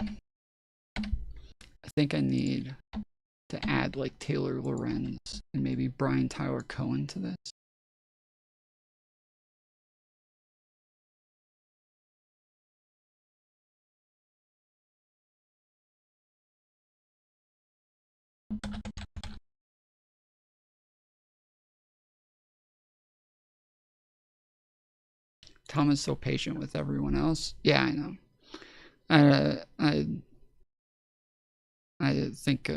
I think I need to add like Taylor Lorenz and maybe Brian Tyler Cohen to this. Tom is so patient with everyone else. Yeah, I know. I think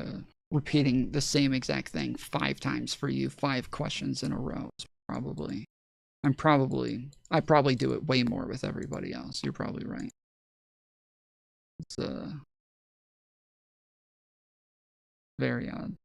repeating the same exact thing 5 times for you, 5 questions in a row is probably. I probably do it way more with everybody else. You're probably right. It's very odd.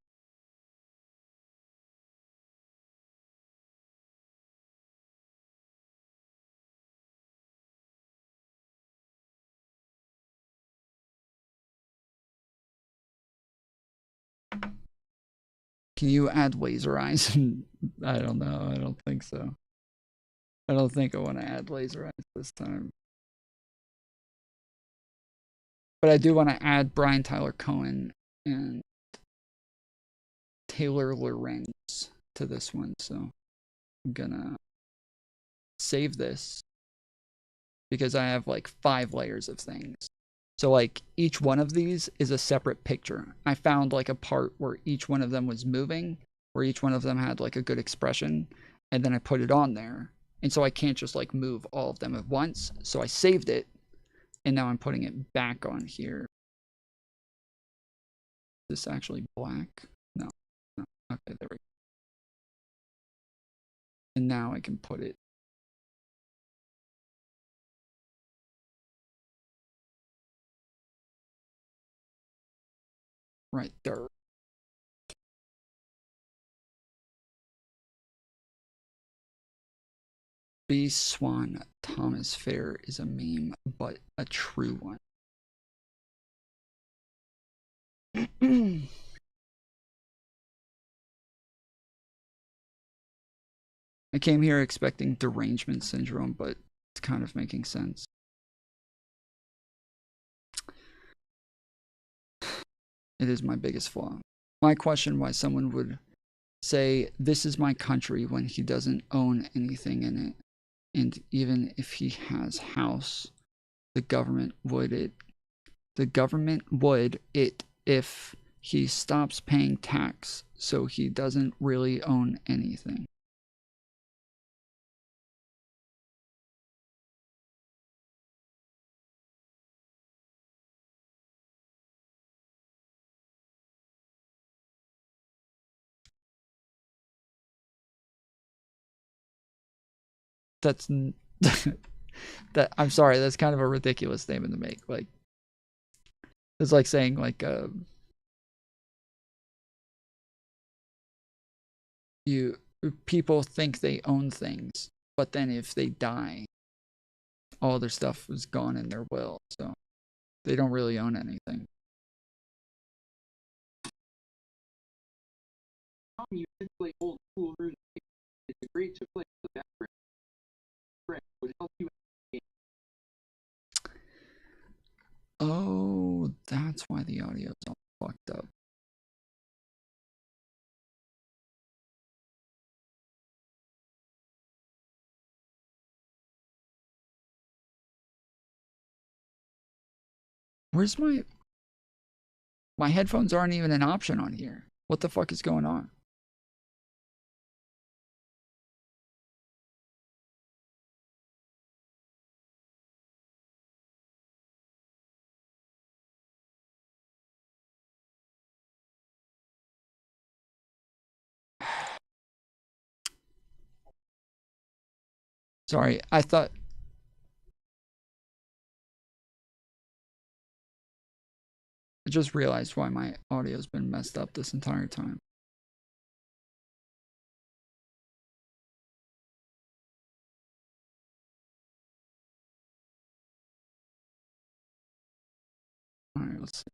Can you add laser eyes? I don't know. I don't think so. I don't think I want to add laser eyes this time. But I do want to add Brian Tyler Cohen and Taylor Lorenz to this one. So I'm gonna save this because I have like 5 layers of things. So like each one of these is a separate picture. I found like a part where each one of them was moving, where each one of them had like a good expression, and then I put it on there. And so I can't just like move all of them at once. So I saved it, and now I'm putting it back on here. Is this actually black? No. Okay, there we go. And now I can put it right there. B. Swan Thomas Fair is a meme, but a true one. I came here expecting derangement syndrome, but it's kind of making sense. It is my biggest flaw. My question why someone would say, this is my country when he doesn't own anything in it. And even if he has house, the government would it if he stops paying tax, so he doesn't really own anything. That's that I'm sorry, that's kind of a ridiculous statement to make. Like, it's like saying like people think they own things, but then if they die, all their stuff is gone in their will, so they don't really own anything. You did play old school runes. It's great to play the background. Would help you. Oh, that's why the audio's all fucked up. Where's my headphones aren't even an option on here. What the fuck is going on? Sorry, I thought. I just realized why my audio's been messed up this entire time. Alright, let's see.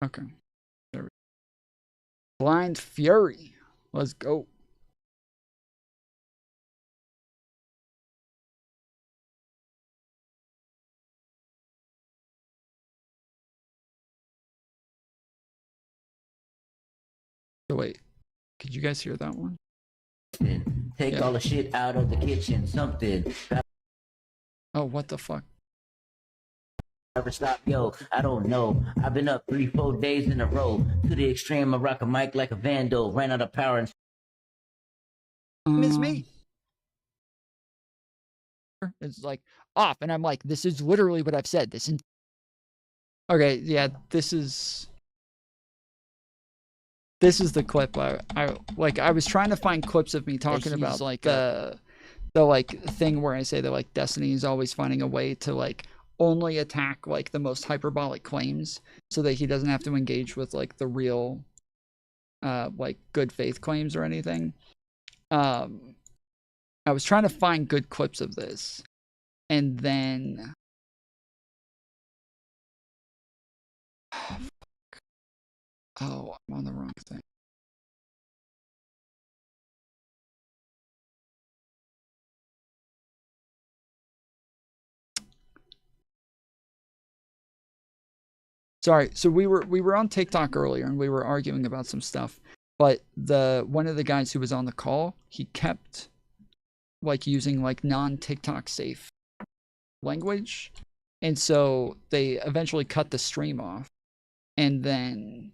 Okay. There we go. Blind Fury. Let's go. So wait, could you guys hear that one? Take all the shit out of the kitchen, something. Oh, what the fuck? Never stop, yo, I don't know. I've been up 3-4 days in a row. To the extreme, I rock a mic like a vandal. Ran out of power and Miss me. It's like off, and I'm like, this is literally what I've said. Okay, yeah, this is the clip. I was trying to find clips of me talking about like the like thing where I say that like Destiny is always finding a way to like only attack like the most hyperbolic claims so that he doesn't have to engage with like the real like good faith claims or anything. I was trying to find good clips of this, and then oh, I'm on the wrong thing. Sorry, so we were on TikTok earlier and we were arguing about some stuff, but one of the guys who was on the call, he kept like using like non-TikTok safe language, and so they eventually cut the stream off, and then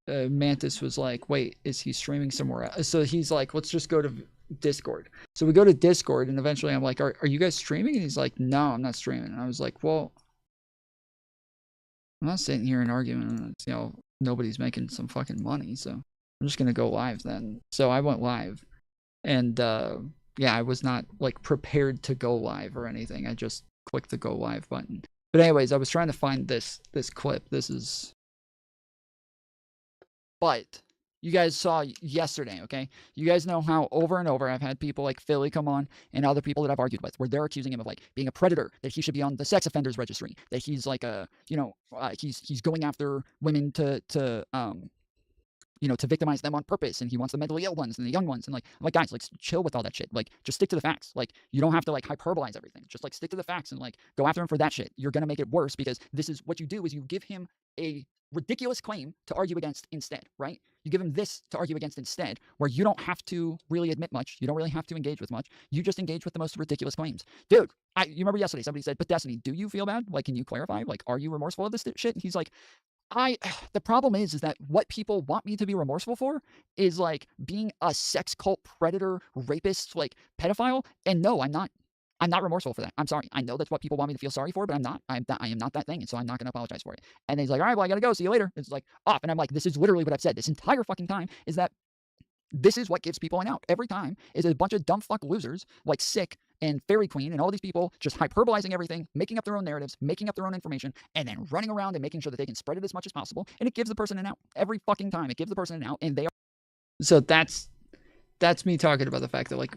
Mantis was like, wait, is he streaming somewhere else? So he's like, let's just go to Discord. So we go to Discord, and eventually I'm like, are you guys streaming? And he's like, no, I'm not streaming. And I was like, well, I'm not sitting here and arguing. You know, nobody's making some fucking money, so I'm just gonna go live then. So I went live, and yeah, I was not like prepared to go live or anything. I just clicked the go live button. But anyways, I was trying to find this clip. But you guys saw yesterday, okay? You guys know how over and over I've had people like Philly come on and other people that I've argued with where they're accusing him of like being a predator, that he should be on the sex offenders registry, that he's like a, you know, he's going after women to you know, to victimize them on purpose, and he wants the mentally ill ones and the young ones, and like, I'm like, guys, like, chill with all that shit. Like, just stick to the facts. Like, you don't have to like hyperbolize everything. Just like stick to the facts and like go after him for that shit. You're gonna make it worse, because this is what you do: is you give him a ridiculous claim to argue against instead, right? You give him this to argue against instead, where you don't have to really admit much. You don't really have to engage with much. You just engage with the most ridiculous claims. Dude, you remember yesterday somebody said, but Destiny, do you feel bad? Like, can you clarify? Like, are you remorseful of this shit? And he's like, the problem is that what people want me to be remorseful for is like being a sex cult predator, rapist, like pedophile. And no, I'm not remorseful for that. I'm sorry. I know that's what people want me to feel sorry for, but I am not that thing. And so I'm not going to apologize for it. And he's like, all right, well, I got to go. See you later. It's like off. And I'm like, this is literally what I've said this entire fucking time, is that this is what gives people an out every time, is a bunch of dumb fuck losers like Sick and Fairy Queen and all these people just hyperbolizing everything, making up their own narratives, making up their own information, and then running around and making sure that they can spread it as much as possible. And it gives the person an out every fucking time. It gives the person an out, and they are. So that's me talking about the fact that like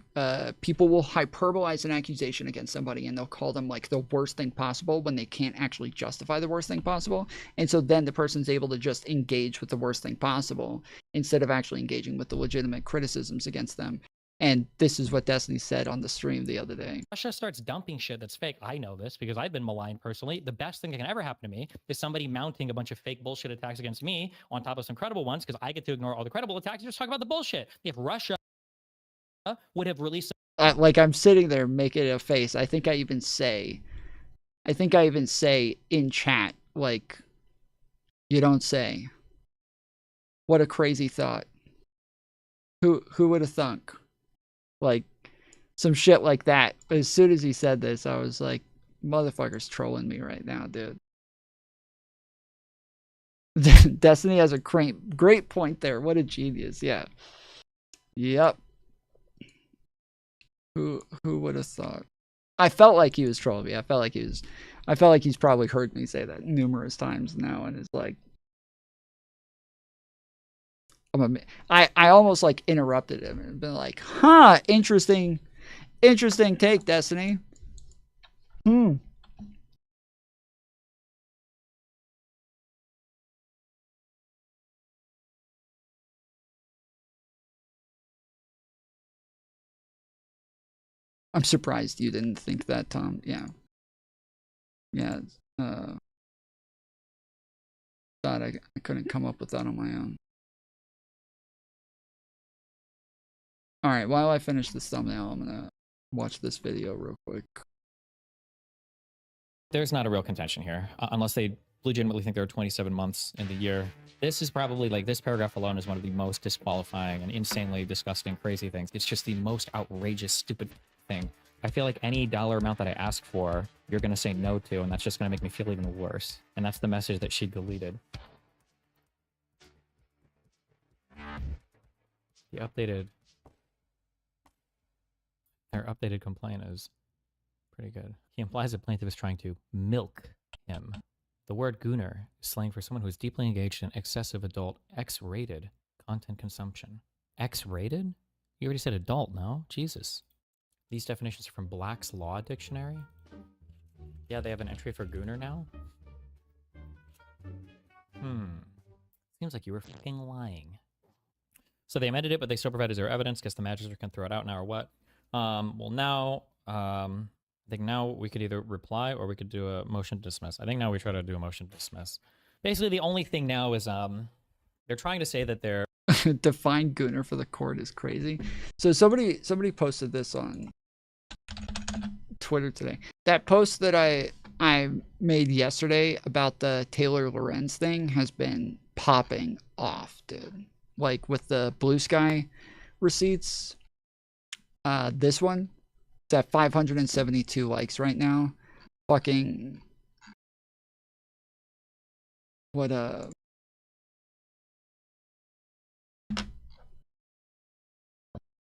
people will hyperbolize an accusation against somebody, and they'll call them like the worst thing possible when they can't actually justify the worst thing possible. And so then the person's able to just engage with the worst thing possible instead of actually engaging with the legitimate criticisms against them. And this is what Destiny said on the stream the other day. Russia starts dumping shit that's fake. I know this because I've been maligned personally. The best thing that can ever happen to me is somebody mounting a bunch of fake bullshit attacks against me on top of some credible ones, because I get to ignore all the credible attacks and just talk about the bullshit. If Russia would have released like, I'm sitting there making a face. I think I even say in chat, like, you don't say. What a crazy thought. Who would have thunk? Like, some shit like that. As soon as he said this, I was like, motherfucker's trolling me right now, dude. Destiny has a great point there. What a genius. Yeah. Yep. Who would have thought? I felt like he was trolling me. I felt like he's probably heard me say that numerous times now, and it's like, I almost like interrupted him and been like, huh, interesting take, Destiny. I'm surprised you didn't think that, Tom. Yeah. Thought I couldn't come up with that on my own. All right, while I finish this thumbnail, I'm gonna watch this video real quick. There's not a real contention here, unless they legitimately think there are 27 months in the year. This is probably, like, this paragraph alone is one of the most disqualifying and insanely disgusting, crazy things. It's just the most outrageous, stupid thing I feel like any dollar amount that I ask for, you're going to say no to, and that's just going to make me feel even worse. And that's the message that she deleted. The updated... Her updated complaint is pretty good. He implies the plaintiff is trying to milk him. The word gooner is slang for someone who is deeply engaged in excessive adult, X-rated content consumption. X-rated? You already said adult, no? Jesus. These definitions are from Black's Law Dictionary. Yeah, they have an entry for gooner now? Seems like you were fucking lying. So they amended it, but they still provided zero evidence. Guess the magistrate can throw it out now or what? Well, now, I think now we could either reply or we could do a motion to dismiss. I think now we try to do a motion to dismiss. Basically, the only thing now is they're trying to say that they're... Define gooner for the court is crazy. So somebody posted this on Twitter today. That post that I made yesterday about the Taylor Lorenz thing has been popping off, dude. Like with the Blue Sky receipts. This one, it's at 572 likes right now. Fucking what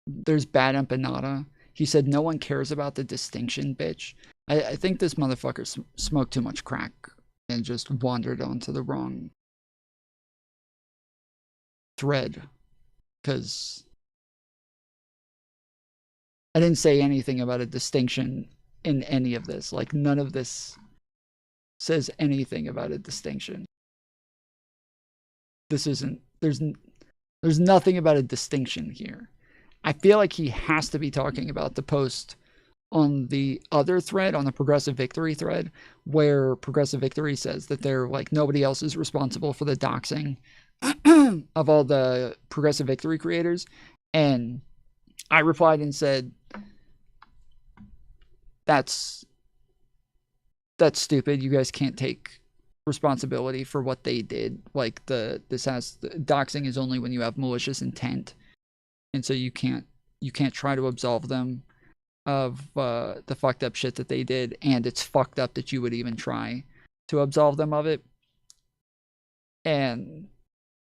there's Bad Empanada. He said no one cares about the distinction, bitch. I think this motherfucker smoked too much crack and just wandered onto the wrong thread, because I didn't say anything about a distinction in any of this. Like, none of this says anything about a distinction. This isn't, there's nothing about a distinction here. I feel like he has to be talking about the post on the other thread, on the Progressive Victory thread, where Progressive Victory says that they're like, nobody else is responsible for the doxing of all the Progressive Victory creators. And I replied and said, that's stupid. You guys can't take responsibility for what they did. Like, doxing is only when you have malicious intent. And so you can't try to absolve them of the fucked up shit that they did, and it's fucked up that you would even try to absolve them of it. And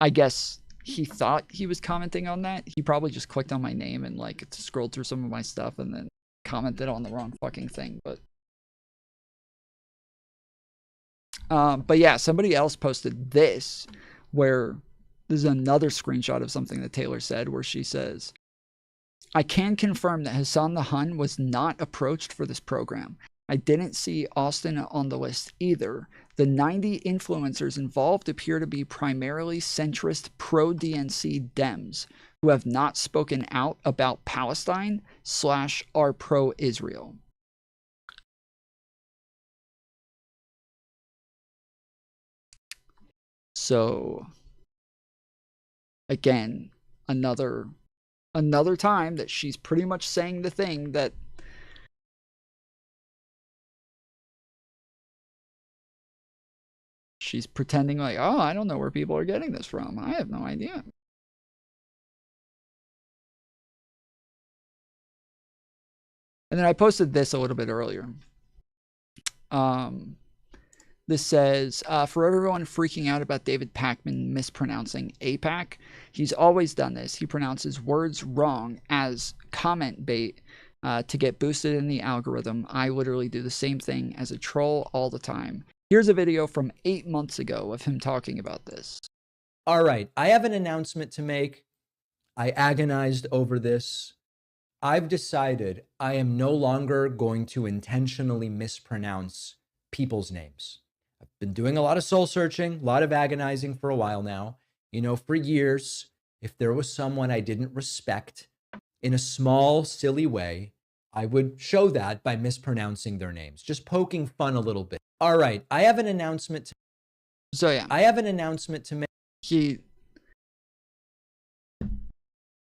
I guess he thought he was commenting on that. He probably just clicked on my name and like scrolled through some of my stuff and then commented on the wrong fucking thing. But yeah, somebody else posted this, where this is another screenshot of something that Taylor said, where she says, I can confirm that Hassan the Hun was not approached for this program. I didn't see Austin on the list either. The 90 influencers involved appear to be primarily centrist pro-DNC Dems who have not spoken out about Palestine / are pro-Israel. So, again, another time that she's pretty much saying the thing that she's pretending like, oh, I don't know where people are getting this from. I have no idea. And then I posted this a little bit earlier. This says, for everyone freaking out about David Pakman mispronouncing APAC, he's always done this. He pronounces words wrong as comment bait to get boosted in the algorithm. I literally do the same thing as a troll all the time. Here's a video from 8 months ago of him talking about this. All right, I have an announcement to make. I agonized over this. I've decided I am no longer going to intentionally mispronounce people's names. I've been doing a lot of soul searching, a lot of agonizing for a while now. You know, for years, if there was someone I didn't respect in a small, silly way, I would show that by mispronouncing their names, just poking fun a little bit. All right, I have an announcement to... So yeah, I have an announcement to make.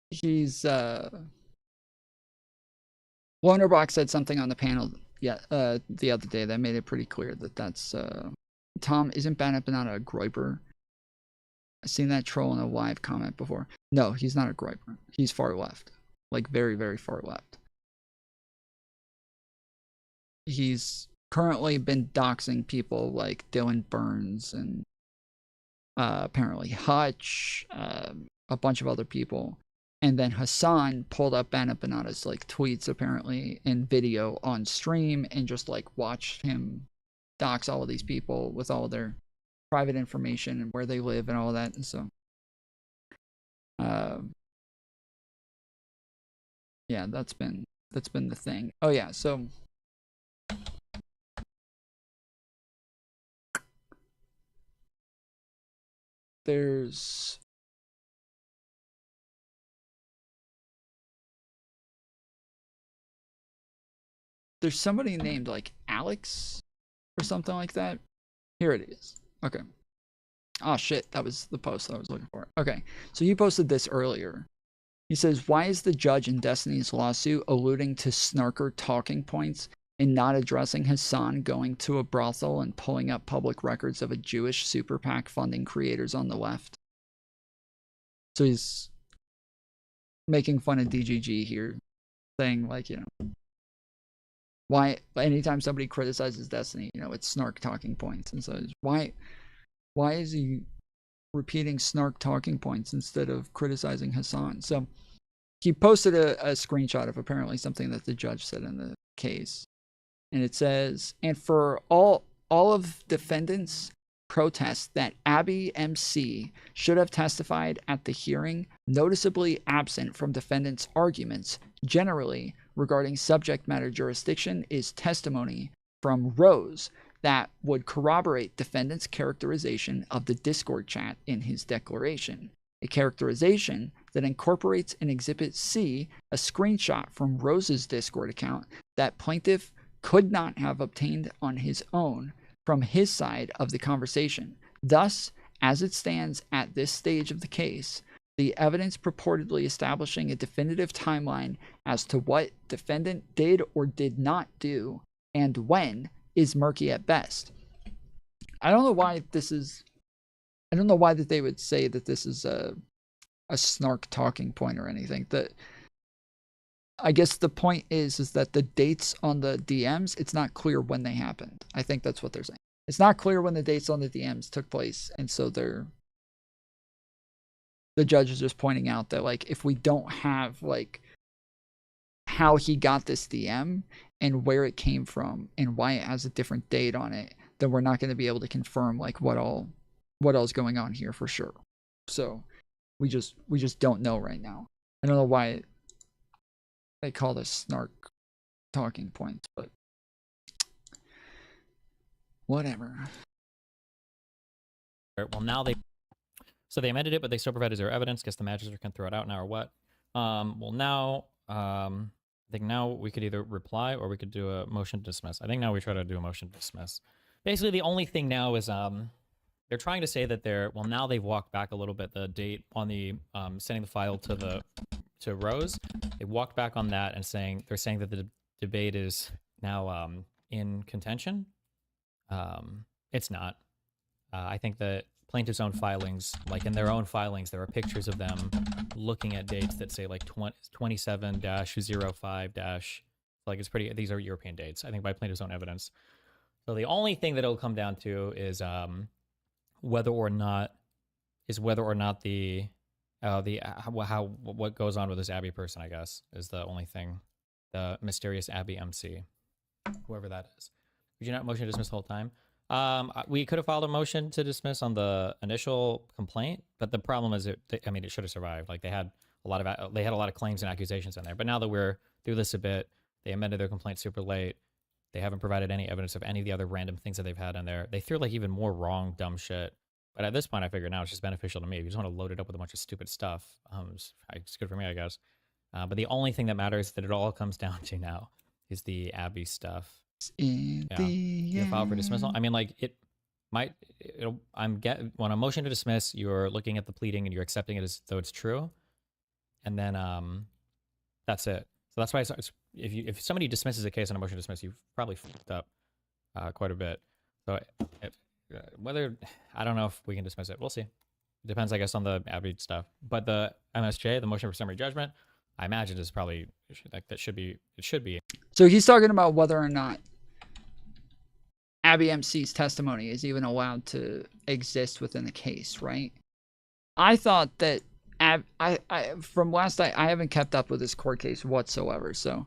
He's Wonderbox said something on the panel the other day that made it pretty clear that that's Tom, isn't Bad Banana a Groiper? I've seen that troll in a live comment before. No, he's not a Groiper. He's far left. Like very, very far left. he's currently been doxing people like Dylan Burns and apparently Hutch, a bunch of other people. And then Hassan pulled up Bennett Banana's like tweets apparently in video on stream and just like watched him dox all of these people with all their private information and where they live and all that. And so yeah, that's been the thing. Oh yeah, so there's somebody named like Alex or something like that. Here it is. Okay. Oh shit, that was the post I was looking for. Okay, so you posted this earlier. He says, why is the judge in Destiny's lawsuit alluding to snarker talking points and not addressing Hassan going to a brothel and pulling up public records of a Jewish super PAC funding creators on the left? So he's making fun of DGG here, saying like, you know, why anytime somebody criticizes Destiny, you know, it's snark talking points. And so why is he repeating snark talking points instead of criticizing Hassan? So he posted a screenshot of apparently something that the judge said in the case. And it says, and for all of defendants' protests that Abby MC should have testified at the hearing, noticeably absent from defendants' arguments generally regarding subject matter jurisdiction is testimony from Rose that would corroborate defendant's characterization of the Discord chat in his declaration. A characterization that incorporates in Exhibit C a screenshot from Rose's Discord account that plaintiff could not have obtained on his own from his side of the conversation. Thus, as it stands at this stage of the case, the evidence purportedly establishing a definitive timeline as to what defendant did or did not do and when is murky at best. I don't know why that they would say that this is a snark talking point or anything. I guess the point is that the dates on the DMs, it's not clear when they happened. I think that's what they're saying. It's not clear when the dates on the DMs took place, and so the judge is just pointing out that like if we don't have like how he got this DM and where it came from and why it has a different date on it, then we're not going to be able to confirm like what all's going on here for sure. So we just don't know right now. I don't know why they call this snark talking points, but whatever. Well, now they amended it, but they still provided zero evidence. Guess the magistrate can throw it out now or what? Well, now I think now we could either reply or we could do a motion to dismiss. I think now we try to do a motion to dismiss. Basically, the only thing now is they're trying to say that now they've walked back a little bit the date on the sending the file to Rose. They walked back on that and they're saying that the debate is now in contention. It's not. I think that plaintiff's own filings, like in their own filings, there are pictures of them looking at dates that say like 27-05- like it's pretty, these are European dates, I think, by plaintiff's own evidence. So the only thing that it'll come down to is whether or not what goes on with this Abby person, I guess, is the only thing. The mysterious Abby MC, whoever that is. Did you not motion to dismiss the whole time? We could have filed a motion to dismiss on the initial complaint, but the problem is it should have survived. Like they had a lot of claims and accusations in there. But now that we're through this a bit, they amended their complaint super late. They haven't provided any evidence of any of the other random things that they've had in there. They threw like even more wrong, dumb shit. But at this point, I figure now it's just beneficial to me. If you just want to load it up with a bunch of stupid stuff, it's good for me, I guess. But the only thing that matters that it all comes down to now is the Abby stuff. You file for dismissal. I mean, like when a motion to dismiss, you're looking at the pleading and you're accepting it as though it's true, and then that's it. So that's why if somebody dismisses a case on a motion to dismiss, you've probably fucked up quite a bit. So whether I don't know if we can dismiss it, we'll see. It depends, I guess, on the Abby stuff. But the MSJ, the motion for summary judgment, I imagine is probably like it should be. So he's talking about whether or not Abby MC's testimony is even allowed to exist within the case, right? I thought that from last night, I haven't kept up with this court case whatsoever. So,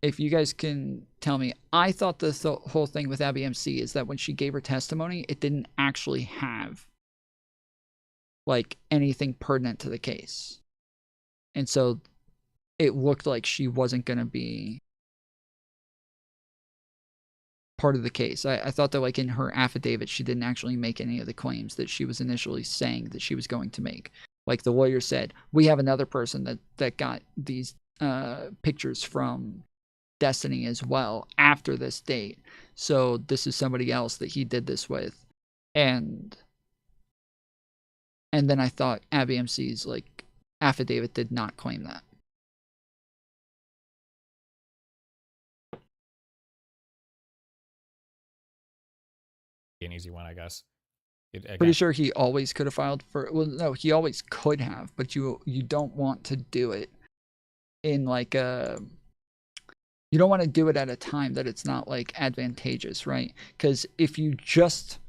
if you guys can tell me, I thought the whole thing with Abby MC is that when she gave her testimony, it didn't actually have like anything pertinent to the case. And so it looked like she wasn't going to be part of the case. I thought that like in her affidavit, she didn't actually make any of the claims that she was initially saying that she was going to make. Like the lawyer said, we have another person that got these pictures from Destiny as well after this date. So this is somebody else that he did this with. And then I thought Abby MC's like affidavit did not claim that. An easy one, I guess. Pretty sure he always could have filed for. Well, no, he always could have, but you don't want to do it in like a. You don't want to do it at a time that it's not like advantageous, right? Because if you just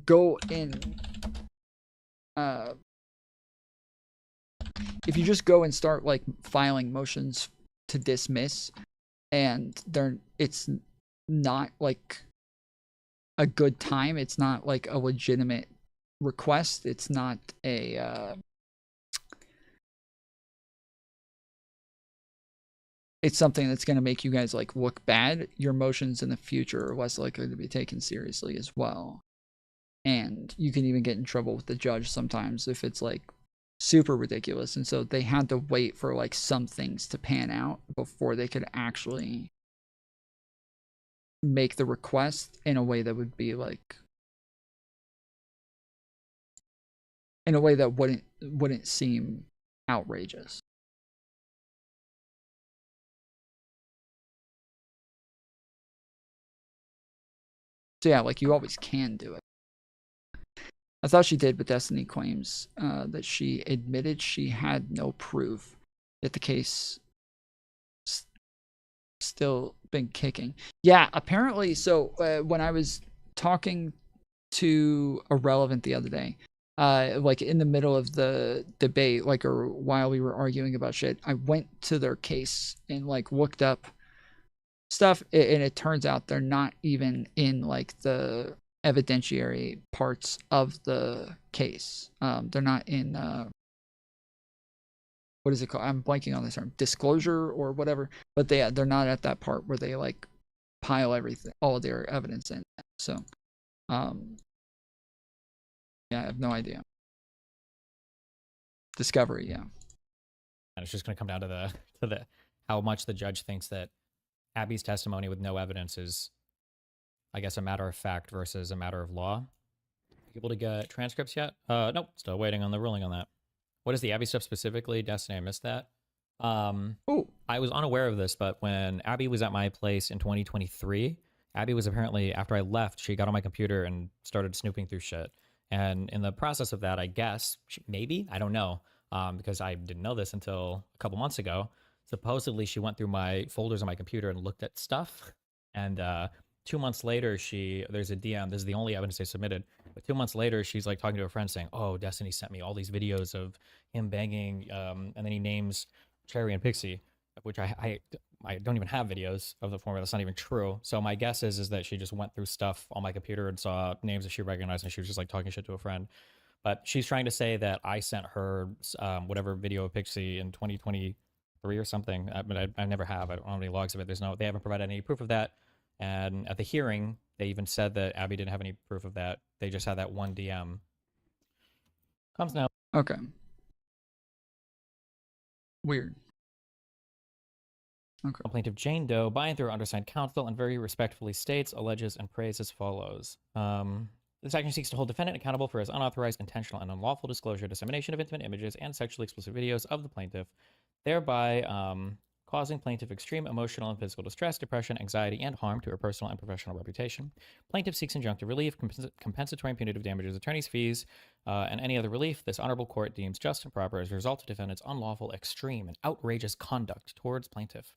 go in, if you just go and start like filing motions to dismiss, and it's not like a good time. It's not like a legitimate request. It's not a it's something that's going to make you guys like look bad. Your motions in the future are less likely to be taken seriously as well. And you can even get in trouble with the judge sometimes if it's like super ridiculous. And so they had to wait for like some things to pan out before they could actually make the request in a way that would be like in a way that wouldn't seem outrageous. So yeah, like you always can do it. I thought she did, but Destiny claims that she admitted she had no proof that the case still been kicking. Yeah, apparently. So when I was talking to Irrelevant the other day, like in the middle of the debate, like or while we were arguing about shit, I went to their case and like looked up stuff, and it turns out they're not even in like the evidentiary parts of the case. They're not in what is it called? I'm blanking on the term, disclosure or whatever. But they're not at that part where they like pile everything, all of their evidence in. So, yeah, I have no idea. Discovery, yeah. And it's just going to come down to the how much the judge thinks that Abby's testimony with no evidence is, I guess, a matter of fact versus a matter of law. Able to get transcripts yet? Nope. Still waiting on the ruling on that. What is the Abby stuff specifically? Destiny, I missed that. I was unaware of this, but when Abby was at my place in 2023, Abby was apparently, after I left, she got on my computer and started snooping through shit. And in the process of that, I guess, maybe, I don't know, because I didn't know this until a couple months ago. Supposedly, she went through my folders on my computer and looked at stuff. And 2 months later, there's a DM. This is the only evidence they submitted. But 2 months later, she's like talking to a friend saying, "Oh, Destiny sent me all these videos of him banging," and then he names Cherry and Pixie, which I don't even have videos of the former. That's not even true. So my guess is that she just went through stuff on my computer and saw names that she recognized, and she was just like talking shit to a friend. But she's trying to say that I sent her whatever video of Pixie in 2023 or something. But I never have. I don't have any logs of it. They haven't provided any proof of that. And at the hearing, they even said that Abby didn't have any proof of that. They just had that one DM. Comes now. Okay. Weird. Okay. Plaintiff Jane Doe, by and through undersigned counsel, and very respectfully states, alleges, and prays as follows. This action seeks to hold defendant accountable for his unauthorized, intentional, and unlawful disclosure, dissemination of intimate images, and sexually explicit videos of the plaintiff, thereby causing plaintiff extreme emotional and physical distress, depression, anxiety, and harm to her personal and professional reputation. Plaintiff seeks injunctive relief, compensatory and punitive damages, attorney's fees, and any other relief this honorable court deems just and proper as a result of defendant's unlawful, extreme, and outrageous conduct towards plaintiff.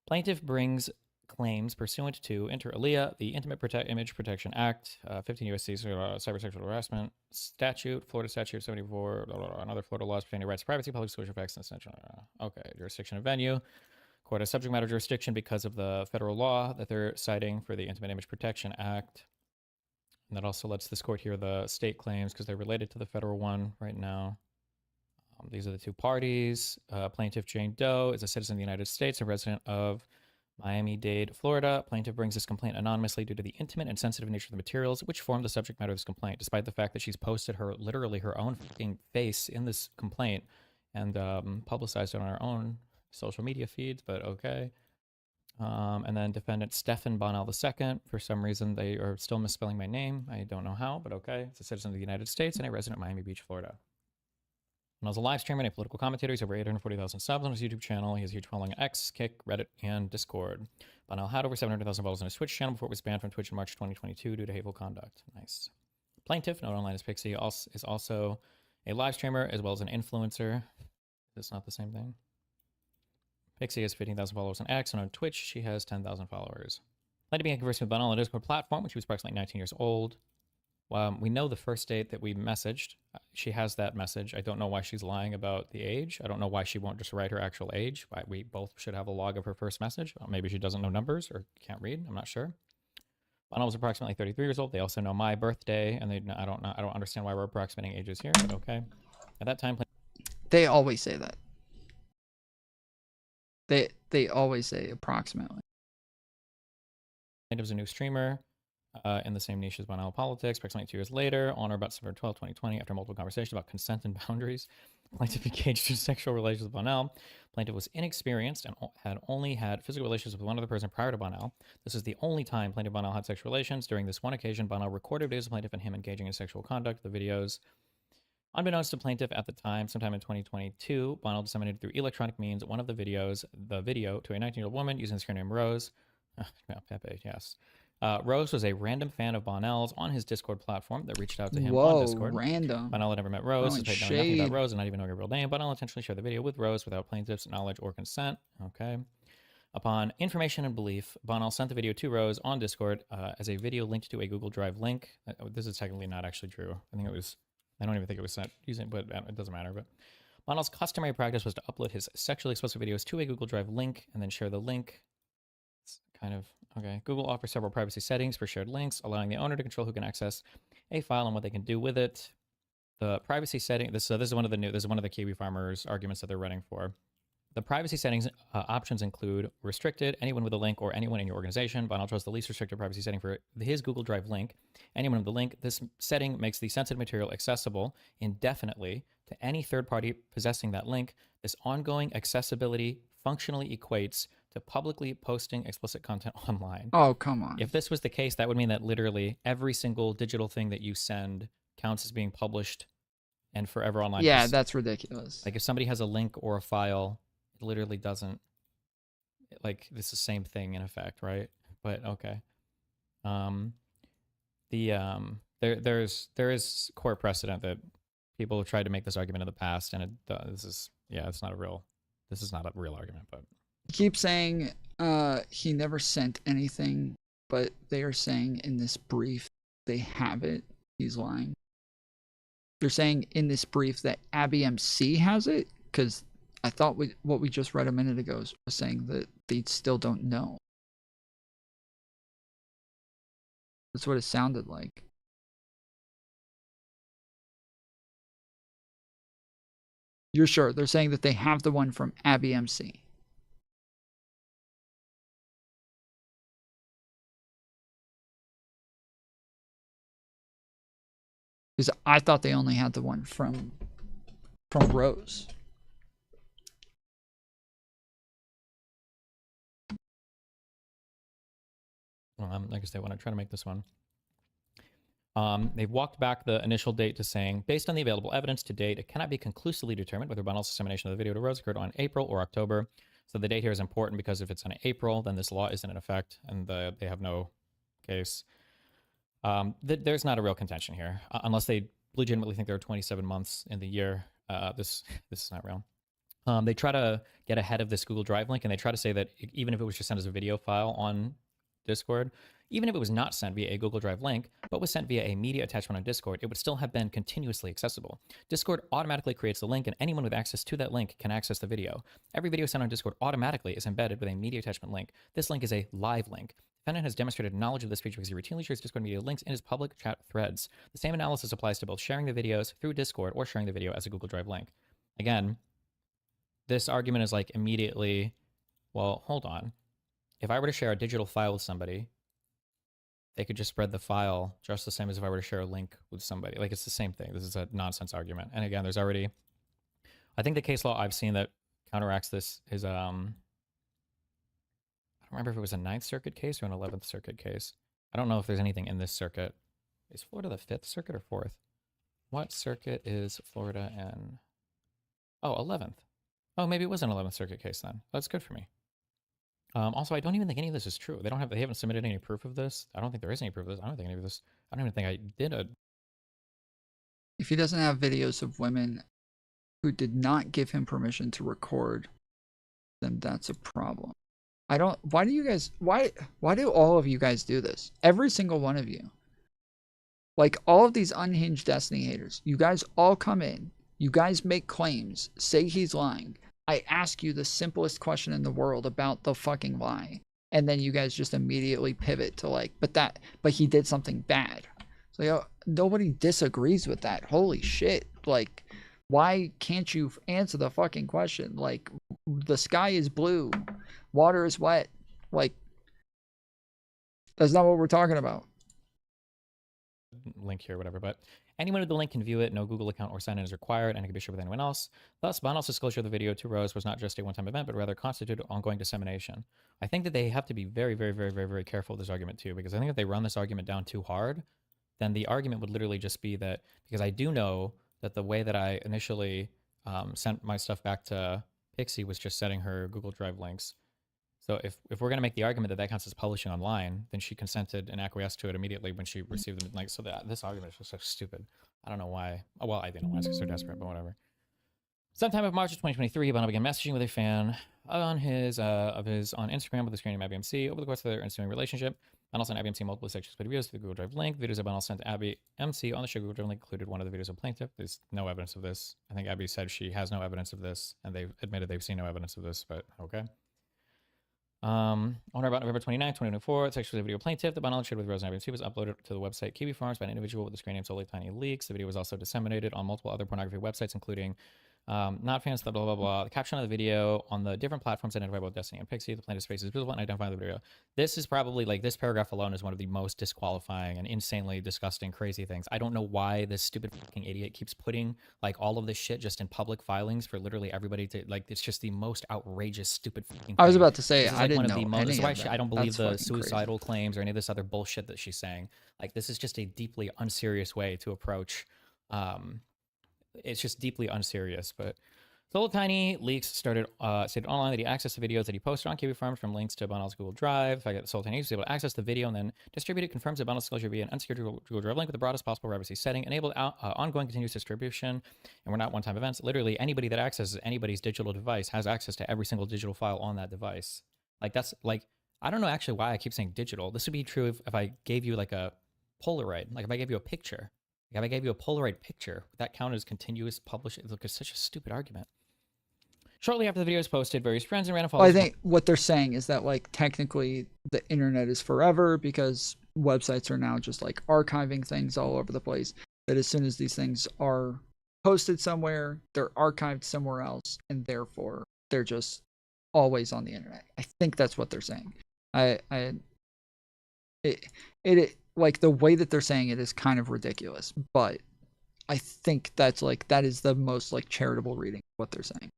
Plaintiff brings claims pursuant to, inter alia, the Image Protection Act, 15 U.S.C. Cybersexual Harassment Statute, Florida Statute 74, and other Florida laws pertaining to rights to privacy, public disclosure of facts, and essential. Okay, jurisdiction and venue. Court has subject matter jurisdiction because of the federal law that they're citing for the Intimate Image Protection Act. And that also lets this court hear the state claims because they're related to the federal one right now. These are the two parties. Plaintiff Jane Doe is a citizen of the United States, a resident of Miami-Dade, Florida. Plaintiff brings this complaint anonymously due to the intimate and sensitive nature of the materials which form the subject matter of this complaint, despite the fact that she's posted literally her own fucking face in this complaint and publicized it on her own social media feeds, but okay. And then defendant Stephan Bonnell II, for some reason they are still misspelling my name. I don't know how, but okay. It's a citizen of the United States and a resident of Miami Beach, Florida. And as a live streamer and a political commentator, he's over 840,000 subs on his YouTube channel. He has a huge following on X, Kick, Reddit, and Discord. Bonnell had over 700,000 followers on his Twitch channel before it was banned from Twitch in March 2022 due to hateful conduct. Nice. Plaintiff, known online as Pixie, is also a live streamer as well as an influencer. It's not the same thing. Pixie has 15,000 followers on X, and on Twitch, she has 10,000 followers. Plaintiff began conversing with Bonnell on a Discord platform when she was approximately 19 years old. We know the first date that we messaged. She has that message. I don't know why she's lying about the age. I don't know why she won't just write her actual age. We both should have a log of her first message. Maybe she doesn't know numbers or can't read. I'm not sure. Bonnell was approximately 33 years old. They also know my birthday, and I don't understand why we're approximating ages here, but okay. At that time, they always say that. They always say approximately. Plaintiff was a new streamer in the same niche as Bonnell Politics. Approximately 2 years later, on or about September 12, 2020, after multiple conversations about consent and boundaries, Plaintiff engaged in sexual relations with Bonnell. Plaintiff was inexperienced and had only had physical relations with one other person prior to Bonnell. This is the only time Plaintiff Bonnell had sexual relations. During this one occasion, Bonnell recorded videos of Plaintiff and him engaging in sexual conduct. The videos, unbeknownst to Plaintiff at the time, sometime in 2022, Bonnell disseminated through electronic means one of the video to a 19-year-old woman using the screen name Rose. Pepe, yes. Rose was a random fan of Bonnell's on his Discord platform that reached out to him on Discord. Random. Bonnell had never met Rose, despite knowing nothing shade. about Rose and not even knowing her real name. Bonnell intentionally shared the video with Rose without Plaintiff's knowledge or consent. Okay. Upon information and belief, Bonnell sent the video to Rose on Discord as a video linked to a Google Drive link. This is technically not actually true. I don't even think it was sent using, but it doesn't matter. But Bonnell's customary practice was to upload his sexually explicit videos to a Google Drive link and then share the link. It's kind of okay. Google offers several privacy settings for shared links, allowing the owner to control who can access a file and what they can do with it. The privacy setting. This is one of the Kiwi farmers' arguments that they're running for. The privacy settings options include restricted, anyone with a link, or anyone in your organization. Bonnell chose the least restricted privacy setting for his Google Drive link. Anyone with the link. This setting makes the sensitive material accessible indefinitely to any third party possessing that link. This ongoing accessibility functionally equates to publicly posting explicit content online. Oh, come on. If this was the case, that would mean that literally every single digital thing that you send counts as being published and forever online. Yeah, that's ridiculous. Like if somebody has a link or a file, it literally doesn't, like, this is the same thing in effect, right? But okay. There is court precedent that people have tried to make this argument in the past, and this is not a real argument. But Keep saying he never sent anything, but they are saying in this brief they have it. He's lying. They're saying in this brief that Abby MC has it, because I thought what we just read a minute ago was saying that they still don't know. That's what it sounded like. You're sure? They're saying that they have the one from Abby MC. Because I thought they only had the one from Rose. I guess they want to try to make this one. They've walked back the initial date to saying, based on the available evidence to date, it cannot be conclusively determined whether Bonnell's dissemination of the video to Rose occurred on April or October. So the date here is important because if it's on April, then this law isn't in effect and they have no case. There's not a real contention here, unless they legitimately think there are 27 months in the year. This is not real. They try to get ahead of this Google Drive link, and they try to say that even if it was just sent as a video file on Discord, even if it was not sent via a Google Drive link, but was sent via a media attachment on Discord, it would still have been continuously accessible. Discord automatically creates the link, and anyone with access to that link can access the video. Every video sent on Discord automatically is embedded with a media attachment link. This link is a live link. Defendant has demonstrated knowledge of this feature because he routinely shares Discord media links in his public chat threads. The same analysis applies to both sharing the videos through Discord or sharing the video as a Google Drive link. Again, this argument is like immediately, well, hold on. If I were to share a digital file with somebody, they could just spread the file just the same as if I were to share a link with somebody. Like, it's the same thing. This is a nonsense argument. And again, there's already, I think the case law I've seen that counteracts this is, I don't remember if it was a 9th Circuit case or an 11th Circuit case. I don't know if there's anything in this circuit. Is Florida the 5th Circuit or 4th? What circuit is Florida in? Oh, 11th. Oh, maybe it was an 11th Circuit case then. That's good for me. Also, I don't even think any of this is true. They haven't submitted any proof of this. I don't think there is any proof of this. I don't even think I did a... If he doesn't have videos of women who did not give him permission to record, then that's a problem. Why do all of you guys do this? Every single one of you. Like, all of these unhinged Destiny haters, you guys all come in, you guys make claims, say he's lying. I ask you the simplest question in the world about the fucking lie, and then you guys just immediately pivot to like, but he did something bad. So, yo, nobody disagrees with that. Holy shit. Like, why can't you answer the fucking question? Like, the sky is blue, water is wet. Like, that's not what we're talking about. Link here, whatever, but anyone with the link can view it. No Google account or sign-in is required, and it can be shared with anyone else. Thus, Bonal's disclosure of the video to Rose was not just a one-time event, but rather constituted ongoing dissemination. I think that they have to be very, very, very, very, very careful with this argument too, because I think if they run this argument down too hard, then the argument would literally just be that, because I do know that the way that I initially sent my stuff back to Pixie was just setting her Google Drive links. So if we're going to make the argument that that counts as publishing online, then she consented and acquiesced to it immediately when she received them. Like, so this argument is just so stupid. I don't know why. Oh, well, I didn't know why, because they're desperate, but whatever. Sometime in March of 2023, Bono began messaging with a fan on Instagram with the screen name ABMC. Over the course of their ensuing relationship, Bono sent ABMC multiple sections of videos to the Google Drive link. Videos that Bono sent to Abby MC on the shared Google Drive link included one of the videos of plaintiff. There's no evidence of this. I think Abby said she has no evidence of this, and they've admitted they've seen no evidence of this, but okay. On or about November 29, 2024, the sexual video plaintiff, the bundle shared with Rose and ABMC was uploaded to the website Kiwi Farms by an individual with the screen name Solely Tiny Leaks. The video was also disseminated on multiple other pornography websites, including not fans, blah, blah, blah, blah. The caption of the video on the different platforms identify both Destiny and Pixie. The plaintiff's face is visible and identify the video. This is probably, like, this paragraph alone is one of the most disqualifying and insanely disgusting, crazy things. I don't know why this stupid fucking idiot keeps putting, like, all of this shit just in public filings for literally everybody to, like, it's just the most outrageous, stupid fucking thing. I was about to say, This is, I like, didn't one of know the most, any this is of why that. I don't believe That's the fucking suicidal claims or any of this other bullshit that she's saying. Like, this is just a deeply unserious way to approach, it's just deeply unserious, but Solo Tiny Leaks stated online that he accessed the videos that he posted on Kiwi Farms from links to Bonal's Google Drive. The fact that Solo Tiny was able to access the video and then distribute it confirms that Bonal's disclosure via an unsecured Google Drive link with the broadest possible privacy setting enabled ongoing continuous distribution, and we're not one-time events. Literally, anybody that accesses anybody's digital device has access to every single digital file on that device. Like, that's, like, I don't know actually why I keep saying digital. This would be true if I gave you, like, a Polaroid. Like, if I gave you a picture. Like, if I gave you a Polaroid picture, would that count as continuous publishing? Look, it's such a stupid argument. Shortly after the video was posted, various friends and random followers... Well, I think what they're saying is that, like, technically the internet is forever because websites are now just, like, archiving things all over the place. That as soon as these things are posted somewhere, they're archived somewhere else, and therefore they're just always on the internet. I think that's what they're saying. It like, the way that they're saying it is kind of ridiculous, but I think that's, like, that is the most, like, charitable reading of what they're saying.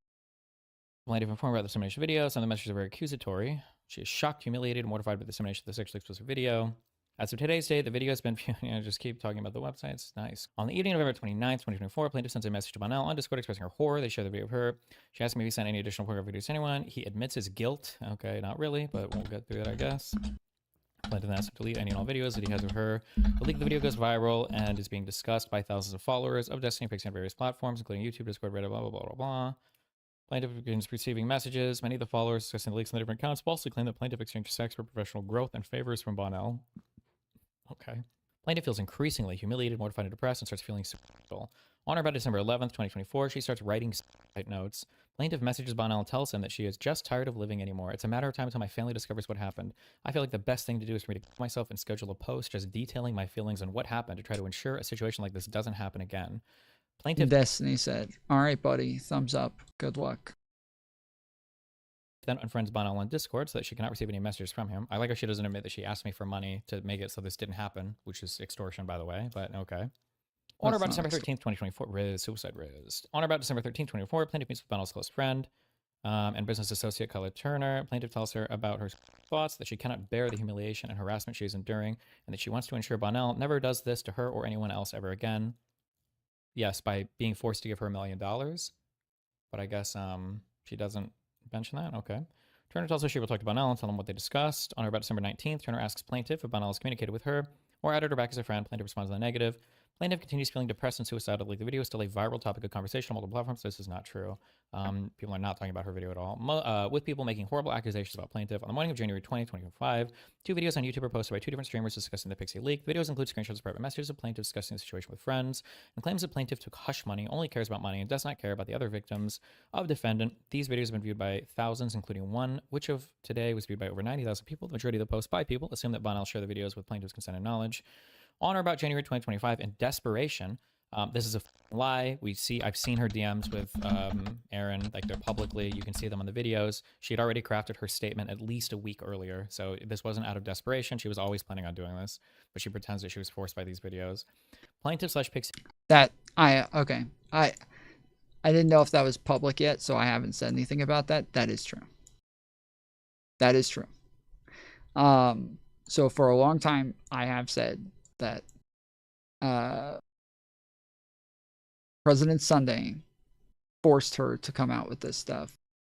Plaintiff informed about the dissemination video. Some of the messages are very accusatory. She is shocked, humiliated, and mortified by the dissemination of the sexually explicit video. As of today's date, the video has been, just keep talking about the websites. Nice. On the evening of November 29th, 2024, plaintiff sends a message to Bonal on Discord expressing her horror. They share the video of her. She asks him if he sent any additional pornography videos to anyone. He admits his guilt. Okay, not really, but we'll get through that, I guess. Plaintiff asks him to delete any and all videos that he has of her. The leak of the video goes viral and is being discussed by thousands of followers of Destiny and Pixie on various platforms, including YouTube, Discord, Reddit, blah, blah, blah, blah, blah. Plaintiff begins receiving messages. Many of the followers discussing the leaks in the different accounts falsely claim that plaintiff exchanged sex for professional growth and favors from Bonnell. Okay. Plaintiff feels increasingly humiliated, mortified, and depressed, and starts feeling suicidal. On or about December 11th, 2024, she starts writing suicide notes. Plaintiff messages Bonnell and tells him that she is just tired of living anymore. It's a matter of time until my family discovers what happened. I feel like the best thing to do is for me to kill myself and schedule a post just detailing my feelings on what happened to try to ensure a situation like this doesn't happen again. Plaintiff Destiny said, "All right, buddy, thumbs up. Good luck." then unfriends Bonnell on Discord so that she cannot receive any messages from him. I like how she doesn't admit that she asked me for money to make it so this didn't happen, which is extortion, by the way, but okay. On or about December 13th, 2024, suicide riz. On or about December 13th, 2024, plaintiff meets with Bonnell's close friend and business associate Color Turner. Plaintiff tells her about her thoughts, that she cannot bear the humiliation and harassment she is enduring, and that she wants to ensure Bonnell never does this to her or anyone else ever again. Yes, by being forced to give her $1 million. But I guess she doesn't mention that. Okay. Turner tells her she will talk to Bonnell and tell him what they discussed. On or about December 19th, Turner asks plaintiff if Bonnell has communicated with her or added her back as a friend. Plaintiff responds in the negative. Plaintiff continues feeling depressed and suicidal. Like the video is still a viral topic of conversation on multiple platforms. This is not true. People are not talking about her video at all. With people making horrible accusations about plaintiff. On the morning of January 20, 2025, 2 videos on YouTube were posted by 2 different streamers discussing the Pixie leak. The videos include screenshots of private messages of plaintiff discussing the situation with friends and claims that plaintiff took hush money, only cares about money, and does not care about the other victims of defendant. These videos have been viewed by thousands, including one, which of today was viewed by over 90,000 people. The majority of the posts by people assume that Bonnell shared the videos with plaintiff's consent and knowledge. On or about January 2025, in desperation, this is a lie. I've seen her DMs with Aaron, like they're publicly. You can see them on the videos. She had already crafted her statement at least a week earlier, so this wasn't out of desperation. She was always planning on doing this, but she pretends that she was forced by these videos. Plaintiff / Pixie. Okay. I didn't know if that was public yet, so I haven't said anything about that. That is true. That is true. So for a long time, I have said that President Sunday forced her to come out with this stuff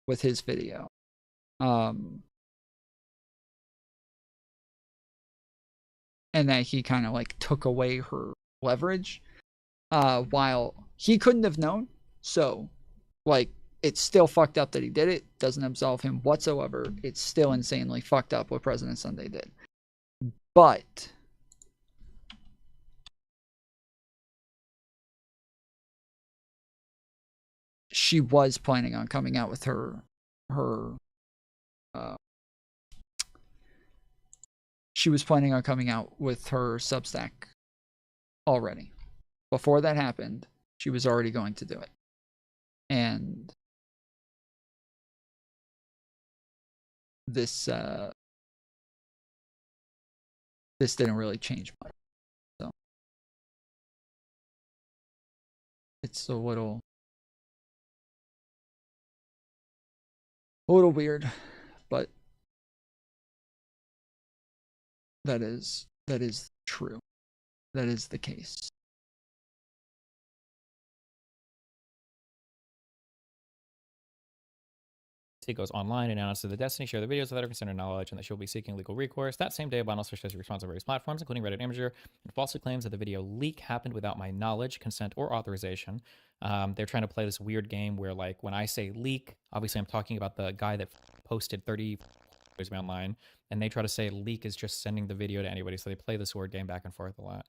with his video. And that he kind of like took away her leverage while he couldn't have known. So like it's still fucked up that he did it. Doesn't absolve him whatsoever. It's still insanely fucked up what President Sunday did. But she was planning on coming out with she was planning on coming out with her Substack already. Before that happened, she was already going to do it. And this didn't really change much. So it's a little weird, but that is true. That is the case. He goes online and announces that Destiny share the videos without her consent or knowledge, and that she'll be seeking legal recourse. That same day, Bonnell searched as a response on various platforms, including Reddit Imager, and falsely claims that the video leak happened without my knowledge, consent, or authorization. They're trying to play this weird game where, like, when I say leak, obviously I'm talking about the guy that posted 30 videos online, and they try to say leak is just sending the video to anybody, so they play this word game back and forth a lot.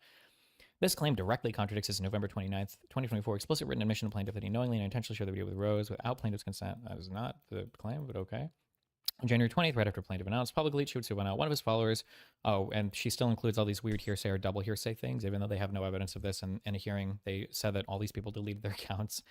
This claim directly contradicts his November 29th, 2024 explicit written admission of plaintiff that he knowingly and intentionally shared the video with Rose without plaintiff's consent. That is not the claim, but okay. On January 20th, right after plaintiff announced publicly she would sue one of his followers. Oh, and she still includes all these weird hearsay or double hearsay things, even though they have no evidence of this. And in a hearing, they said that all these people deleted their accounts.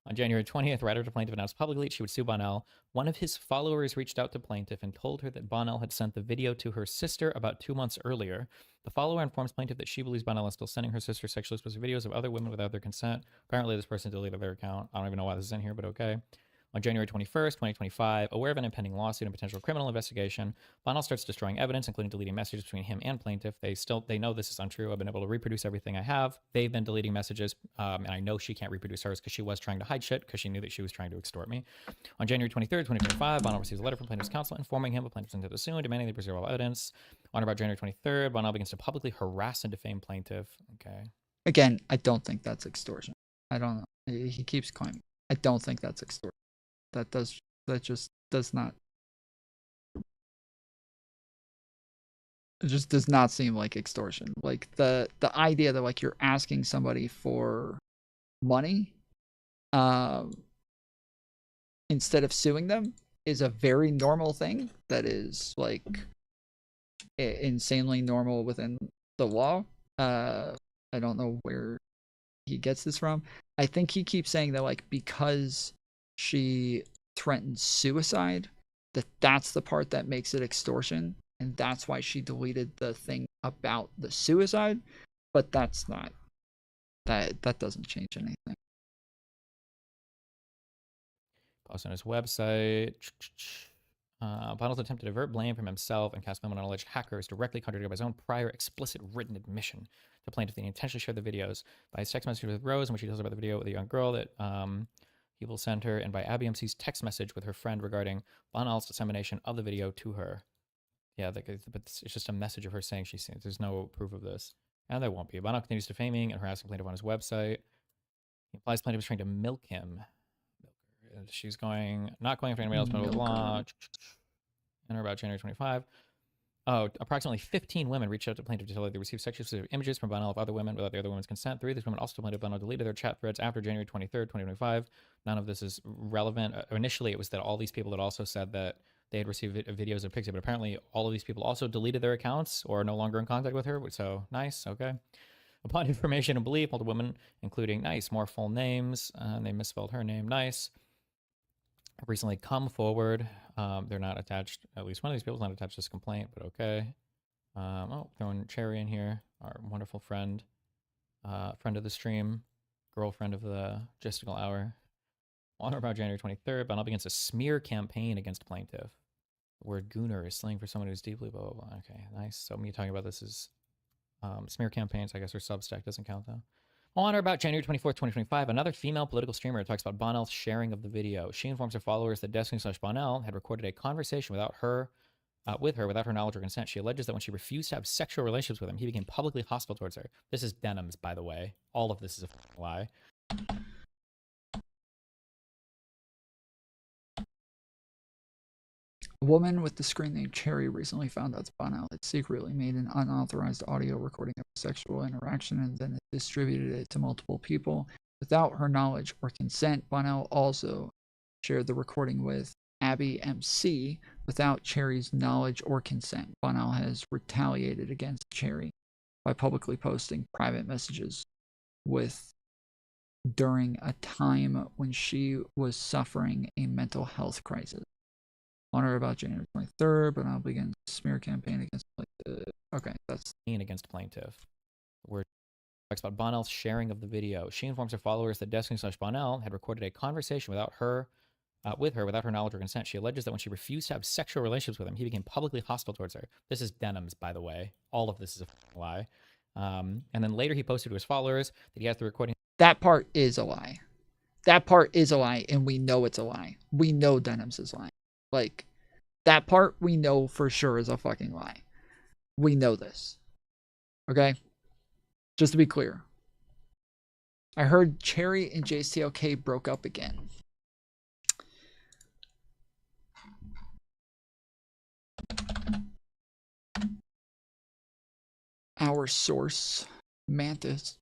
On January 20th, right after plaintiff announced publicly she would sue Bonnell, one of his followers reached out to plaintiff and told her that Bonnell had sent the video to her sister about 2 months earlier. The follower informs plaintiff that she believes Bonnell is still sending her sister sexually explicit videos of other women without their consent. Apparently, this person deleted their account. I don't even know why this is in here, but okay. On January 21st, 2025, aware of an impending lawsuit and potential criminal investigation, Bonnell starts destroying evidence, including deleting messages between him and plaintiff. They know this is untrue. I've been able to reproduce everything I have. They've been deleting messages, and I know she can't reproduce hers because she was trying to hide shit because she knew that she was trying to extort me. On January 23rd, 2025, Bonnell receives a letter from plaintiff's counsel informing him of plaintiff's intent to sue and demanding they preserve all evidence. On about January 23rd, Bonnell begins to publicly harass and defame plaintiff. Okay. Again, I don't think that's extortion. I don't know. He keeps claiming. I don't think that's extortion. That just does not. It just does not seem like extortion. Like the idea that like you're asking somebody for money, instead of suing them is a very normal thing. That is like insanely normal within the law. I don't know where he gets this from. I think he keeps saying that like because she threatened suicide, that's the part that makes it extortion, and that's why she deleted the thing about the suicide. But that's not that doesn't change anything. Post on his website. Bottles attempted to divert blame from himself and cast blame on alleged hackers, directly contradicted by his own prior explicit written admission to plaintiff that he intentionally shared the videos by his text message with Rose, in which he tells about the video with a young girl that he will send her, and by Abby MC's text message with her friend regarding Bonal's dissemination of the video to her. Yeah, but it's just a message of her saying she's seen it. There's no proof of this. And there won't be. Bonal continues defaming and harassing plaintiff on his website. He implies plaintiff is trying to milk him. She's not going after anybody else, blah, blah, blah. And about January 25. Oh, approximately 15 women reached out to plaintiff to tell her they received sexually specific images from Bonal of other women without the other women's consent. 3 of these women also told plaintiff Bonal deleted their chat threads after January 23rd, 2025. None of this is relevant. Initially, it was that all these people had also said that they had received videos of Pixie, but apparently all of these people also deleted their accounts or are no longer in contact with her. So nice, okay. Upon information and belief, multiple women, including more full names, and they misspelled her name, have recently come forward. They're not attached, at least one of these people is not attached to this complaint, but okay. Throwing Cherry in here, our wonderful friend, friend of the stream, girlfriend of the Gistical Hour. On or about January 23rd, Bonal begins a smear campaign against plaintiff. The word gooner is slang for someone who's deeply blah, blah, blah. Okay, nice. So me talking about this is smear campaigns. I guess her Substack doesn't count, though. On or about January 24th, 2025, another female political streamer talks about Bonal's sharing of the video. She informs her followers that Destiny/Bonal had recorded a conversation with her without her knowledge or consent. She alleges that when she refused to have sexual relationships with him, he became publicly hostile towards her. This is Denims, by the way. All of this is a lie. A woman with the screen name Cherry recently found out that Bonal had secretly made an unauthorized audio recording of a sexual interaction and then distributed it to multiple people without her knowledge or consent. Bonal also shared the recording with Abby MC without Cherry's knowledge or consent. Bonal has retaliated against Cherry by publicly posting private messages during a time when she was suffering a mental health crisis. On or about January 23rd, but I'll begin a smear campaign against plaintiff. Okay, that's against plaintiff. Where talks about Bonal's sharing of the video. She informs her followers that Destiny/Bonal had recorded a conversation with her without her knowledge or consent. She alleges that when she refused to have sexual relationships with him, he became publicly hostile towards her. This is Denims, by the way. All of this is a lie. And then later he posted to his followers that he has the recording. That part is a lie. That part is a lie, and we know it's a lie. We know Denims is lying. Like, that part we know for sure is a fucking lie. We know this. Okay? Just to be clear. I heard Cherry and JCLK broke up again. Our source, Mantis.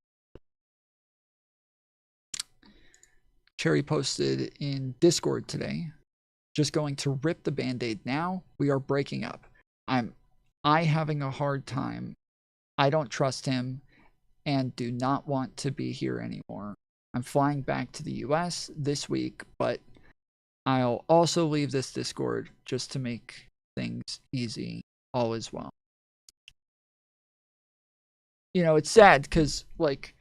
Cherry posted in Discord today. Just going to rip the band-aid now. We are breaking up. I having a hard time. I don't trust him and do not want to be here anymore. I'm flying back to the US this week, but I'll also leave this Discord just to make things easy. All is well. You know, it's sad because, like,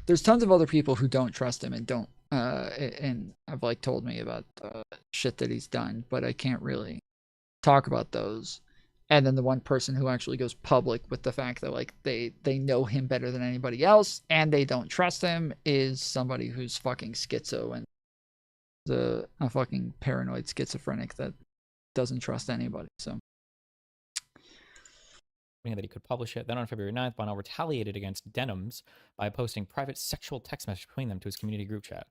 there's tons of other people who don't trust him and don't and have like told me about shit that he's done, but I can't really talk about those. And then the one person who actually goes public with the fact that like they know him better than anybody else and they don't trust him is somebody who's fucking schizo and a fucking paranoid schizophrenic that doesn't trust anybody. So that he could publish it. Then on February 9th, Bonal retaliated against Denims by posting private sexual text messages between them to his community group chat.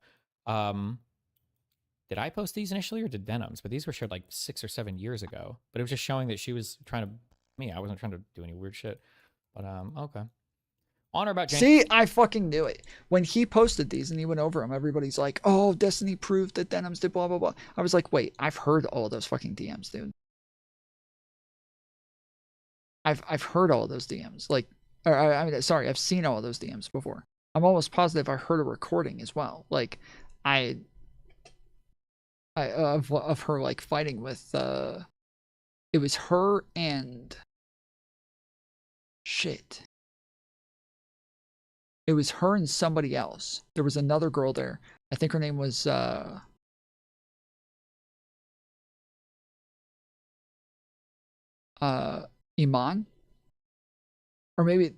Did I post these initially or did Denims? But these were shared like 6 or 7 years ago. But it was just showing that she was trying to me. I wasn't trying to do any weird shit. But okay. On or about January. See, I fucking knew it. When he posted these and he went over them, everybody's like, "Oh, Destiny proved that Denims did blah blah blah." I was like, "Wait, I've heard all of those fucking DMs, dude. I've heard all of those DMs. Like, or I mean, sorry, I've seen all of those DMs before. I'm almost positive I heard a recording as well. Like, I of her like fighting with it was her and shit. It was her and somebody else. There was another girl there. I think her name was Iman. Or maybe,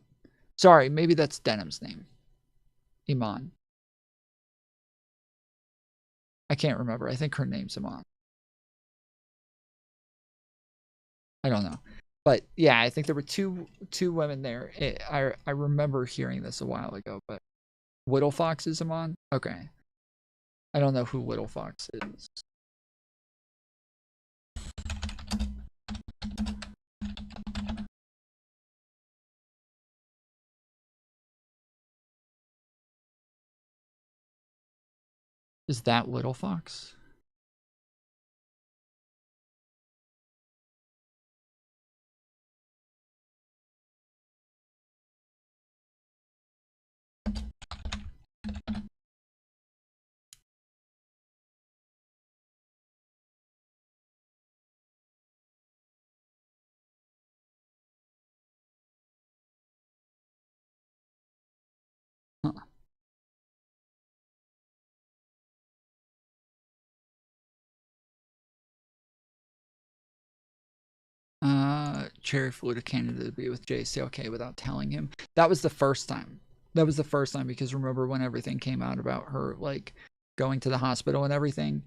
sorry, maybe that's Denim's name. Iman. I can't remember. I think her name's Iman. I don't know. But yeah, I think there were two women there. I remember hearing this a while ago, but Whittle Fox is Iman? Okay. I don't know who Whittle Fox is. Is that Whittle Fox? Huh. Cherry flew to Canada to be with JCLK without telling him. That was the first time. That was the first time because remember when everything came out about her like going to the hospital and everything?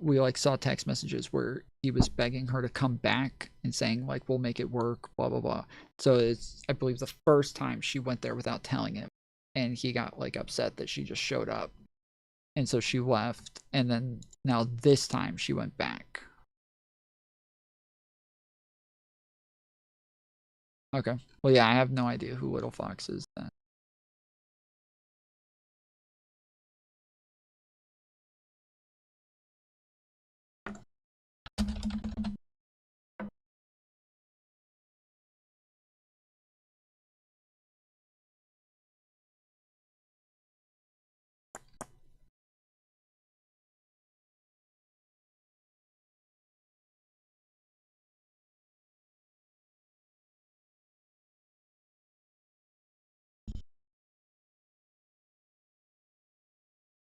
We like saw text messages where he was begging her to come back and saying like we'll make it work, blah blah blah. So it's I believe the first time she went there without telling him, and he got like upset that she just showed up, and so she left. And then now this time she went back. Okay. Well, yeah, I have no idea who Little Fox is then.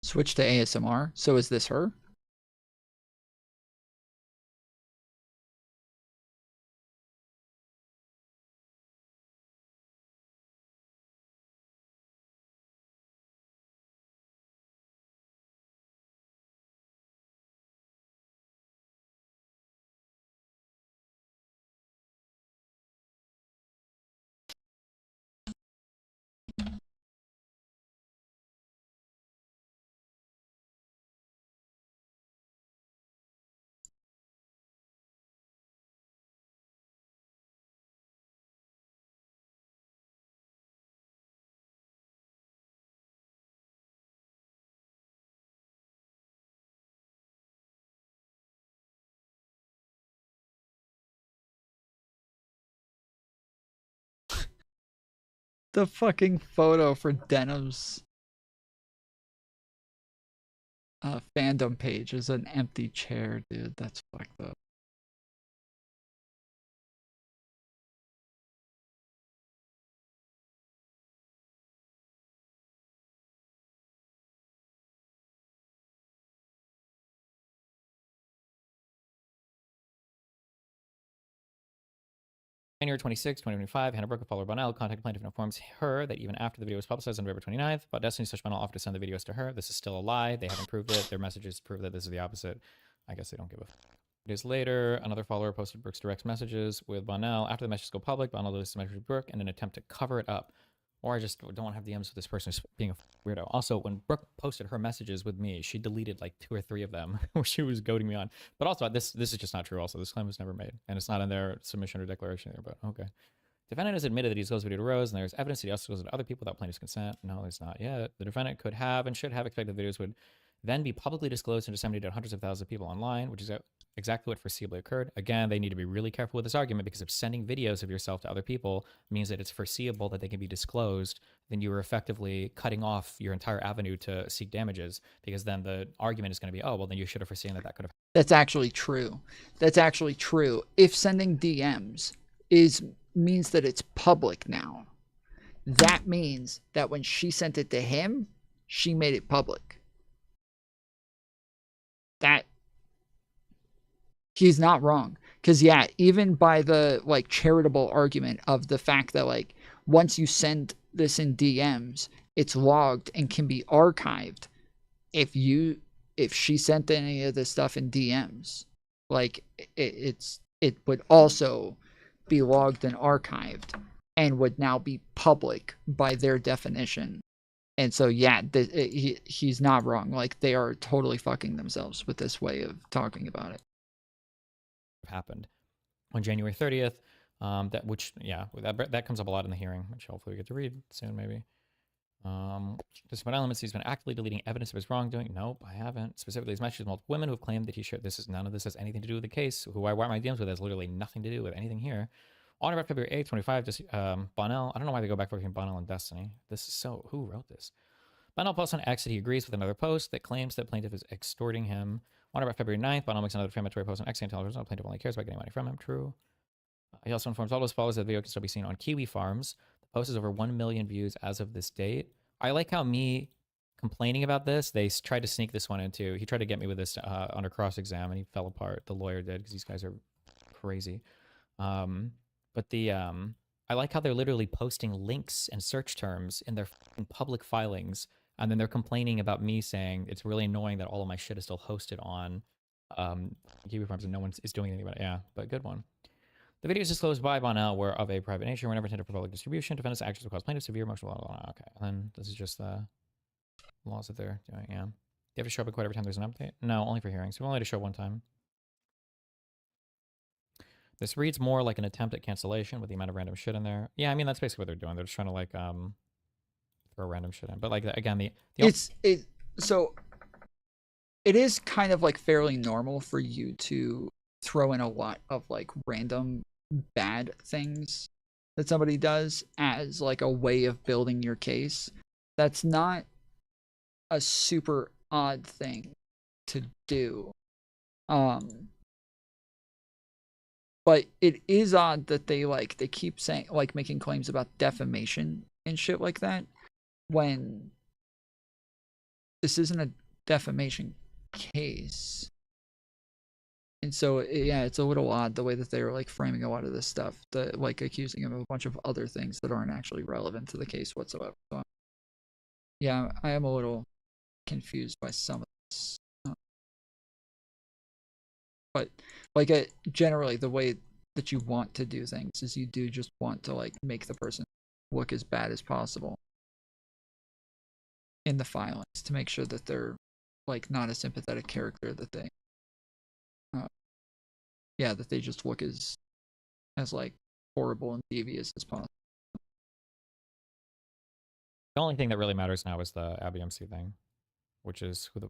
Switch to ASMR. So is this her? The fucking photo for Denim's fandom page is an empty chair, dude. That's fucked up. January 26, 2025, Hannah Brooke, follower Bonnell, contact plaintiff and informs her that even after the video was publicized on November 29th, about Destiny Bonnell offered to send the videos to her. This is still a lie. They haven't proved it. Their messages prove that this is the opposite. I guess they don't give a fuck. Days later, another follower posted Brooke's direct messages with Bonnell. After the messages go public, Bonnell released a message with Brooke in an attempt to cover it up. Or I just don't want to have DMs with this person who's being a weirdo. Also, when Brooke posted her messages with me, she deleted like 2 or 3 of them where she was goading me on. But also, this is just not true. Also, this claim was never made, and it's not in their submission or declaration there. But okay. Defendant has admitted that he disclosed video to Rose, and there's evidence that he also disclosed it to other people without plaintiff's consent. No, there's not yet. The defendant could have and should have expected videos would then be publicly disclosed and disseminated to hundreds of thousands of people online, which is exactly what foreseeably occurred. Again, they need to be really careful with this argument, because if sending videos of yourself to other people means that it's foreseeable that they can be disclosed, then you are effectively cutting off your entire avenue to seek damages, because then the argument is going to be, oh, well, then you should have foreseen that that could have. That's actually true. That's actually true. If sending DMs means that it's public now, that means that when she sent it to him, she made it public. That he's not wrong, because yeah, even by the like charitable argument of the fact that like once you send this in DMs, it's logged and can be archived. If she sent any of this stuff in DMs, like it would also be logged and archived and would now be public by their definition. And so, yeah, he's not wrong. Like, they are totally fucking themselves with this way of talking about it. Happened on January 30th. That comes up a lot in the hearing, which hopefully we get to read soon, maybe. Despite elements, he's been actively deleting evidence of his wrongdoing. Nope, I haven't. Specifically, his messages with multiple women who have claimed that he shared. None of this has anything to do with the case. Who I wipe my DMs with has literally nothing to do with anything here. On about February 8th, 25, just Bonnell. I don't know why they go back between Bonnell and Destiny. This is so. Who wrote this? Bonnell posts on X that he agrees with another post that claims that plaintiff is extorting him. On about February 9th, Bonnell makes another defamatory post on X saying the plaintiff only cares about getting money from him. True. He also informs all his followers that the video can still be seen on Kiwi Farms. The post has over 1 million views as of this date. I like how me complaining about this, they tried to sneak this one into. He tried to get me with this under cross-exam, and he fell apart. The lawyer did, because these guys are crazy. But I like how they're literally posting links and search terms in their public filings, and then they're complaining about me saying it's really annoying that all of my shit is still hosted on Kiwi Farms and no one is doing anything about it. Yeah, but good one. The videos disclosed by Bonnell were of a private nature, were never intended for public distribution. Defendants' actions will cause plaintiffs severe emotional. Okay, and then this is just the laws that they're doing. Yeah, they have to show up in court every time there's an update. No, only for hearings. We only have to show one time. This reads more like an attempt at cancellation with the amount of random shit in there. Yeah, I mean that's basically what they're doing. They're just trying to like throw random shit in. But like again, so it is kind of like fairly normal for you to throw in a lot of like random bad things that somebody does as like a way of building your case. That's not a super odd thing to do. But it is odd that they keep saying, like, making claims about defamation and shit like that when this isn't a defamation case. And so, yeah, it's a little odd the way that they were like framing a lot of this stuff, like accusing him of a bunch of other things that aren't actually relevant to the case whatsoever. So, yeah, I am a little confused by some of this. But like generally the way that you want to do things is you do just want to like make the person look as bad as possible in the filings to make sure that they're like not a sympathetic character, that they that they just look as like horrible and devious as possible. The only thing that really matters now is the Abby MC thing, which is who the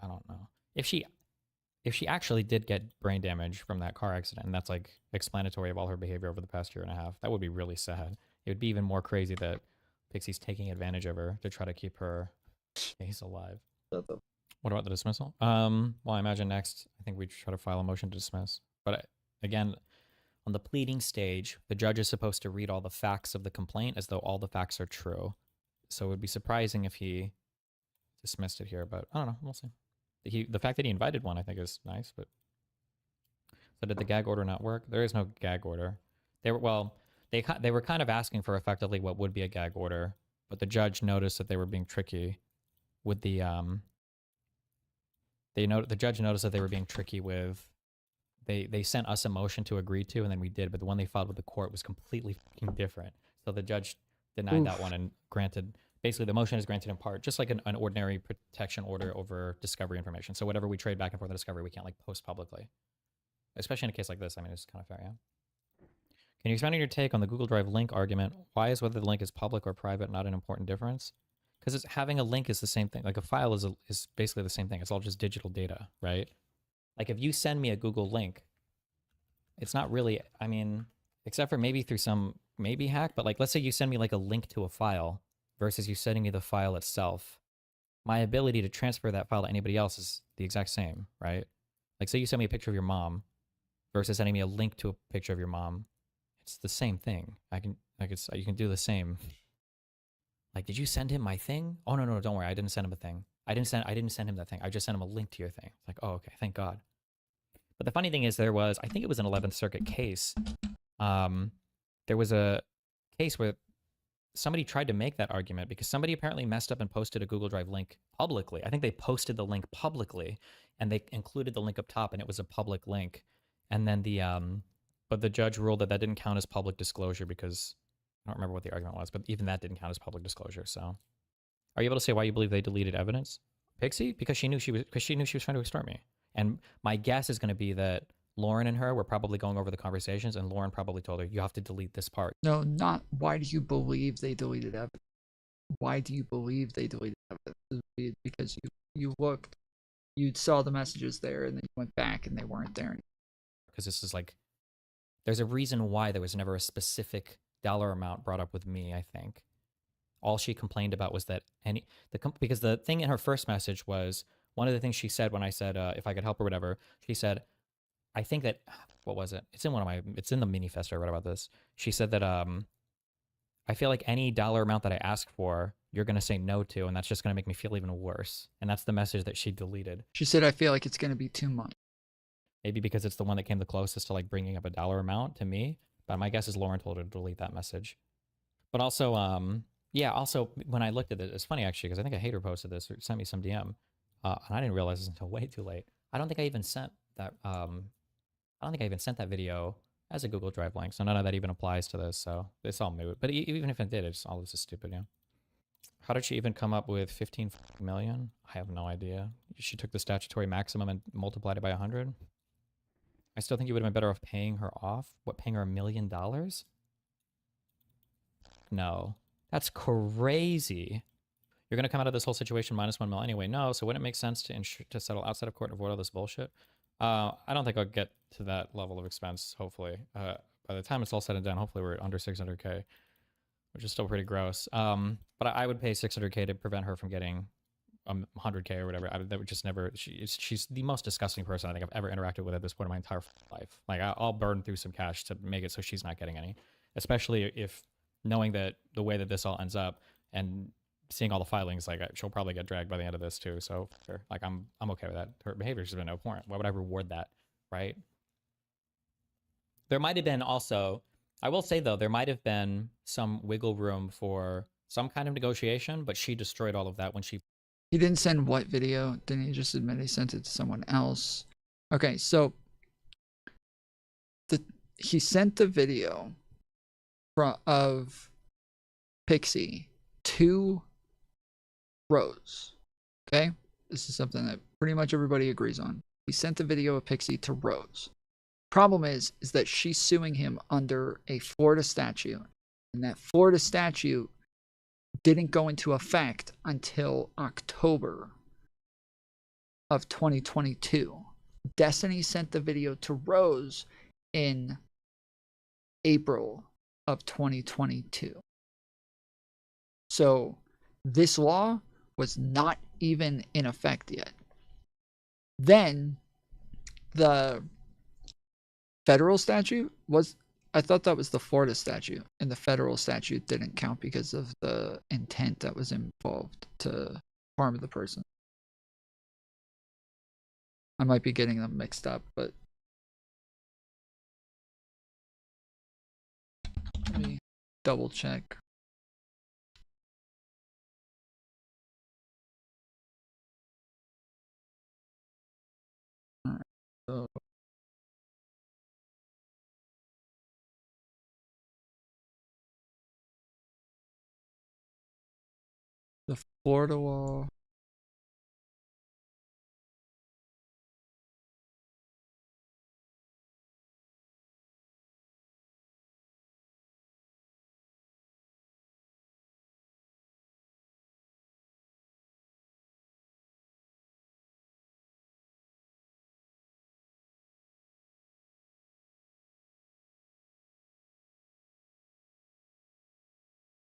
I don't know. If she actually did get brain damage from that car accident, and that's like explanatory of all her behavior over the past year and a half, that would be really sad. It would be even more crazy that Pixie's taking advantage of her to try to keep her case alive. What about the dismissal? Well, I imagine next, I think we try to file a motion to dismiss. But again, on the pleading stage, the judge is supposed to read all the facts of the complaint as though all the facts are true. So it would be surprising if he dismissed it here, but I don't know. We'll see. The fact that he invited one, I think, is nice. But so did the gag order not work? There is no gag order. They were kind of asking for effectively what would be a gag order, but the judge noticed that they were being tricky with the the judge noticed that they were being tricky with. They sent us a motion to agree to, and then we did, but the one they filed with the court was completely fucking different. So the judge denied that one and granted. Basically, the motion is granted in part, just like an ordinary protection order over discovery information. So whatever we trade back and forth in discovery, we can't like post publicly. Especially in a case like this, I mean, it's kind of fair, yeah. Can you expand on your take on the Google Drive link argument? Why is whether the link is public or private not an important difference? Because having a link is the same thing. Like a file is basically the same thing. It's all just digital data, right? Like if you send me a Google link, it's not really, I mean, except for maybe through some maybe hack, but like let's say you send me like a link to a file versus you sending me the file itself. My ability to transfer that file to anybody else is the exact same, right? Like say you send me a picture of your mom versus sending me a link to a picture of your mom. It's the same thing. You can do the same. Like, did you send him my thing? Oh no, don't worry. I didn't send him a thing. I didn't send him that thing. I just sent him a link to your thing. It's like, oh, okay, thank God. But the funny thing is I think it was an 11th Circuit case. There was a case where somebody tried to make that argument because somebody apparently messed up and posted a Google Drive link publicly. I think they posted the link publicly and they included the link up top and it was a public link. And then but the judge ruled that didn't count as public disclosure because I don't remember what the argument was, but even that didn't count as public disclosure. So are you able to say why you believe they deleted evidence? Pixie? Because she knew she was trying to extort me. And my guess is going to be that Lauren and her were probably going over the conversations and Lauren probably told her, you have to delete this part. No, not why do you believe they deleted evidence? Why do you believe they deleted evidence? Because you looked, you saw the messages there and then you went back and they weren't there anymore. Because this is like, there's a reason why there was never a specific dollar amount brought up with me, I think. All she complained about was that because the thing in her first message was, one of the things she said when I said, if I could help or whatever, she said, I think that, what was it? It's in the manifesto I read about this. She said that, I feel like any dollar amount that I ask for, you're going to say no to, and that's just going to make me feel even worse. And that's the message that she deleted. She said, I feel like it's going to be too much. Maybe because it's the one that came the closest to like bringing up a dollar amount to me. But my guess is Lauren told her to delete that message. But also, yeah, also when I looked at it, it's funny actually, because I think a hater posted this or sent me some DM. And I didn't realize this until way too late. I don't think I even sent that, video as a Google Drive link. So none of that even applies to this. So it's all moot. But even if it did, it's all this is stupid, yeah. How did she even come up with 15 million? I have no idea. She took the statutory maximum and multiplied it by 100. I still think you would have been better off paying her off. What, paying her $1 million? No, that's crazy. You're going to come out of this whole situation minus $1 million anyway. No, so wouldn't it make sense to settle outside of court and avoid all this bullshit? I don't think I'll get to that level of expense, hopefully. By the time it's all said and done, hopefully we're under 600K, which is still pretty gross. But I would pay 600K to prevent her from getting 100K or whatever. That would just never. She's the most disgusting person I think I've ever interacted with at this point in my entire life. Like I'll burn through some cash to make it so she's not getting any, especially if knowing that the way that this all ends up and seeing all the filings, like she'll probably get dragged by the end of this too. So sure, like I'm okay with that. Her behavior's been abhorrent. Why would I reward that, right? There might have been also, I will say though, there might have been some wiggle room for some kind of negotiation, but she destroyed all of that when she. He didn't send what video? Didn't he just admit he sent it to someone else? Okay, so he sent the video of Pixie to Rose. Okay? This is something that pretty much everybody agrees on. He sent the video of Pixie to Rose. Problem is that she's suing him under a Florida statute. And that Florida statute didn't go into effect until October of 2022. Destiny sent the video to Rose in April of 2022. So this law was not even in effect yet. Then the federal statute was, I thought that was the Florida statute, and the federal statute didn't count because of the intent that was involved to harm the person. I might be getting them mixed up, but let me double check. All right, so The Florida law.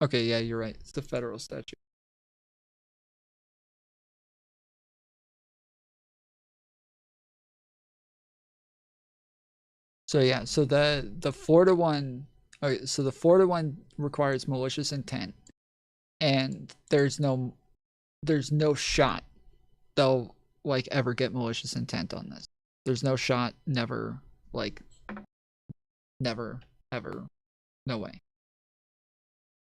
Okay, yeah, you're right. It's the federal statute. So yeah, so the Florida one, okay, so the Florida one requires malicious intent, and there's no shot they'll like ever get malicious intent on this. There's no shot, never, like never, ever, no way.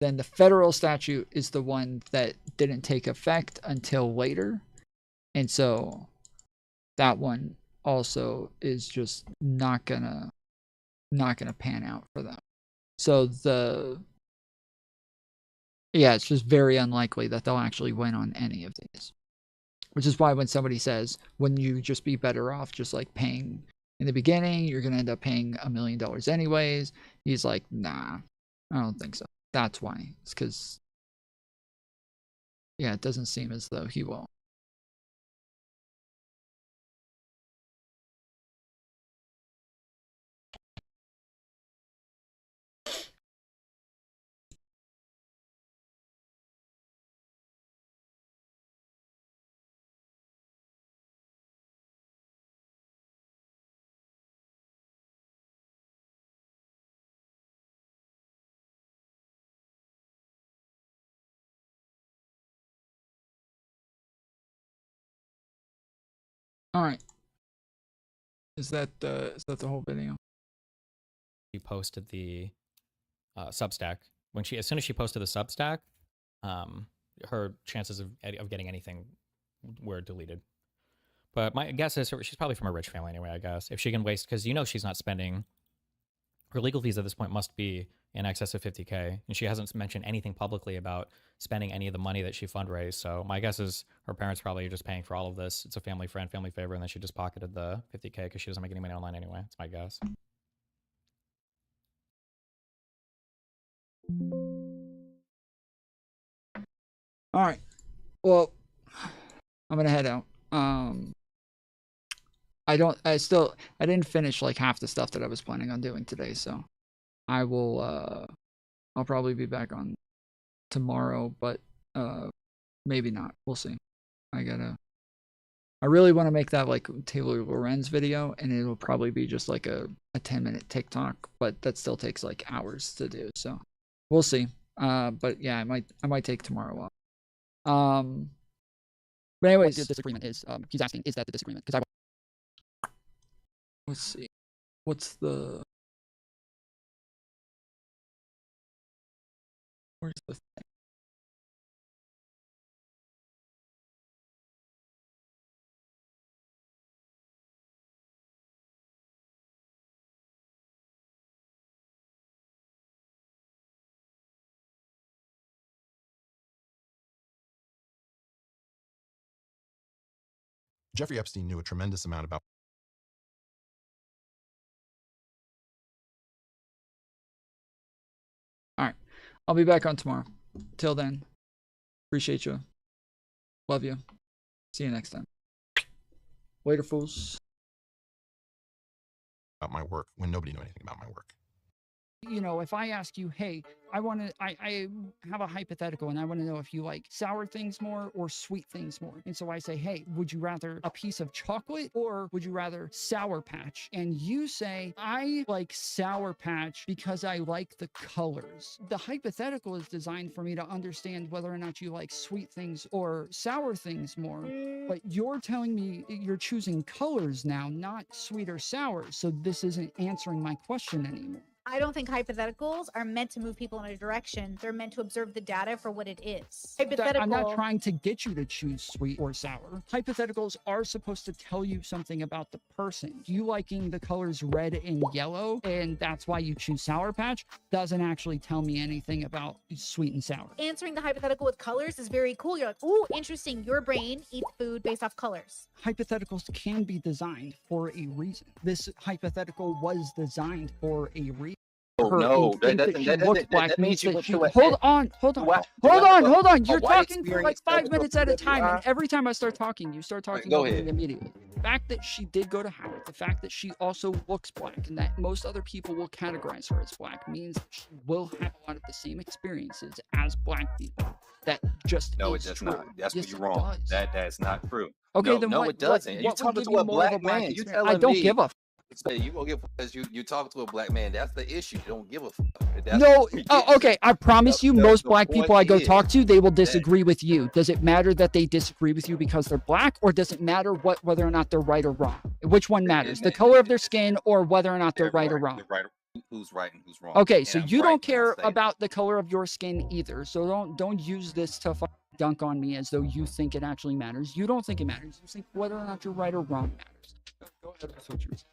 Then the federal statute is the one that didn't take effect until later, and so that one also is just not gonna pan out for them. So it's just very unlikely that they'll actually win on any of these. Which is why when somebody says, wouldn't you just be better off just like paying in the beginning, you're gonna end up paying $1 million anyways, he's like, nah, I don't think so. That's why. It's because, yeah, it doesn't seem as though he will. All right. Is that the whole video? She posted the Substack. As soon as she posted the Substack, her chances of getting anything were deleted. But my guess is she's probably from a rich family anyway, I guess. If she can waste, because she's not spending, her legal fees at this point must be in excess of $50K, and she hasn't mentioned anything publicly about spending any of the money that she fundraised. So my guess is her parents probably are just paying for all of this. It's a family favor, and then she just pocketed the $50K because she doesn't make any money online anyway. That's my guess. All right. Well, I'm gonna head out. I didn't finish like half the stuff that I was planning on doing today, so I'll probably be back on tomorrow, but maybe not. We'll see. I really want to make that like Taylor Lorenz video, and it'll probably be just like a 10-minute TikTok, but that still takes like hours to do, so we'll see. But yeah, I might take tomorrow off. But anyways, what the disagreement is, he's asking, is that the disagreement? Because let's see, where's the thing? Jeffrey Epstein knew a tremendous amount about. All right, I'll be back on tomorrow. Till then, appreciate you. Love you. See you next time. Later, fools. About my work when nobody knew anything about my work. If I ask you, hey, I have a hypothetical and I want to know if you like sour things more or sweet things more. And so I say, hey, would you rather a piece of chocolate or would you rather Sour Patch? And you say, I like Sour Patch because I like the colors. The hypothetical is designed for me to understand whether or not you like sweet things or sour things more. But you're telling me you're choosing colors now, not sweet or sour. So this isn't answering my question anymore. I don't think hypotheticals are meant to move people in a direction. They're meant to observe the data for what it is. Hypothetical. I'm not trying to get you to choose sweet or sour. Hypotheticals are supposed to tell you something about the person. You liking the colors red and yellow, and that's why you choose Sour Patch, doesn't actually tell me anything about sweet and sour. Answering the hypothetical with colors is very cool. You're like, ooh, interesting. Your brain eats food based off colors. Hypotheticals can be designed for a reason. This hypothetical was designed for a reason. Oh, no, that means you went to a... Hold on. You're talking for like 5 minutes at a time, and every time I start talking, you start talking over me immediately. The fact that she did go to Howard, the fact that she also looks black, and that most other people will categorize her as black, means she will have a lot of the same experiences as black people. That just no, is it does true. not. That's Yes, where it you're wrong. does. That's not true. Okay, no, then no, what, it doesn't. what You would talking give to you a more of black man. You telling I don't me, give a you won't give because you talk to a black man. That's the issue. You don't give a fuck. That's no. Okay. I promise you, most black people I go is talk to, they will disagree with you. Does it matter that they disagree with you because they're black, or does it matter whether or not they're right or wrong? Which one matters? The color of their skin, or whether or not they're right or wrong? Who's right and who's wrong? Okay, And so I'm you right don't when I care say about the color of your skin either. So don't use this to dunk on me as though you think it actually matters. You don't think it matters. You think whether or not you're right or wrong matters. Go ahead with what you were saying.